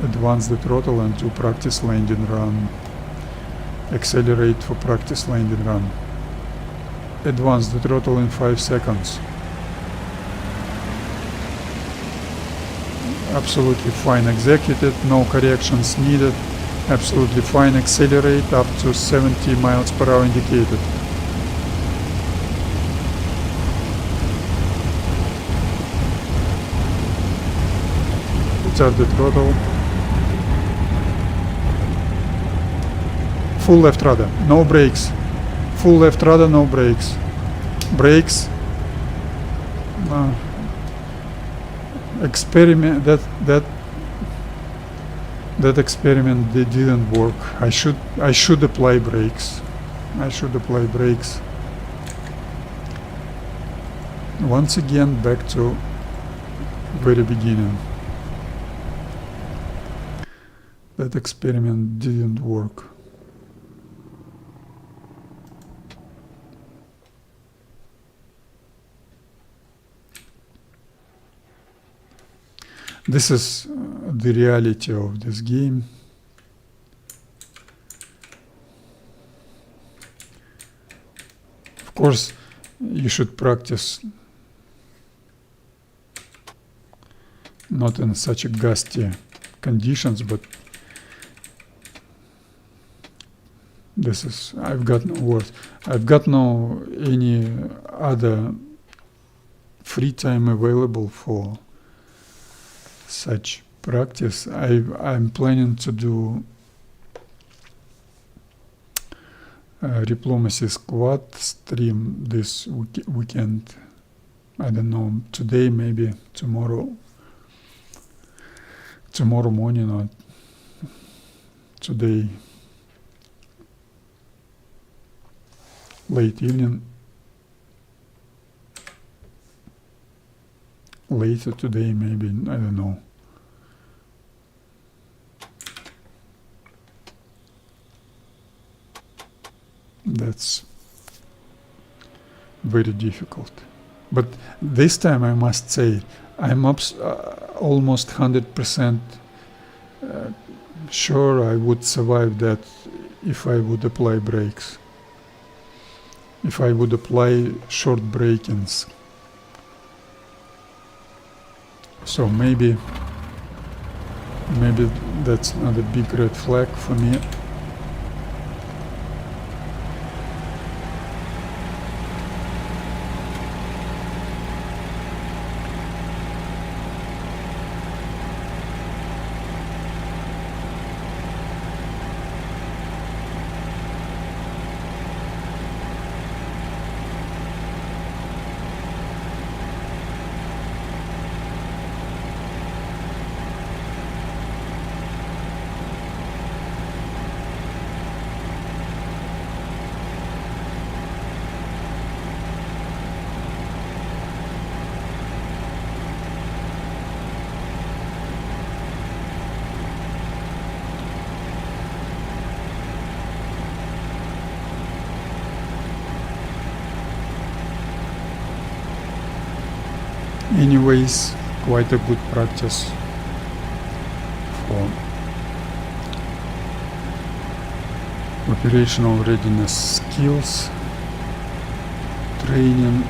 advance the throttle and do practice landing run. Accelerate for practice landing run. Advance the throttle in 5 seconds. Absolutely fine executed, no corrections needed. Absolutely fine. Accelerate up to 70 miles per hour indicated. Retard the throttle. Full left rudder, no brakes. Full left rudder, no brakes. Brakes. Experiment that experiment didn't work. I should apply brakes. I should apply brakes. Once again, back to very beginning. That experiment didn't work. This is the reality of this game. Of course, you should practice not in such a gusty conditions, but this is, I've got no words. I've got no any other free time available for such practice. I'm planning to do Diplomacy Squad stream this weekend. I don't know, today, maybe tomorrow morning, or today late evening, later today maybe, I don't know. That's very difficult. But this time I must say I'm almost 100% sure I would survive that if I would apply brakes. If I would apply short brakings. So maybe that's not a big red flag for me. Anyways, quite a good practice for operational readiness skills training.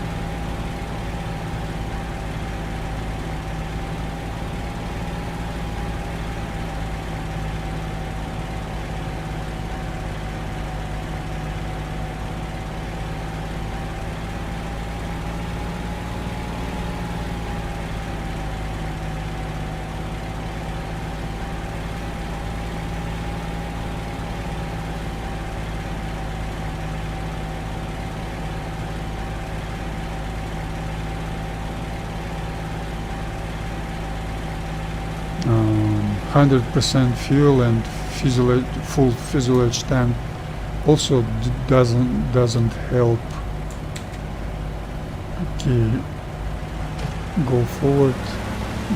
Um, 100% fuel and full fuselage tank also doesn't help. Okay, go forward,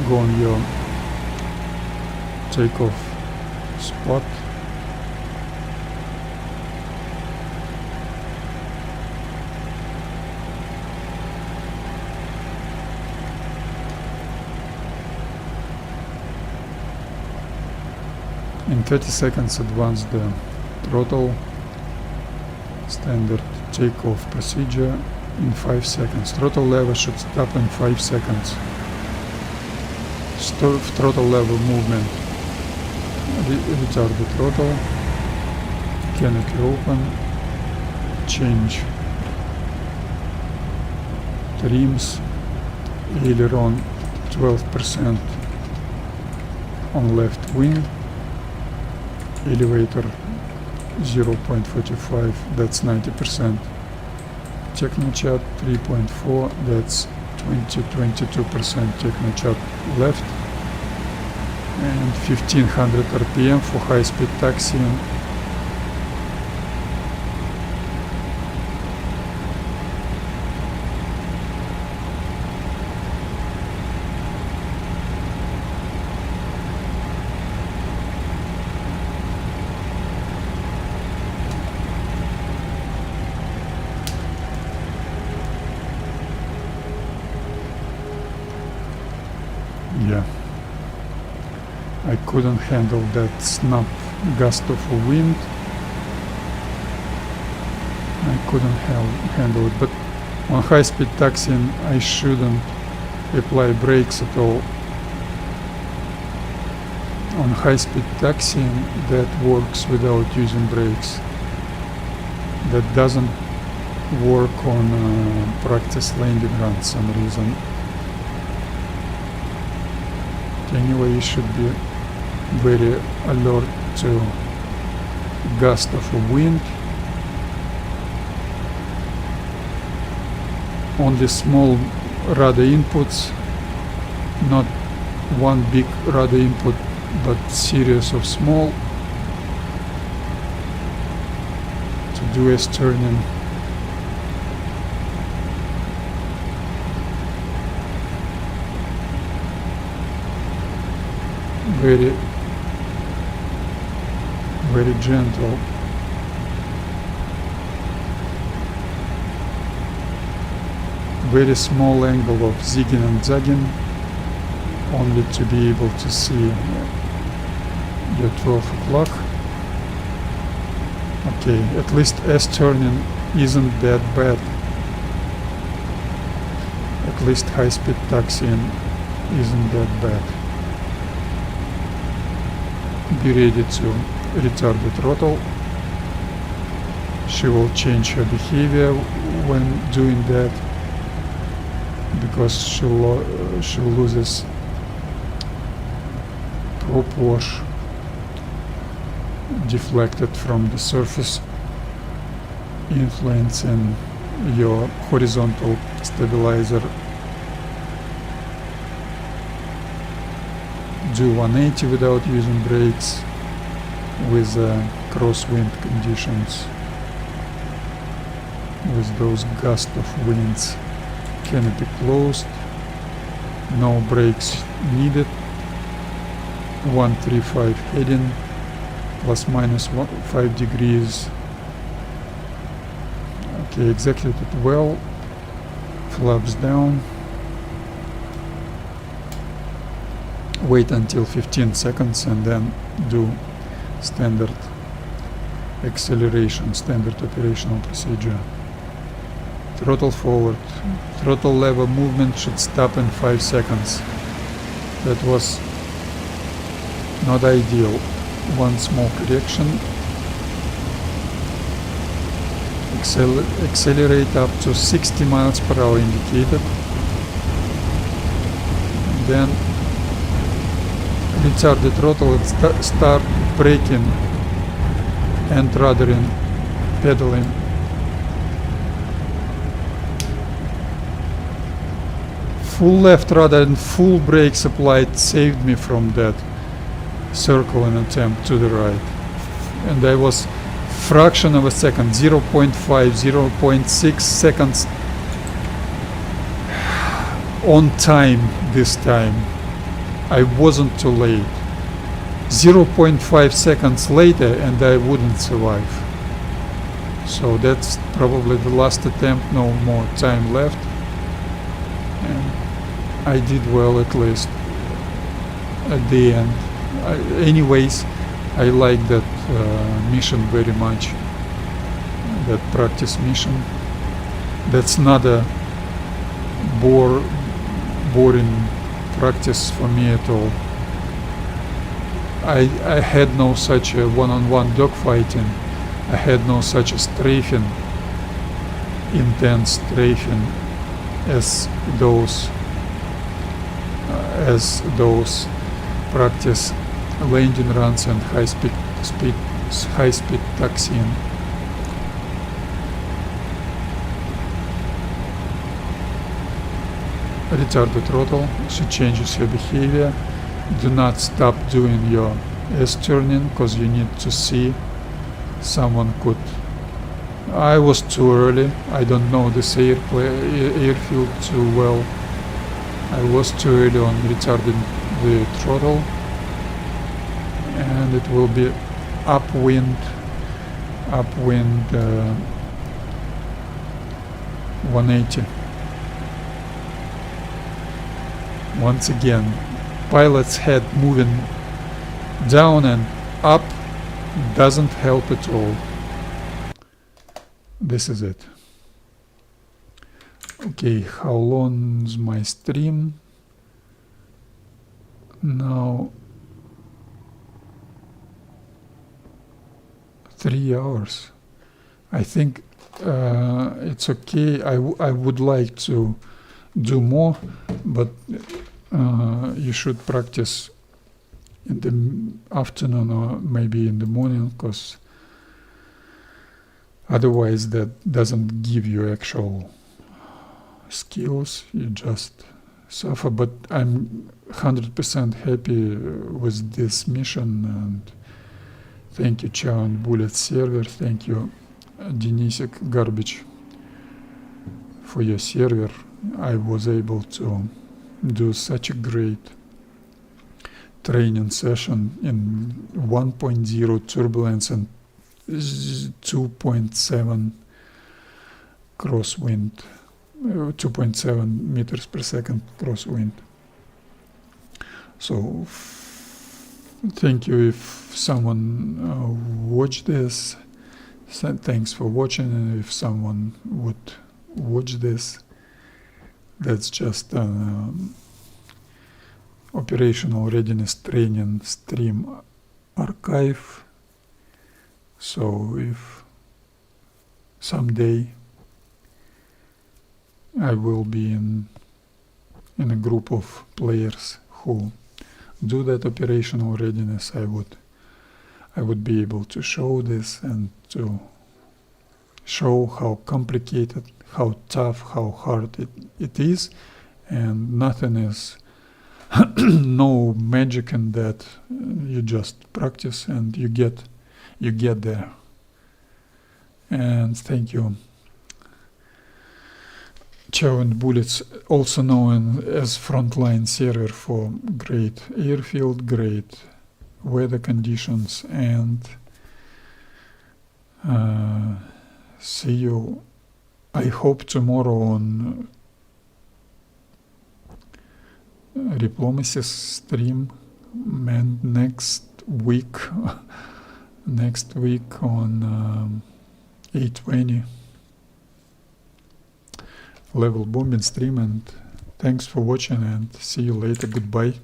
go on your takeoff spot. In 30 seconds advance the throttle. Standard takeoff procedure in 5 seconds. Throttle lever should stop in 5 seconds. Throttle lever movement. Retard the throttle. Canopy open. Change trims. Aileron 12% on left wing. Elevator 0.45, that's 90%. Technochat 3.4, that's 22% Technochat left. And 1500 RPM for high-speed taxiing. Yeah, I couldn't handle that snap gust of wind. I couldn't handle it, but on high-speed taxiing I shouldn't apply brakes at all. On high-speed taxiing that works without using brakes. That doesn't work on practice landing run some reason. Anyway, you should be very alert to gust of wind. Only small radar inputs, not one big radar input, but series of small to do a turning. Very gentle. Very small angle of zigging and zagging, only to be able to see your 12 o'clock. Okay, at least S-turning isn't that bad. At least high-speed taxiing isn't that bad. Be ready to retard the throttle. She will change her behavior when doing that because she loses prop wash deflected from the surface, influencing your horizontal stabilizer. Do 180 without using brakes with crosswind conditions, with those gusts of winds. Canopy closed, no brakes needed. 135 heading, plus minus 5 degrees. Okay, executed well. Flaps down. wait until 15 seconds and then do standard acceleration, standard operational procedure. Throttle forward. Throttle lever movement should stop in 5 seconds. That was not ideal. One small correction. Accelerate up to 60 miles per hour indicated. And then retard the throttle and start braking and ruddering, pedaling. Full left rudder and full brakes applied saved me from that circle and attempt to the right. And I was fraction of a second, 0.5, 0.6 seconds on time this time. I wasn't too late. 0.5 seconds later and I wouldn't survive. So that's probably the last attempt, no more time left. And I did well at least at the end. Anyways, I like that mission very much, that practice mission. That's not a boring practice for me at all. I had no such a one-on-one dogfighting. I had no such a strafing, intense strafing as those practice landing runs and high-speed taxiing. Retard the throttle, she changes your behavior. Do not stop doing your S-turning because you need to see. Someone could... I was too early. I don't know this airfield too well. I was too early on retarding the throttle. And it will be upwind 180. Once again, pilot's head moving down and up doesn't help at all. This is it. Okay, how long is my stream? Now 3 hours. I think it's okay. I would like to do more, but you should practice in the afternoon or maybe in the morning, because otherwise that doesn't give you actual skills. You just suffer. But I'm 100% happy with this mission, and thank you Chow And Bullets Server, thank you Denisik Garbage for your server. I was able to do such a great training session in 1.0 turbulence and 2.7 crosswind, 2.7 meters per second crosswind. So thank you if someone watched this. Thanks for watching, and if someone would watch this, that's just an operational readiness training stream archive. So if someday I will be in a group of players who do that operational readiness, I would be able to show this and to show how complicated, how tough, how hard it is, and nothing is no magic in that. You just practice and you get there. And thank you Chow And Bullets, also known as FrontLine server, for great airfield, great weather conditions, and see you, I hope, tomorrow on diplomacy stream, and next week on 820 level bombing stream. And thanks for watching, and see you later. Goodbye.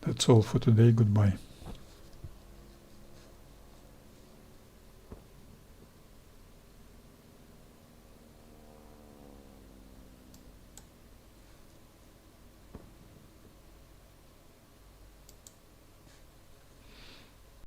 That's all for today. Goodbye.